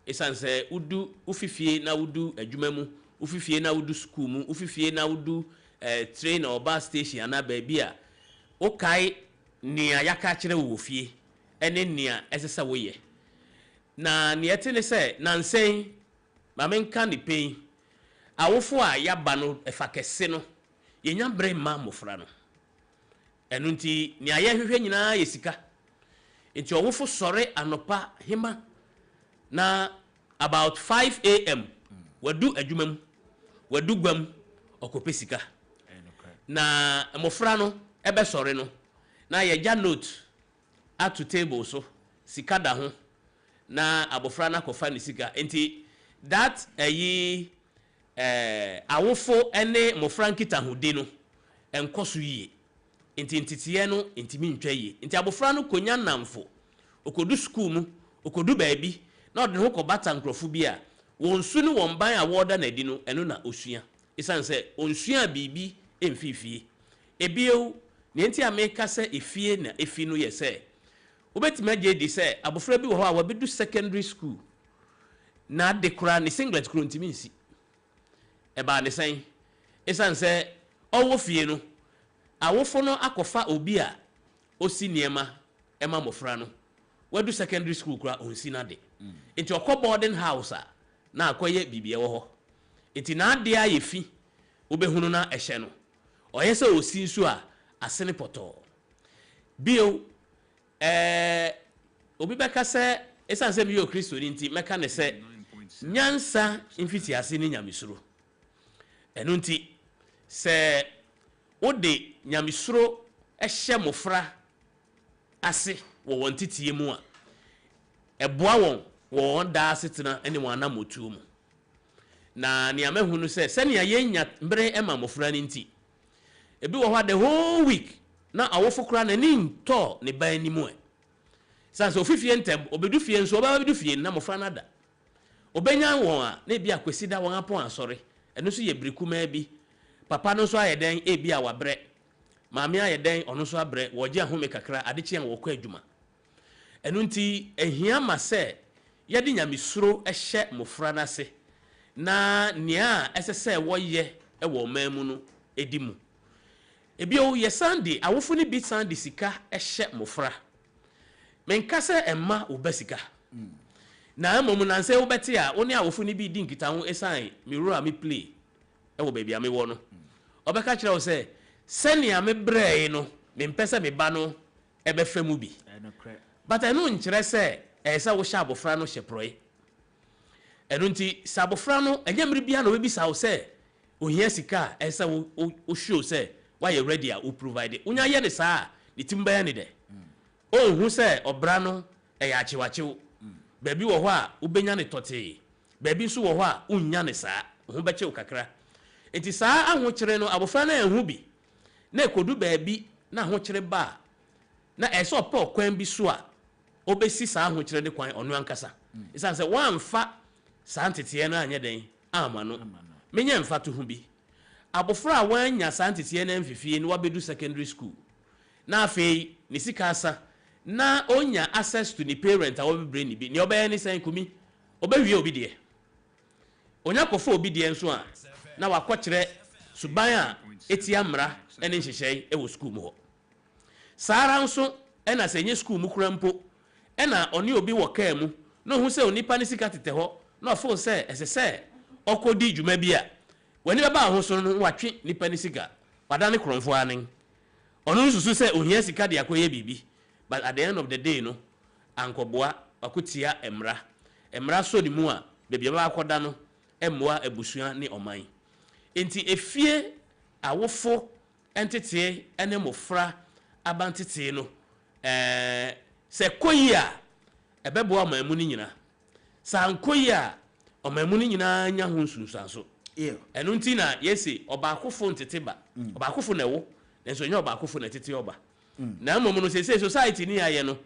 esan se udu ufifie na udu adwuma mu ufifie na udu school mu ufifie na udu train or bus station na baabi a okai nia yaka kire wo fie ene nia esesa wo ye na nia tene se nansen ma menka ni pen awofo a yaba no efa kese no yenya bre ma mofra no enu nti nia ye hwehwe nyina yesika enti awofo sore anopa hima na about 5 am wadu adwumam wadu gwam okopesika na mofra no ebe sore no na ye ja note at table so sika da ho na abofra na kofa ni sika enti that awofo ene mofra nkita hodi no enkoso yie enti ntitiye no ntimi ntwa yie enti abofra no konya namfo okodu school mu okodu baabi na ode ho kobata nkrofo bi a wonsu ne wonban a woda na di no eno na osua isan se onsua bibi emfifie ebiew ne enti ameka se efie na efi no ye se obetima je di se abofra bi wo ho a wabedu secondary school na dekora ne singlet kro ntimi nsi eba ne sen isan se owo fie no awofo no akofa obi a osi niema ema mofra no wadu secondary school kra onsi na de enti okọ boarding house a na akoye bibie wo ho enti na ade a yefi obehunu na ehye no oyese osi nsu a asene poto bio obi beka se esanse bi yo Kristo ni nti meka ne se nyansa mfiti ase ni nyamesuro enu nti se ode nyamesuro ehye mofra ase wo wontitie mu a eboa won da setena ene mo anamotu mu na ni amehunu se ne yenya mbre ema mofra ni nti ebi wo the whole week na awofo kra na ni nto ne ban ni mu e sanso ofifie ntem obedu fie nso obedu fie na mofra na da obenya won a na bia kwesida won apon asore eno so ye briku ma bi papa no so ayeden e bia wabre maame ayeden ono so abre woje ahome kakra adechie en wokọ adwuma eno nti ehia ma se yedi nyamesuro ehye mofra na se na nia esese woye e wo mamu no edimu ebio ye Sunday awofo ni bi Sunday sika ehye mofra menkase emma obasika na amomu na nse wobete a oni awofo ni bi di nkita ho esan mirror me play e wo baabi ame wo no obeka kire wo se senia me brɛ no me mpese me ba no ebe famu bi but eno nkire se esa wo sha abofra no hyeproi eno nti sabofra no enyamre bia na obi sa wo se ohia sika esa wo show se why you ready a wo provide unya ye ne saa ne timba ya ne de hu se obra no ya achiwachiw baabi wo ho a ubenya ne tote baabi nso wo ho a unya ne saa ho beche kakra enti saa ahokyere no abofra na ehu bi na ekodu baabi na ahokyere ba na eso pa kwan bi so a obesi saa ahokyere de kwan onu ankasa isan se wamfa saa ntete no anya den ama no menya mfa to hu bi abofra wanya saa ntete na mfifie ni wabedu secondary school na afei ni sikasa na onya access to the parent a obebre ni bi ni obeye ni sen kumi obewie obi de onya kofo obi de nso a na wakɔkyerɛ suban a etia mra ene nhyehyɛ e wo school mu ho sara nso ena sɛ nye school mu kura mpo ena oni obi wɔ kaa mu no hu sɛ onipa ne sika tete hɔ na ofo sɛ ɛsɛ okodi dwuma bi a wani baba ho so no watwe nipa ne sika wada ne kronfo anen ono nsusu sɛ ohia sika de akoyɛ bibi but at the end of the day no ankoboa wakotia emra so ni mu a bebia ba akoda no emmoa abusua ne oman enti efie awofo entete ene mofra abantete no se koyi a ebeboa mamu ni nyina san koyi a omamu ni nyina nya ho nsunsanso ɛno nti na yɛsi ɔbaakofo ntete ba ɔbaakofo na ɛwo nanso nyɛ ɔbaakofo na tete ɔba na mmom no sɛ society ni ayɛ no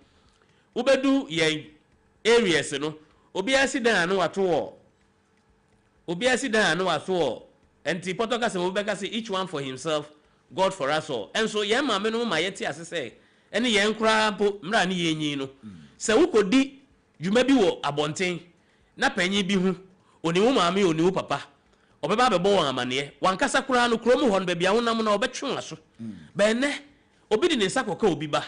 wobɛdu yɛn areas no obiara si dan ano wato wɔ enti pɔtɔ kasa wobɛka sɛ each one for himself God for us all enso yɛn maame no ma yɛte ase sɛ ɛne yɛn koraa po mmra ne yɛn nyi no sɛ wokɔdi dwuma bi wɔ abɔnten na panyin bi hu oni wo maame oni wo papa ɔbɛba bɛbɔ wɔn amaneɛ wankasa koraa no kurom hɔ no baabi a wonam na ɔbɛtwe aso bɛnɛ obi de ne nsa kɔka obi ba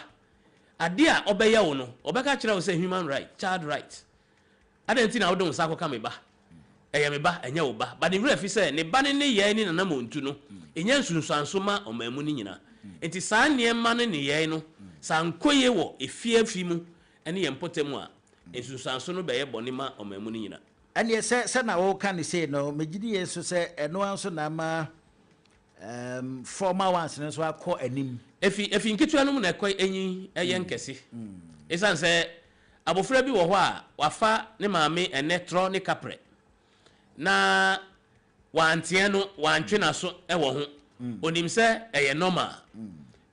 ade a ɔbɛyɛ wo no ɔbɛka kyerɛ wo sɛ human right child right adanti na wode wo nsa kɔka me ba ɛyɛ me ba ɛnyɛ wo ba but ne wura fi sɛ ne ba ne yɛn ne nanam ontu no ɛnyɛ nsunsuanso ma ɔmamu no nyinaa enti saa nneɛma no ne yɛn no saa nkɔye wɔ efie mu ɛne yɛn mpɔtam a nsunsuanso no bɛyɛ bɔne ma ɔmamu no nyinaa ɛneɛ sɛ na wɔka ne sei no megyedi yɛ nso sɛ ɛnoa nso na ma formal ones no nso akɔ anim efi nketewa no mu na ɛkɔ enyi ɛyɛ nkɛse ɛsan sɛ abofra bi wɔ hɔ a wafa ne maame ɛnɛ trɔ ne kaprɛ na wanteɛ no wantwe na so ɛwɔ ho onim sɛ ɛyɛ normal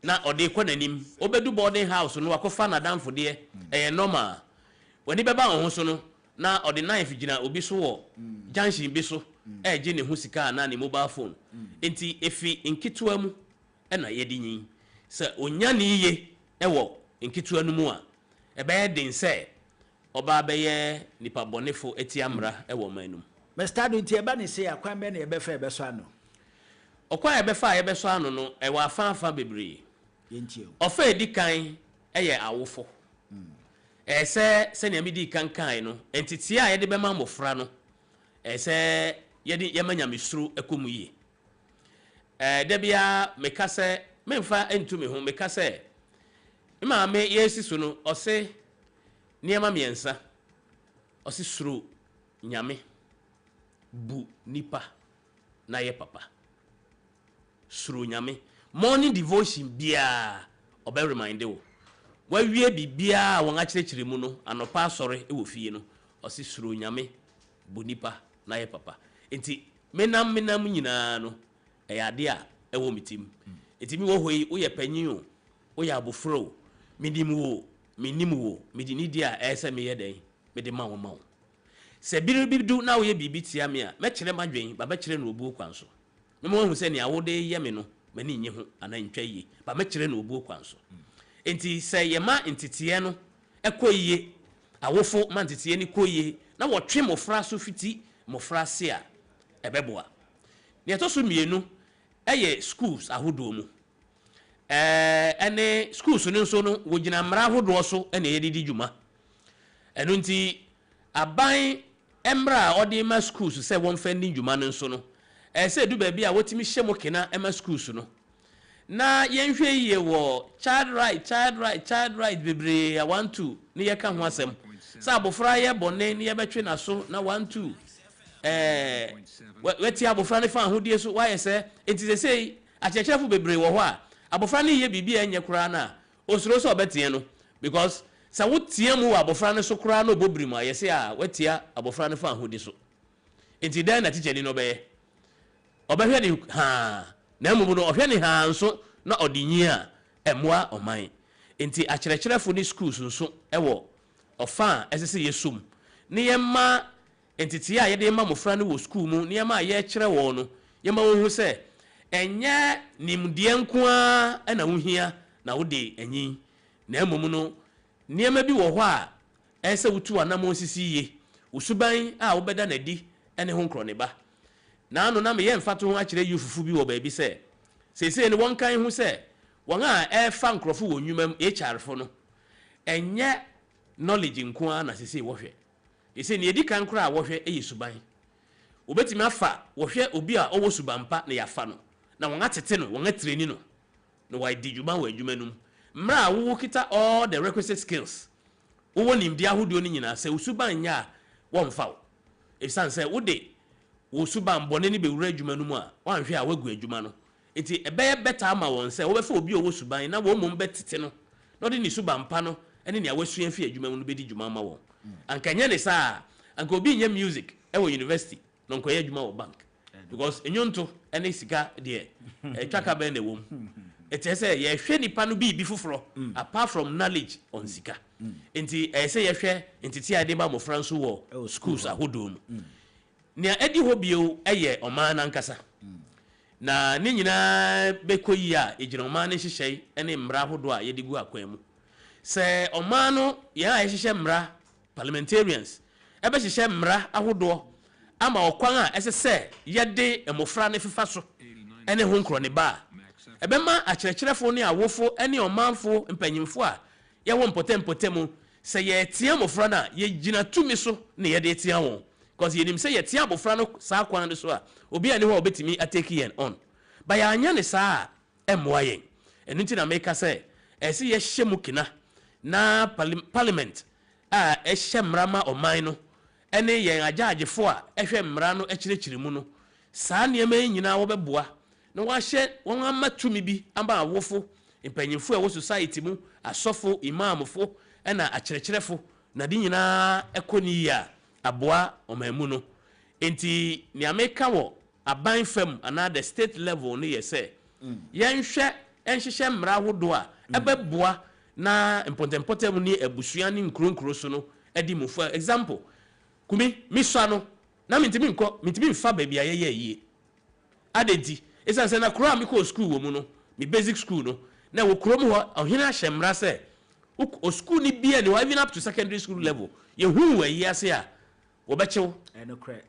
na ɔde kɔ n'anim obedu boarding house no wakɔfa n'adamfodeɛ ɛyɛ normal wani bɛba wɔn ho so no na ɔde knife gyina obi so wɔ junction bi so ɛgye ne ho sika na ne mobile phone enti efi nketewa mu ɛna yɛdi nyin sɛ onya ne yie ɛwɔ nketewa no mu a ɛbɛyɛ den sɛ ɔba bɛyɛ nipa bɔnefo eti amra ɛwɔ manum Mr. Nti eba ne sei akwan bɛ ne yɛbɛfa yɛbɛso ano ɔkwan yɛbɛfa yɛbɛso ano no ɛwɔ afanfa bebree yɛntio ɔfa edi kan ɛyɛ awofo ɛsɛ sɛnea medi kankan no entitia a yɛde bɛma mmɔfra no ɛsɛ yɛde yɛma nyamesuro ɛkɔmu yie da bia meka sɛ memfa ntumi ho meka sɛ maame yɛsi so no ɔse nneɛma mmiɛnsa ɔse suro nyame bu nipa na yɛ papa suro nyame morning devotion bia ɔbɛ remind wo wawie bibia wɔn akyerɛkyerɛ mu no anopa asɔre ɛwɔ fie no ɔse suro nyame bu nipa na yɛ papa enti menam nyinaa no ɛyɛ ade a ɛwɔ mitim enti mi wɔ hɔ yi woyɛ panyin o woyɛ abofra o minim wo minim wo midi ni dia ɛsɛ meyɛ dɛn mede ma wo sɛ biribi du na woyɛ bibi tia me a mɛkyerɛ madwen ba bɛkyerɛ no obuo kwan so me mo hu sɛ ne awode yɛ me no mani nye ho ana ntwa yie ba mɛkyerɛ no obuo kwan so enti sɛ yɛma ntitiɛ no ɛkɔ yie awofo ma ntitiɛ ni kɔ yie na wɔtwe mofra so fiti mofra se a ɛbɛboa ne ɛtɔ so mmienu ɛyɛ schools ahodoɔ mu ɛne schools no nso no wɔgyina mmara ahodoɔ so ɛna yɛdidi dwuma ɛno nti aban mmara a ɔde ma schools sɛ wɔmfa ndi dwuma no nso no ɛsɛ du baabi a wɔtumi hyɛ mo kena ɛma schools no na yɛnhwɛ yie wɔ child right bebree a 1-2 ne yɛka ho asɛm sɛ abofra yɛ bɔne ne yɛbɛtwe na so na 1-2 wati abofra ne fa ahodie so wayɛ sɛ enti sɛ akyerɛkyerɛfo bebree wɔ hɔ a abofra ne yɛ biribi a ɛnyɛ koraa na osuro sɛ ɔbɛteɛ no because sɛ wotia mu wɔ abofra ne so koraa na ɔbɔbiri mu a yɛsɛ a watia abofra ne fa ahodie so enti dɛn na teacher ni no ɔbɛhwɛ ne na mmom no ɔhwɛ ne haa nso na ɔde nyi a ɛmmoa ɔman enti akyerɛkyerɛfo ne schools nso ɛwɔ ɔfa a ɛsɛ sɛ yɛsom ne yɛma entitia a yɛde ma mmɔfra no wɔ school mu ne yɛma a yɛkyerɛ wɔn no yɛma wɔn hu sɛ ɛnyɛ nimdeɛ nko a ɛna wohia na wode anyi na mmom no nneɛma bi wɔ hɔ a ɛsɛ wotu anam sisi yie usuban a wobɛda n'adi ɛne ho nkorɔ ne ba na ano na me yɛmfa to ho akyerɛ yufufu bi wɔ baabi sɛ sesei ne wɔn kan ho sɛ wɔn a ɛfa nkorɔfo wɔ nnwuma mu HR fo no ɛnyɛ knowledge nko a na sesei wɔhwɛ sesei ne edi kan kora a wɔhwɛ ɛyɛ suban obetumi afa wɔhwɛ obi a ɔwɔ subampa na yafa no na wɔn atete no wɔn atreni no na wɔadi dwuma wɔ adwuma no mu mmra a wɔwɔ kita all the requisite skills wɔwɔ nimdeɛ ahodoɔ no nyinaa sɛ usuban nya a wɔmfa wo esan sɛ wode wosuban bɔne ne bewura adwuma no mu a wɔanhwɛ a wagu adwuma no enti ɛbɛyɛ bɛta ama wɔn sɛ wɔbɛfa obi a ɔwɔ suban na wɔn mom bɛtete no na ɔde ne suban pa no ɛne nea wasua fi adwuma mu no bɛdi dwuma ama wɔn anka nyɛ ne saa anka obi nyɛ music ɛwɔ university na nkɔyɛ adwuma wɔ bank because enyonto ene sika de twaka ben na wom it say ye hwe nipa no bi foforo apart from knowledge on sika enti say ye hwe entiti ade ba mo franso wo schools ahodo mu ne edi ho bio eye oman nankasa na ne nyina bekoyi a ejina oman ne hyehyei ene mmra ahodo a yedi gu akwan mu se oman no ya hyehyɛ mmra parliamentarians ebe hyehyɛ mmra ahodo ama okwan a esese yede emofra ne fefa so ene ho nkro ne ba ebema akyerɛkyerɛfo ne awofo ene omanfo mpanyimfo a yɛwɔ mpotempotemu sɛ yɛtia mofra na yɛgyina tumi so ne yɛde tia wɔn because yɛnim sɛ yɛtia mofra no saa kwan no so a obi ani hɔ obetimi atake yɛn on ba yɛanya ne saa ɛmmoa yɛn ɛno nti na meka sɛ ɛsɛ yɛhyɛ mu kina na parliament a ɛhyɛ mmara ma ɔman no ene yɛn agyagyefo a ɛhwɛ mmara no akyerɛkyerɛ mu no saa nneɛma nyinaa wɔbɛboa na wɔahyɛ wɔn ama tumi bi amba awofo mpanyimfo a wɔ society mu asɔfo imamfo ɛna akyerɛkyerɛfo na de nyinaa ɛkɔni ya aboa ɔman mu no enti nea meka wɔ aban fam ana the state level no yɛ sɛ yɛnhwɛ ɛnhyehyɛ mmara ahodo a ɛbɛboa na mpɔntɛmpɔntɛm ne abusua ne nkronkro so no ɛdi mu for example kumi miswa no na mintimi mfa baabi a yɛyɛ yie adenti esan sɛ na kro a mekɔ school wɔ mu no me basic school no na wɔ kro mu hɔ ɔhene ahyɛ mmara sɛ o school ni bia ne even up to secondary school level yehu wɔ yi ase a wɔbɛkyew ɛno korɛ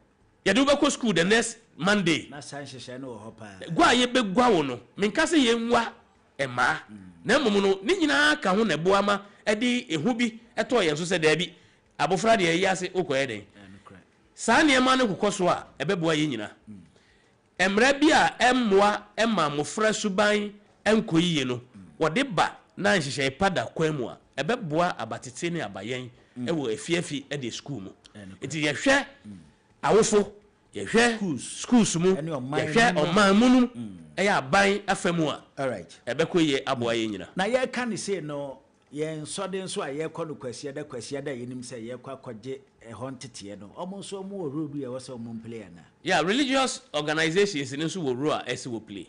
yɛde wobɛkɔ school the next Monday na san hyehyɛ no wɔ hɔ paa gwa yɛbɛgwa wo no menka sɛ yɛnwa ɛmaa na mmom no ne nyinaa ka ho na ɛboa ma ɛde ehu bi ɛtɔ yɛn so sɛ daabi abofra de yi ase okɔyɛ den saa nneɛma no kokɔ so a ɛbɛboa yɛ nyina mmara bi a ɛmmoa ɛma mofra suban ɛnkɔyiye no wɔde ba na nhyehyɛ pada kwan mu a ɛbɛboa abatete ne abayɛn ɛwɔ afiefi ɛde school mu enti yɛhwɛ awofo yɛhwɛ schools mu yɛhwɛ ɔman mu no ɛyɛ aban afa mu a ɛbɛkɔyie aboa yɛ nyina na yɛka ne sei no yɛn sɔde nso a yɛkɔ no kwasiɛ da yɛnim sɛ yɛkɔ akɔgye ɛhɔ nteteɛ no ɔmo nso ɔmo wɔ role bi a wɔsɛ ɔmo play ana yeah religious organizations ne nso wɔ role a ɛsɛ wɔ play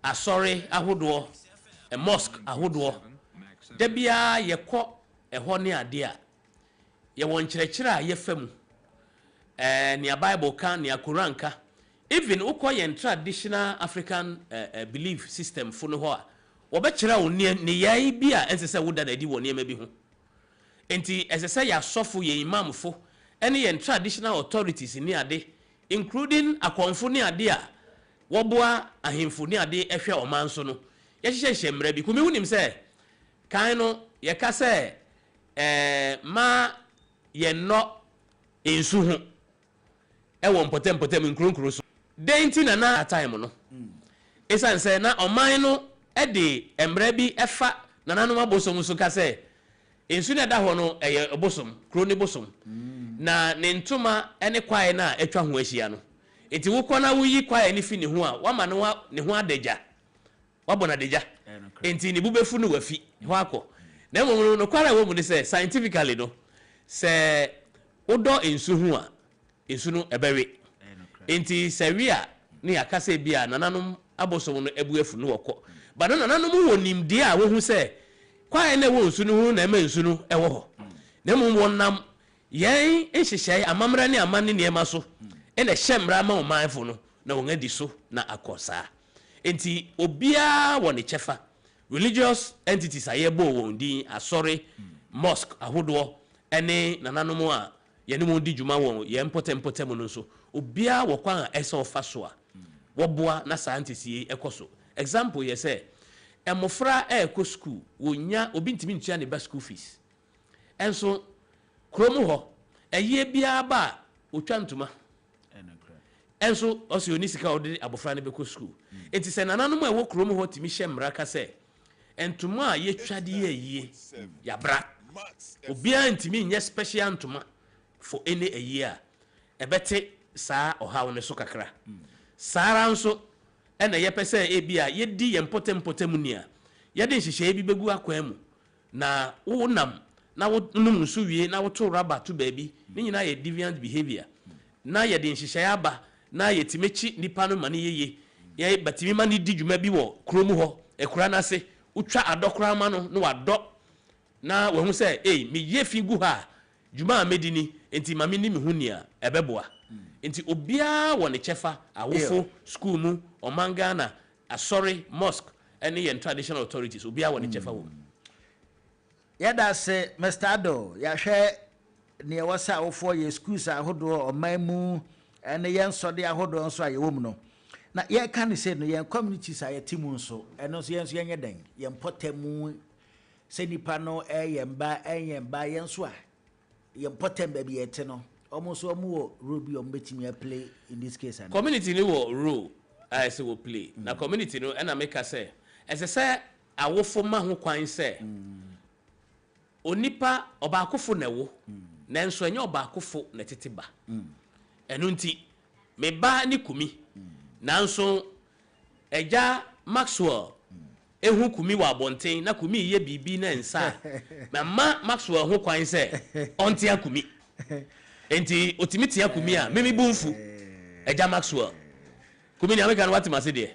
asɔre ahodoɔ mosque ahodoɔ da biara yɛkɔ ɛhɔ ne ade a yɛwɔ nkyerɛkyerɛ a yɛfa mu nea bible ka nea Quran ka even wokɔ yɛn traditional African belief system fo no hɔ a wɔbɛkyerɛ wo ne yɛi bi a ɛnsɛ sɛ woda na adi wɔ nneɛma bi ho enti ɛsɛ sɛ yɛasɔfo yɛ imamfo ɛne yɛn traditional authorities ne ade including akɔmfo ne ade a wɔboa ahemfo ne ade ɛhwɛ ɔman so no yɛhyehyɛ mmara bi kumi wonim sɛ kan no yɛka sɛ ma yɛnnɔ nsu ho ɛwɔ mpɔtɛmpɔtɛm nkronkro so den ti na time no ɛsiane sɛ na ɔman no ɛde mmara bi ɛfa nananom abosom so ka sɛ nsu na ɛda hɔ no ɛyɛ abosom kuro ne bosom na ne ntoma ɛne kwae na atwa ho ahyia no enti wokɔ na woyi kwae ne fi ne ho a wama ne ho adagya wabɔ na adagya enti ne bubefu no wafi hɔ akɔ na mmom no kwara wɔ mu ne sɛ scientifically no sɛ wodɔ nsu ho a nsu no ɛbɛwe enti sɛ wi a ne akasa bi a nananom abosom no abuafu no wɔkɔ ba no nananom wɔ nimdeɛ a wohu sɛ kwae na ɛwɔ nsu no ho na ɛma nsu no ɛwɔ hɔ na mmom wɔnam yɛn nhyehyɛe amammerɛ ne aman ne nneɛma so ɛna ɛhyɛ mmara ma ɔmanfo no na wɔn adi so na akɔ saa enti obiara wɔ ne kyɛfa religious entities a yɛbɔ wɔn din asɔre mosque ahodoɔ ɛne nananom a yɛne mu di dwuma wɔn yɛn mpɔtɛmpɔtɛm no nso obiara wɔ kwan a ɛsɛ ɔfa so a wɔboa na saa ntesie ɛkɔ so example yɛ sɛ ɛmɔfra ɛkɔ school wonya obi ntimi ntua ne ba school fees ɛnso kurom hɔ ɛyɛ biara ba otwa ntoma ɛnso ɔsɛ oni sika ɔde abɔfra ne bɛkɔ school enti sɛ nananom a ɛwɔ kurom hɔ timi hyɛ mmara ka sɛ ntoma a yɛtwa de yɛ yabra obiara ntimi nyɛ special ntoma for any ayie a ɛbɛte saa ɔhaw ne so kakra saara nso ɛna yɛpɛ sɛ ebi a yɛdi yɛn mpɔtɛmpɔtɛm ni a yɛde nhyehyɛe bi bɛgu akwan mu na wonam na wonum nso wie na woto raba to baabi ne nyinaa yɛ deviant behavior na ye de nhyehyɛ aba na ye timechi nipa no mane yeye ye batimi ma ne di dwuma bi wo krom ho ekura na se utwa adokra ma no na wadɔ na wo hu sɛ me ye fi gu ha dwuma a medini enti ma me ni me hu nia ebeboa enti obia wo ne chefa awofo school mu omangana asori mosque any traditional authorities obia wo ne chefa wo yada se Mr. Ado ya hwɛ ne wasa awofo ye schools ahodo omanmu ene yen sode ahodo nso aye wom no na ye kan say no yen communities aye timu nso eno so yen so yen den yen potemu se nipa no yemba yen so a yen potem ba bi ete no almost omo role bi betimi play in this case and community ni wo role I say wo play na community no na make say ese awofo ma ho kwan say onipa obakofo na wo nanso enye obakofo na tetiba enu nti me ba ni kumi nanso eja Maxwell ehu kumi wa bonten na kumi ye bibi na nsa ma Maxwell ho kwan se onte akumi enti otimiti akumi a memi bunfu eja Maxwell kumi ni ameka no watima se de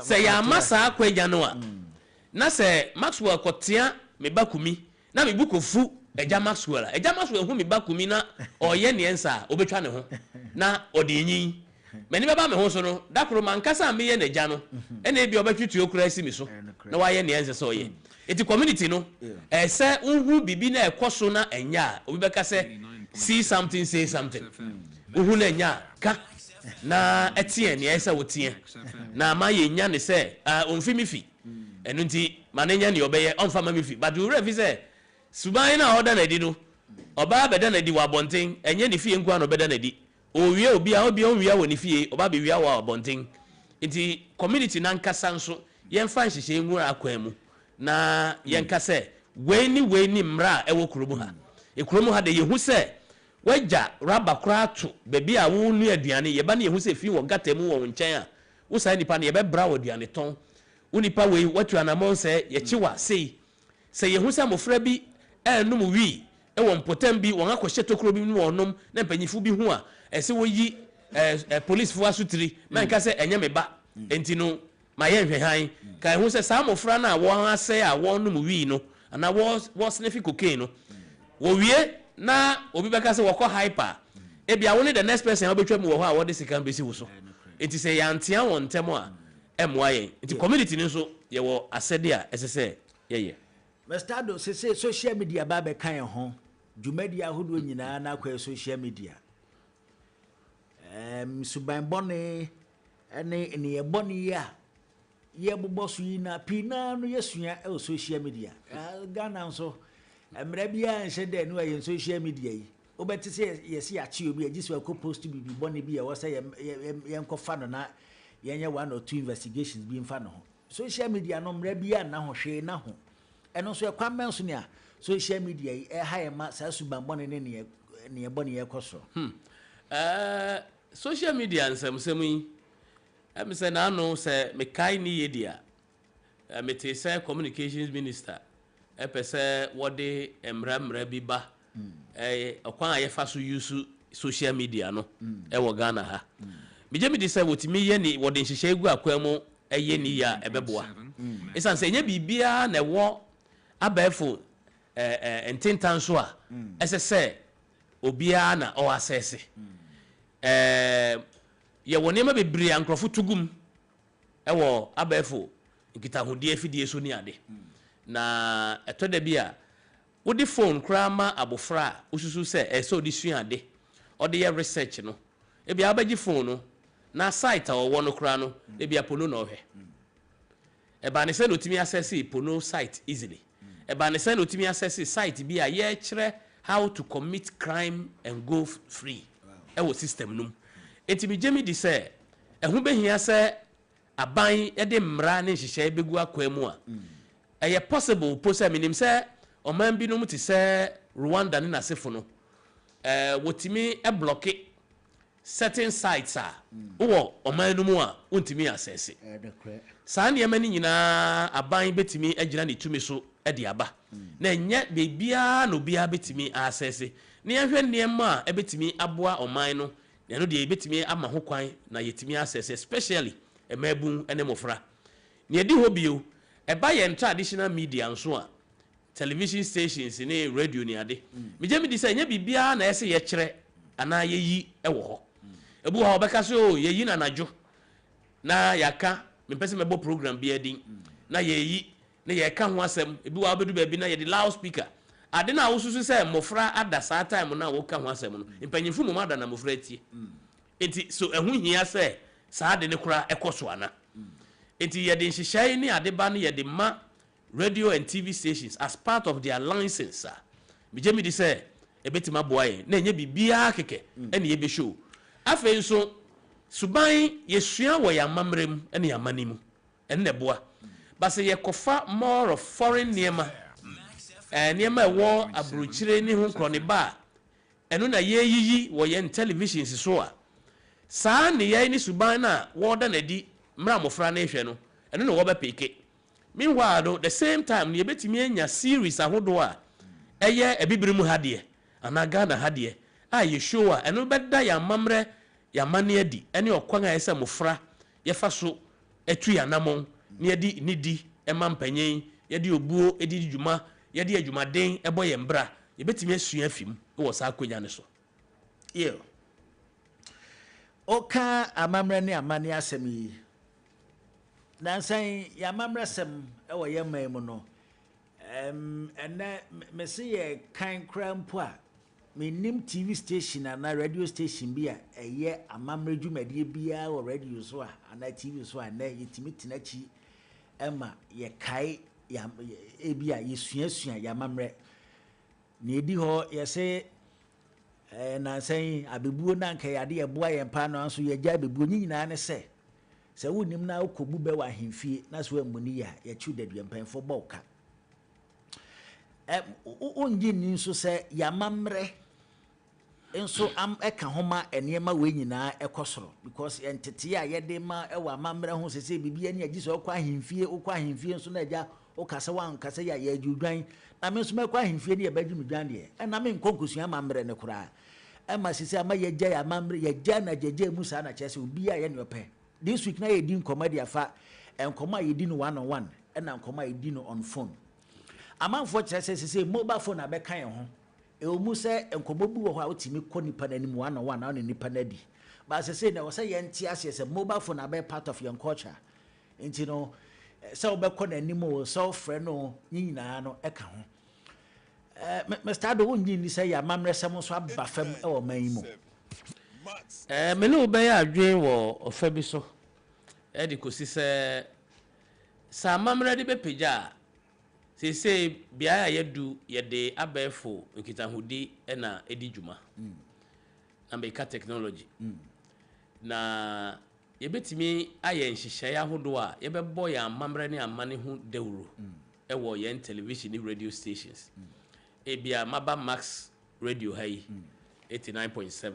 se ya masa akwaja no a na se Maxwell kotia me ba kumi na me bukofu eja Maxwell hu me ba kumi na oye ne nsa obetwa ne ho na ode enyin mani baba me ho so no dakoro mankasa me ye na eja no ene bi obetwitu okura si mi so na waye ne ense so oye eti community no ese unhu bibi na ekoso na enya obi beka se see something say something unhu na enya ka na etie ne ese wotie na ma ye nya ne se onfi mi fi enu nti manenya ne obeye onfa ma mi fi but we refi se suban na oda na di no oba beda na di wa bonten enye ne fie nko an obeda na di owie obi onwia woni fie oba be wia wa bonten nti community na nkasa nso yemfa nhyehyɛ nwura akwan mu na yenkase weni mra ewo kuromu ha ekuromu ha de yehu se waja raba krato bebi a wo nu aduane yeba na yehu se fi wo gata mu wo nkyɛn a wo sai nipa na yebe bra wo aduane ton wo nipa we watu anamon se ye chiwa sei se yehu se mofra bi enum wi ewo mpotam bi won akɔhyɛ tokuro bi mu wonom na mpanyifo bi hu a ese wo yi police fo asutiri man ka se enye me ba enti no ma ye hwe han ka hu se sa mofra na wo ase a wonum wi no ana wo sniff cocaine no wo wie na obi beka se wokɔ hyper e bia wo ne the next person obetwa mu wo ho a wo de sikan besi wo so enti se ya ntia won ntem a emwa ye enti community ni so ye wo asede a ese se ye Mr. Ado se social media ba be kan ho dwumadi ahodo nyina na kwa social media suban bone ene ye bone ya ye bobosu yi na pina no yesua e social media Ghana nso emre bia nse de no ye social media yi obeti se yesi achi obi agiso ko post bibi bone bi ye wo se ye nkofa no na yenye one or two investigations bi mfa no ho social media no mre bia na ho hwe na ho eno so ekwamen so ne a social media yi ha ma sa suban bone ne bone ye koso social media nsɛmsɛm yi em say na no say me kai ni yedia me te say communications minister pese wode emra bi ba okwan ayefa so use social media no wo Ghana ha me je me de say wotimi ye ni wode nhyehyɛ egu akwan mu eye ni ya ebeboa esan say nya bibia na wo abefo entintan so a ese say obia na o asese ye woni ma bebre ankrofo tugum ewo abefo nkita hodie afidie so ni ade na etoda bi a wodi phone kra ma abofra osusu se eso odi sua ade odi ye research no e bia abagi phone no na site a wo no kra no e bia pono na ohwe e ba ne se no timi access pono site easily e ba ne se no timi access site bi a ye kire how to commit crime and go free ewo system num etimi jemi di se ehu behia se aban e de mra ne hyehyɛ begu akwemu a eye possible posa minim se oman bi num ti se Rwanda ne nasefo no wotimi e block certain sites a wo oman num a wontimi access saa ne mani nyina aban betimi agina ne tumi so e de aba na nya bebia no bia betimi access ne yehwe nneema a ebetimi aboa oman no na no de betimi ama ho kwan na yetimi access especially emabun ene mofra ne edi ho bio eba ye traditional media nso a television stations ne radio ne ade meje me di say nya bibia na ese ye kire ana yeyi ewo ho ebu ha obeka so yeyi na najo na yaka me pese mebo program bi edin na yeyi na ye ka ho asem ebi wa bedu ba bi na ye di loudspeaker ade na wosusu say mofra ada saa time na wo ka ho asem no impanyimfu mo ada na mofra tie enti so ehu hia say saa de ne kura ekoso ana enti ye de nhihye ni ade ba no ye de ma radio and TV stations as part of their license me di say ebetima boaye na enye bibia keke ene ye be show afen nso suban yesua wo ya mamrem ene ya manimu ene boa base ye kofa more of foreign niema niema wo abrochire ni ho krone ba eno na ye yiyi wo ye television so a saa ne ye ni suban na wo da na di mra mofra na ehwe no eno na wo be peke meanwhile the same time ne ebetimi anya series ahodo a eye ebibirimu hade anaga na hade a ye show a eno beda ya mamre ya mane adi ene okwan a ese mofra ye fa so etu ya namon ne adi nidi emampanyen ye di obuo edi djuma ye di adwumaden ebo ye mbra ye betimi asua afim wo sa akonya ne so yo oka amamre ne amane asem yi nansan ya mamre sem ewo ye man mu no ene me se ye kan krampo a menim TV station na radio station bi a eye amamre dwumade bia wo radio so a na TV so a na yetimi tinachi ema ye kai ya ebia yesuasua ya mamre na edi ho ye se nansan abebuo na nka yade ye boa ye mpa no anso ye gya abebuo nyina ne se wonim na okobu be wa hemfie na so amuni ya ye chu dadua mpanfo boka onji ni nso se ya mamre enso am eka homa enema we nyina ekosoro because entity a ye de ma ewa mamre ho se bibia ni agi so okwa hemfie nso na agya okasa wan kasa ya ye adwudwan na me nso mekwa hemfie ni ye badwum dwan de na me nkonkosua mamre ne kura ema sisi ama ye gya ya mamre ye gya na gyeje musa na chese obi a ye ne ope this week na ye din comedy afa enkoma ye din one on one na enkoma ye din on phone amanfo chese sisi mobile phone abeka ye ho omu se enkomo bu wo ha otimi kɔ nipa nanim one on one na nipa nadi ba sisi na wo se ye ntia se mobile phone abe part of your culture enti no se obekɔ nanim o so frɛ no nyina no eka ho Mr. Ado wonyi ni se ya mamre sem so aba fam e wo man yi mo me no be ya adwen wo ofa bi so e de kosi se sa mamre de be pagya se bia ya yedu ye de abefo nkitahudi e na edi djuma na mbeka technology na ye betimi aye nhihye ya hodo a ye bebo ya mamre ne amane hu dewuro e wo ye television ni radio stations ebia maba max radio hai 89.7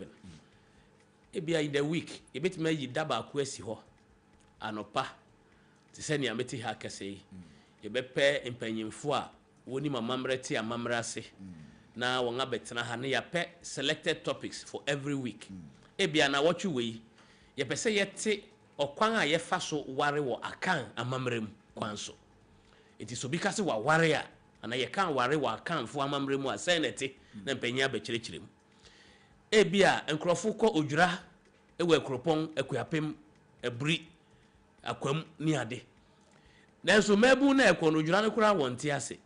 ebia in the week ebetime yi daba ku asi ho anopa te se ne ameti ha kase yebepe empanyimfo a woni mamamre te amamre ase na won abetena ha ne yape selected topics for every week ebia na watchu wei yepese yete okwan a yefa so ware wo akan amamre mu kwanso enti so bi kase wa ware a ana ye kan ware wa akan fo amamre mu a senete na empanya bekyerechire mu ebia enkrofo ko odwura ewe kropon akuapem ebri akwam ni ade nanso mebu na ekɔ no odwura no kura wonte ase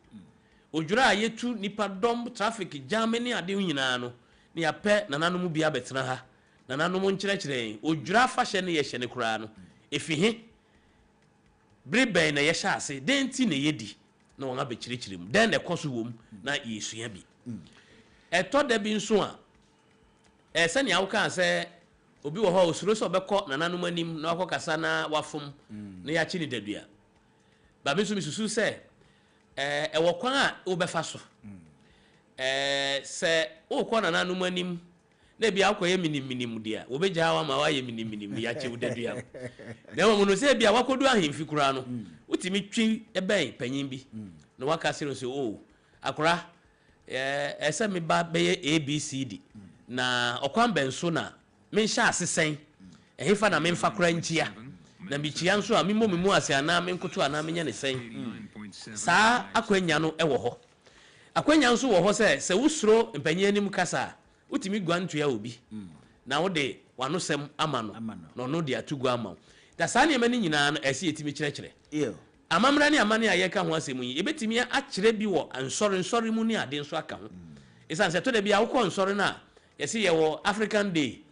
odwura a yetu nipa dom traffic jam ni ade nyina no ne yapɛ nananom bia betena ha nananom nkyerɛkyerɛ odwura fa hye ne ye hye ne kura no efihe breben na ye hye ase denti na yedi na wɔn abekyerɛkyerɛ mu den na ɛkɔ so wom na yesua bi ɛtɔ da bi nso a ɛsɛ ne awuka sɛ obi wɔ hɔ osuro so bɛkɔ nananom anim na wakɔ kasa na wafom na ya chi ne dadua ba me so mi susu se wo kwan a wo befa so se wo kɔ na nanum anim na bia akɔye minim dia wo begya wa ma wa ye minim ya che wo dadua na wo no se bia wakodu ahemfi kura no wotimi twi eben panyin bi na waka se no se akora ese me ba beye ABCD na okwan benso na men sha asesen ehefa na men fa kora ntia na bichia nso a memo memu ase ana men koto ana menya ne sen saa akwanya no ewo ho akwanya nso wo ho se wusuro mpanye anim kasa utimi gwantua obi na wo de wano sem ama no no de atugu ama da saa ne mani nyina no ese etimi kyerɛkyerɛ amamra ne amane ayeka ho asemu yi ebetimi a kyerɛ bi wo nsɔre mu ne ade nso aka ho isan se to de bia wo kɔ nsɔre na yesi ye wo African Day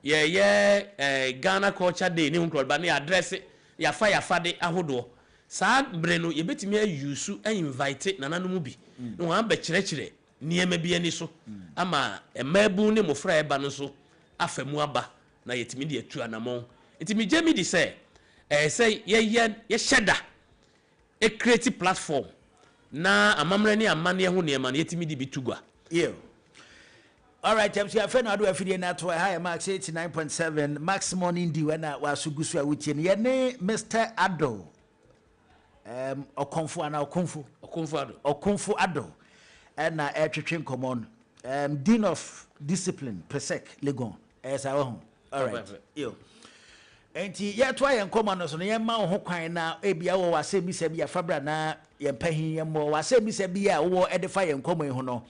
ye Ghana Culture Day ne hunkro ba ne address ya fa de ahodo saa bre no yebetimi ayusu invite nananom bi no wan ba kyerɛkyerɛ niema bi ani so ama emabu ne mofra eba no so afamu aba na yetimi de atu anamon etimi jemi di say say ye sheda a creative platform na amamra ne amane ho niema na yetimi di bitugwa all right, I'm saying I do a video now to high Max 89.7 Max Morning D when I was Sugusu Awuchi. Yene Mr. Ado. Okonfu Ado. And air train common. Dean of Discipline, Presec, Legon. As our home. All right. Yo. And yet, try and come on us on your mouth, Hokai now, Abia, or say, Miss Abia Fabra, na, yan paying your more, I say, Miss Abia, or edify and come in hono.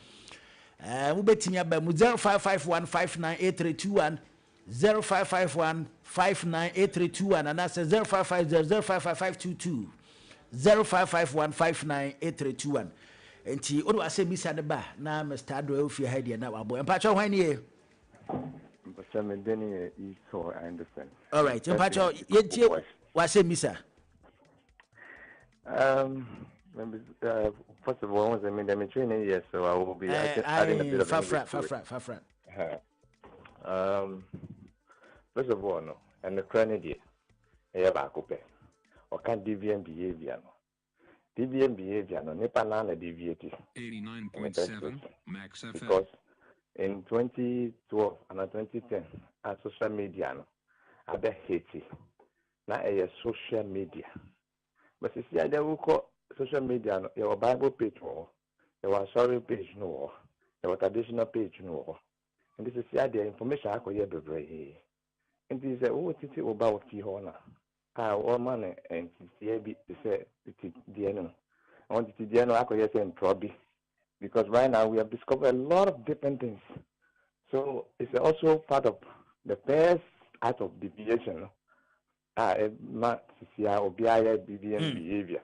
We bet me about 0551598321 0551598321 and that's 0550055522 0551598321 and ti odo ase mi sa ne ba na Mr. Ado ofie ha dia na wabo empacho hwan ne Mr. Mendeni is so I understand. All right, empacho yentie wa se mi sa first of all, once I mean, I'm training, yes, so I will be adding a bit of Fafra. First of all, no, and the cranny, I have a coupe, or can deviant behavior, no. Deviant behavior, no, Nepanana deviated 89.7 Max FM. Because in 2012 and 2010, at social media, no, I bet Haiti, now a social media. But you see, I will call social media, your Bible page, your sorry page, no, your traditional page, no. And this is the information I could hear the very. And this is about Kihona. All money and CCAB to say the end. I want to the end, I could hear saying Proby. Because right now we have discovered a lot of different things. So it's also part of the first act of deviation. Not CCI or BIA behavior.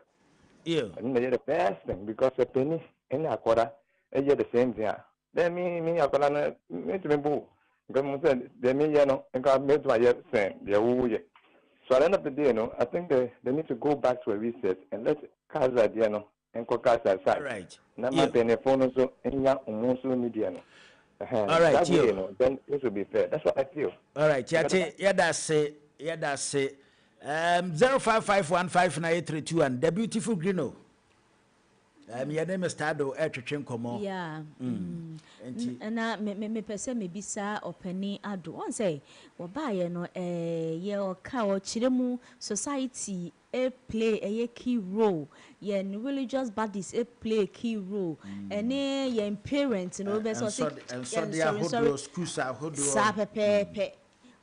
Yeah. And the best thing because a penny in a quarter, and yet the same thing. Then me, I can make me boo. Because they me, and God made my saying, so at the end of the day, I think they need to go back to a research and let Kaza Diano and Kokasa aside. Right. Not my telephone, so any young media. All right, then this will be fair. That's what I feel. All right, that's it. 0551598321 the beautiful Grino. Your name is Tado Etchin Como. Yeah. And me pese me bisa openi ado. One say, wabaye no ye o ka o chiremu society play a key role. Ye religious bodies play a key role. And ye parents no be so sorry.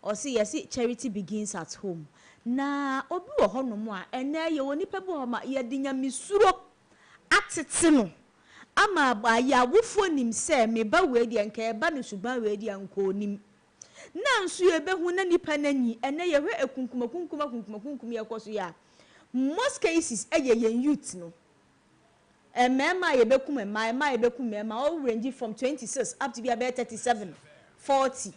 Or see, charity begins at home. Na obi wo hono mu a ene ye woni pe bo ma ye dinya misuro ateteno ama ba ya wofo nim se me ba we di enka e ba no suba we di anko nim na nso ye be hu na nipa nanyi ene ye hwe ekunkum ye koso ya most cases ye youth no mema ye bekum mema ye bekum mema all range from 26 up to be about 37 40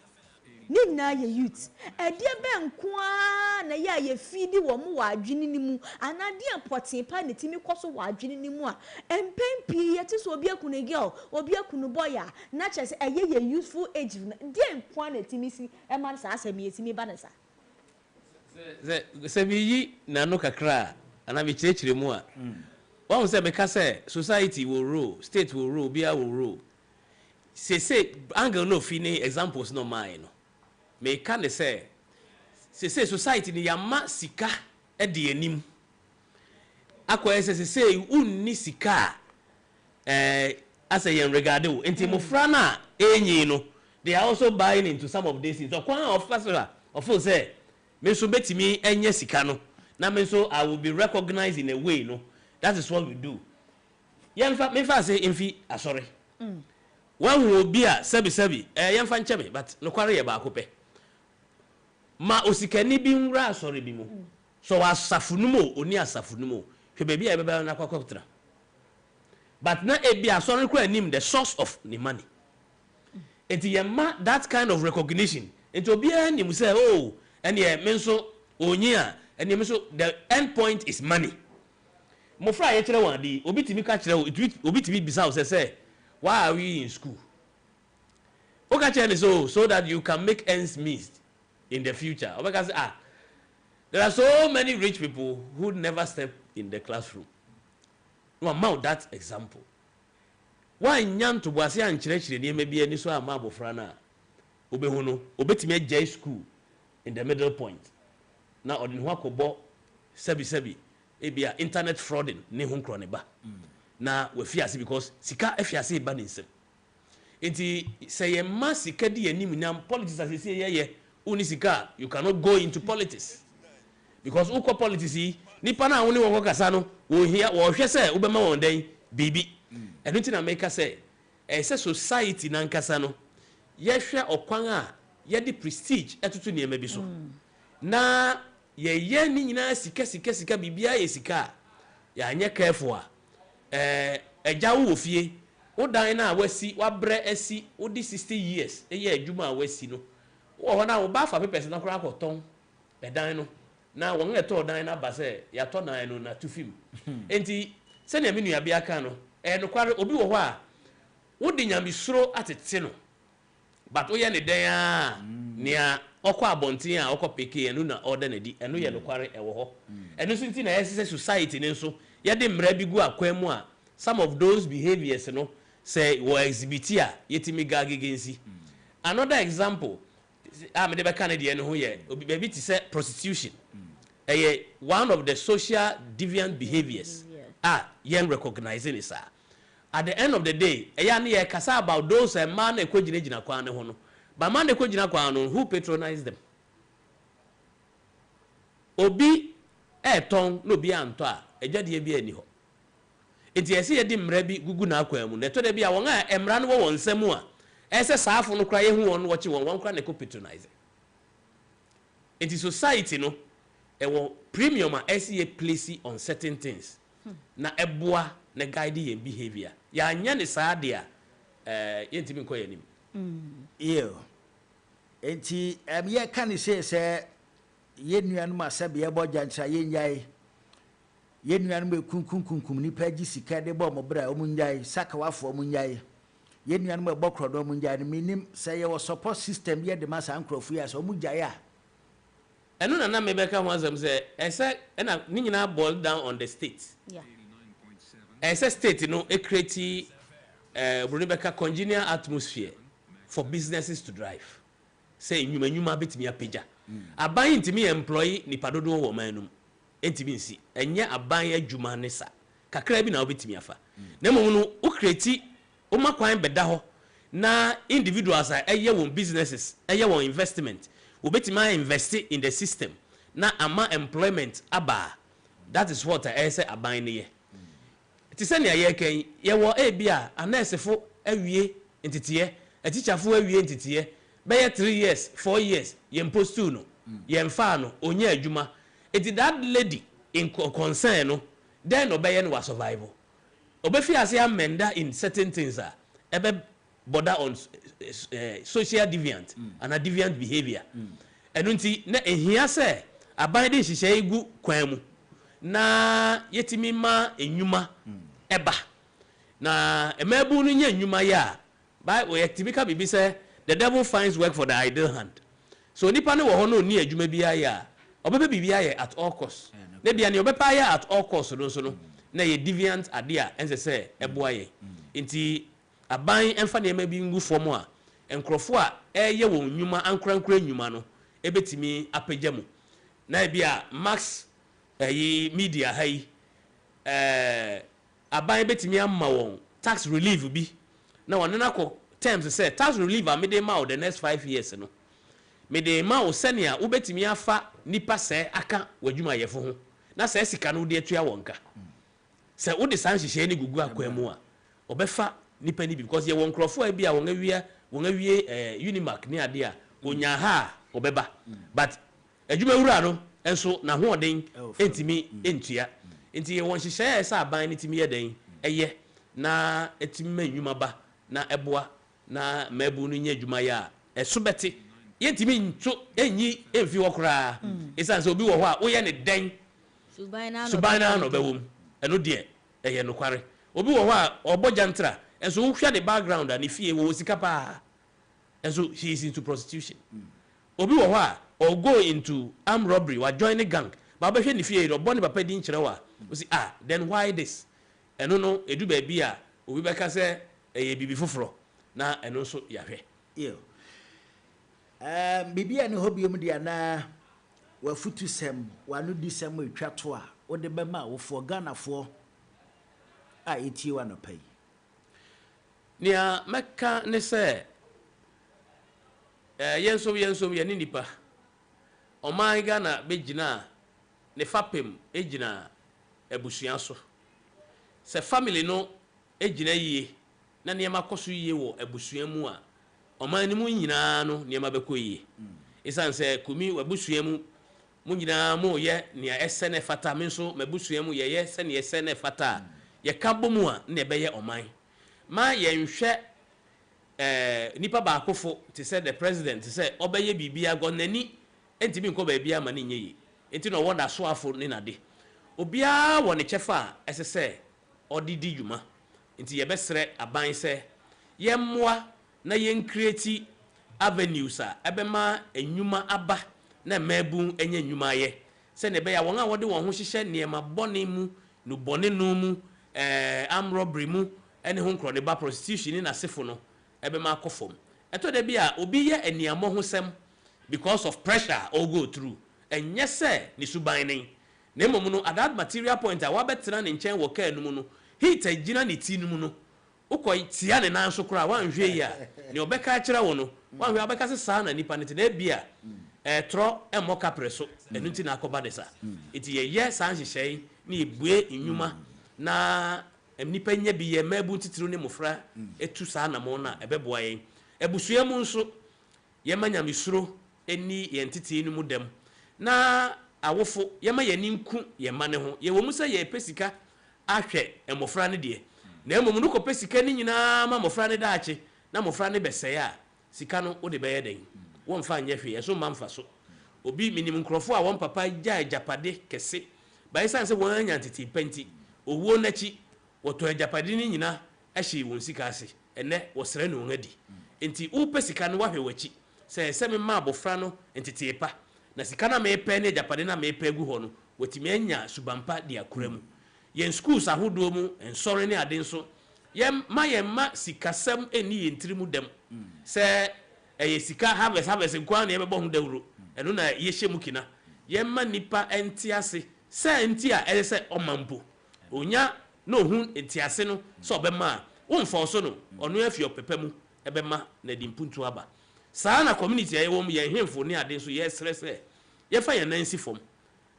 Nina ye youth. Dear Ben Kwa na ya ye feedi wo mu wa adwene ni mu. Anade potin pa ne timi koso wa adwene ni mu a. Empempi ye ti so obi akunu girl, obi akunu boy a. Na chese ye useful age. Dear Kwa na timi si e man sa asemi ye timi ba na sa. Se bi yi na no kakra ana bi chire mu a. Won se me ka se society will rule, state will rule, bia will rule. Say angle no fini examples no mine no. Me can say society ni yama sika e de anim akwa say unni sika asa yen regard o enti mofra na enyi no they are also buying into some of these things. So of course say me so betimi enye sika no na me so I will be recognized in a way, no. That is what we do. Yemfa me fa say emfi asori. When we will be a sebi yemfa nche me, but no kware ye ba akopɛ. Ma osikani bi nwura asori bi mu. So asafunumo oni asafunumo. Hwe baby e beba na kwakotra. But na e bi asori kra nim the source of the money. Enti yemma that kind of recognition. Enti obi anim say oh and ye menso onyia and ye menso the end point is money. Mofra ye kire wan di obi timi ka kire obi timi bisa say why are we in school? Oka kire so that you can make ends meet in the future. Oka say there are so many rich people who never step in the classroom. No amount that example. Why nyan to boase an kire ni maybe any so ama bofra na obehu no obetimi age school in the middle point. Na odin ho akobo sebi ebia internet frauding ne ho nkro ne ba. Na we fiase because sika afiase ba ne nsem. Enti say ye ma sika di anim nyam politics as say ye uni sika you cannot go into politics. Because uko politics nipa na woni wo kasa no wo hia wo hwe say ubema won den bibi. Enu ti na make say say society na nkasa no ye hwe okwan a ye di prestige etutu ne ma bi so. Na ye ni nyina sika bibia ye sika ya anye careful a eja wo fie wo dan na wasi wabre asi wo di 60 years ye adwuma wasi no wo ho na wo ba fa papers na kora akoton edan no na won eto dan na ba se ya to nan no na tu film enti se na menu abia ka no no kware obi wo ho a wo di nyamesuro atete no but wo ye ne dan a nia okwa abontin a okwa peke enu na order na di enu ye no kware ewo ho enu so nti na yes society ne nso ye de mra bi gu akwan mu a some of those behaviors no say wo exhibit a yetimi gagegensi. Another example me de be Canada no ho ye obi baby ti say prostitution one of the social deviant behaviors yen recognizing it at the end of the day na ye kasa about those man na ekogina kwan ne ho no but man na ekogina kwan no who patronize them obi ton no bi anto a ejade bi ani ho enti ese ye di mra bi gugu na akwan mu na to de bi a won a emra no wo nsam a ese saafo no kra ye hu won wo chi won kra na ko patronize enti society no ewo premium a ese ye place on certain things na eboa na guide your behavior ya anya ne saade a yentimi nko yanim yo enti ye kan say ye nuanu ma sabe ye boja ntra ye nyai ye nuanu be kunkunkunkum ni paji sika de bo mo bra o munjai saka wafo o munjai ye nuanu me bokrodo o munjai ni minim say ye wo support system ye de masa ankrofu ya so o munjai a enu na me be ka ho azam say ese na ni nyina boil down on the state ese state no e create Rebecca congenial atmosphere for businesses to drive say nyuma betimi apeja aban intimi employee ni padodo wo manum entimi nsi enye aban adwuma ne sa kakra bi na obetimi afa na mom no o create o makwan beda ho na individuals eye won businesses eye won investment obetimi invest in the system na ama employment aba that is what I say aban ne ye ti se ne ye kan ye wo bia anesefo awie entitiye atichafo awie entitiye be 3 years 4 years ye impostu no ye mfa no onye adwuma it that lady in concern no then obey no survival obefi ase amenda in certain things ebe border on social deviant and a deviant behavior enu nti na ehia se aban de hihye igu kwan mu na yetimi ma enwuma eba na emebu no nya enwuma ya by we typical bibi say the devil finds work for the idle hand so nipa ne wo ho no ni adwuma bia ya obebe bibia ya at all costs na bia ne obepa ya at all costs no so no na ye deviant ade a ense say eboa ye nti aban emfa ne emabi ngu fom a enkrofo a eye wo nwuma ankrankra nwuma no ebetimi apagya mu na bia max media hai aban betimi amma won tax relief bi na won na ko terms say tax relief a mede ma the next 5 years no mede ma o senia wobetimi afa nipa se aka wadwuma yefo ho na se sika no de atua wonka se wo de san hihye ni gugu akwamu a obefa nipa ni bi because ye won krofo a bi a won awie Unimark ni ade a onya ha obeba but adwuma wura no enso na ho oden entimi entua enti ye won hihye esa aban ni timi ye den eye na etimi manwuma ba na eboa na mabu no nya adwuma ya esobete yentimi nto enyi emfi wokra esan se obi wo ho a wo ye ne den subana no bewum eno de eye no kware obi wo ho a oboja ntra enso wo hwa the background and ifie wo sika pa enso he is into prostitution obi wo ho a or go into armed robbery wa join the gang ba be hwe ne fie ro bone papa di nkyere wa wo si then why this eno no edu ba bi a obi be ka se eye bibi foforo na eno so ya hwe yo bibia ne hobium dia na wafutu sem wanu di sem etwa to a wo de be ma wo fo Ghana fo a etie wa no pai nia meka ne se yenso ye ni nipa oman Ghana begina ne fapem egina ebusua so se family no egina yie na niema koso yie wo ebusua mu a oman ni mu nyina no niema beko yie isan se kumi wabusua mu nyina mu ye nia esene fata menso mabusua mu ye se ne esene fata ye kabo mu a ne be ye oman ma ye nhwe nipa ba akofo te say the president te say obeye bibia gonani entimi nko ba bia ma ne nye yi enti no woda so afo ne nade obia wo ne chefa ese se odidi dwuma enti ye besre aban se ye moa na ye create avenues a ebema enwuma aba na mabu enye enwuma ye se ne be ya won a wode won ho hihye niema bone mu no bone no mu armed robbery mu ene ho nkro ne ba prostitution na sefo no ebema akofom eto de bia obi ye eniamo ho sem because of pressure all go through enye se ni suban nen na emom no at that material point a wabetra ne nchen wo ka enum no heat agina ne ti num no ukoy tia ne nan so kra wan hwe ya ne obeka kire wo no wan hwe abeka se sa na nipa ne te na bia tro emoka preso enu ti na akoba de sa iti ye san hihye ni ebue enwuma na nipa nya bi ye mabu titiro ne mofra etu sa na mo na ebeboa yen ebusua mu nso ye manya misuro eni ye ntiti enu mu dem na awofo ye ma ye ninku ye ma ne ho ye wo musa ye pesika ahwe emofra ne de na emom no ko pesika ni nyina ma mofra ne daache na mofra ne beseye a sika no wo de beye den wo mfa anya hwe so ma mfa so obi minim nkrofo a won papa gya japade kese ba isan se won anya ntiti penti owuo nachi woto japade ni nyina ahye won sika ase ene wo sere no ngadi enti wo pesika no wahwe wachi se me ma abofra no ntiti pa na sika na me pe ne japade na me pe gu ho no wotimi anya subampa dia kuramu yen schools ahodo mu ensore ne ade nso yem ma sikasem eni yentrimu dem se sika harvest kwa na yebebo ho dawuro eno na yehye mu kina yem ma nipa entiase se entia se omampo onya no hu entiase no so obema wonfa so no ono afio pepemu ebema na dimpuntu aba saa na community ayewo mu ye hemfo ne ade nso ye srese ye fa ye nansi fom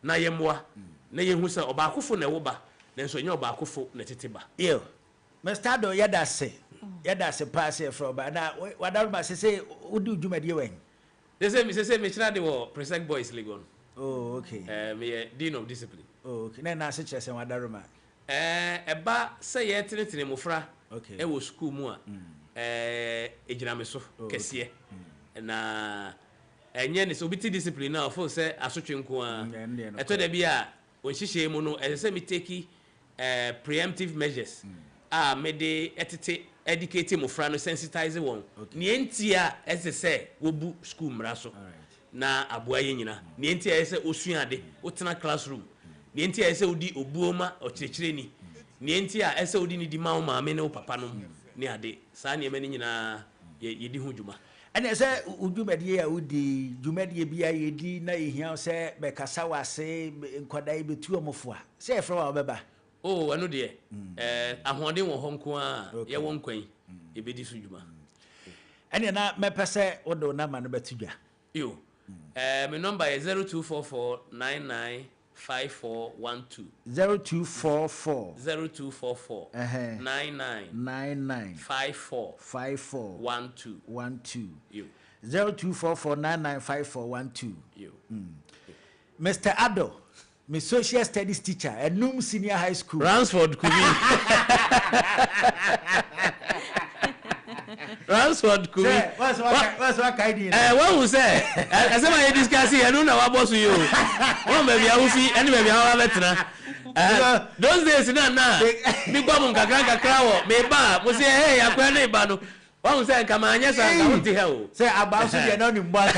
na yemwa na yehu se obakofo na woba nenso nya obakofo na tetiba yo Mr. Do yada se pass here from na wadaruma se udi dwumade wen se me chira de wo Presec Boys League on. Oh okay. Me dean of discipline. Oh okay. Na se chese wadaruma eba se ye tenetene mofra okay. E wo school mu a ejina me so kese na enye ne so biti discipline na ofo se asotwe nko a eto da bia on hihye mu no se me take preemptive measures me de etete educate mofra no sensitize won ne entia se wobu school mra so na aboa ye nyina ne entia se osuade wotena classroom ne entia se odi obuoma okyekire ni ne entia se odi ni di ma ma me ne papa no ne ade saa ne me nyina ye di ho dwuma ene se udwumade ya udi dwumade bia ye di na ehia se be kasa wase nkodai betu omofo a se efra wa obeba anu de ahode wo ho nko a ye wo nkwan e bedi so dwuma Ene na mepese wodo na ma no betudwa. Yo. My number is 0244995412. 0244 0244 99 5412. Yo. 0244995412. Yo. Mr. Ado, my social studies teacher at Noom Senior High School. Ransford Kumi. Ransford Kumi. What's what kind of? What was say? As I discuss here, I don't know what boss you. One maybe I will see, and maybe I will let those days, na big bomb, Kakanka Crow, Mayba, was say, hey, I'm going to Bano. One say, come on, yes, I want to help. Say about to be anonymous.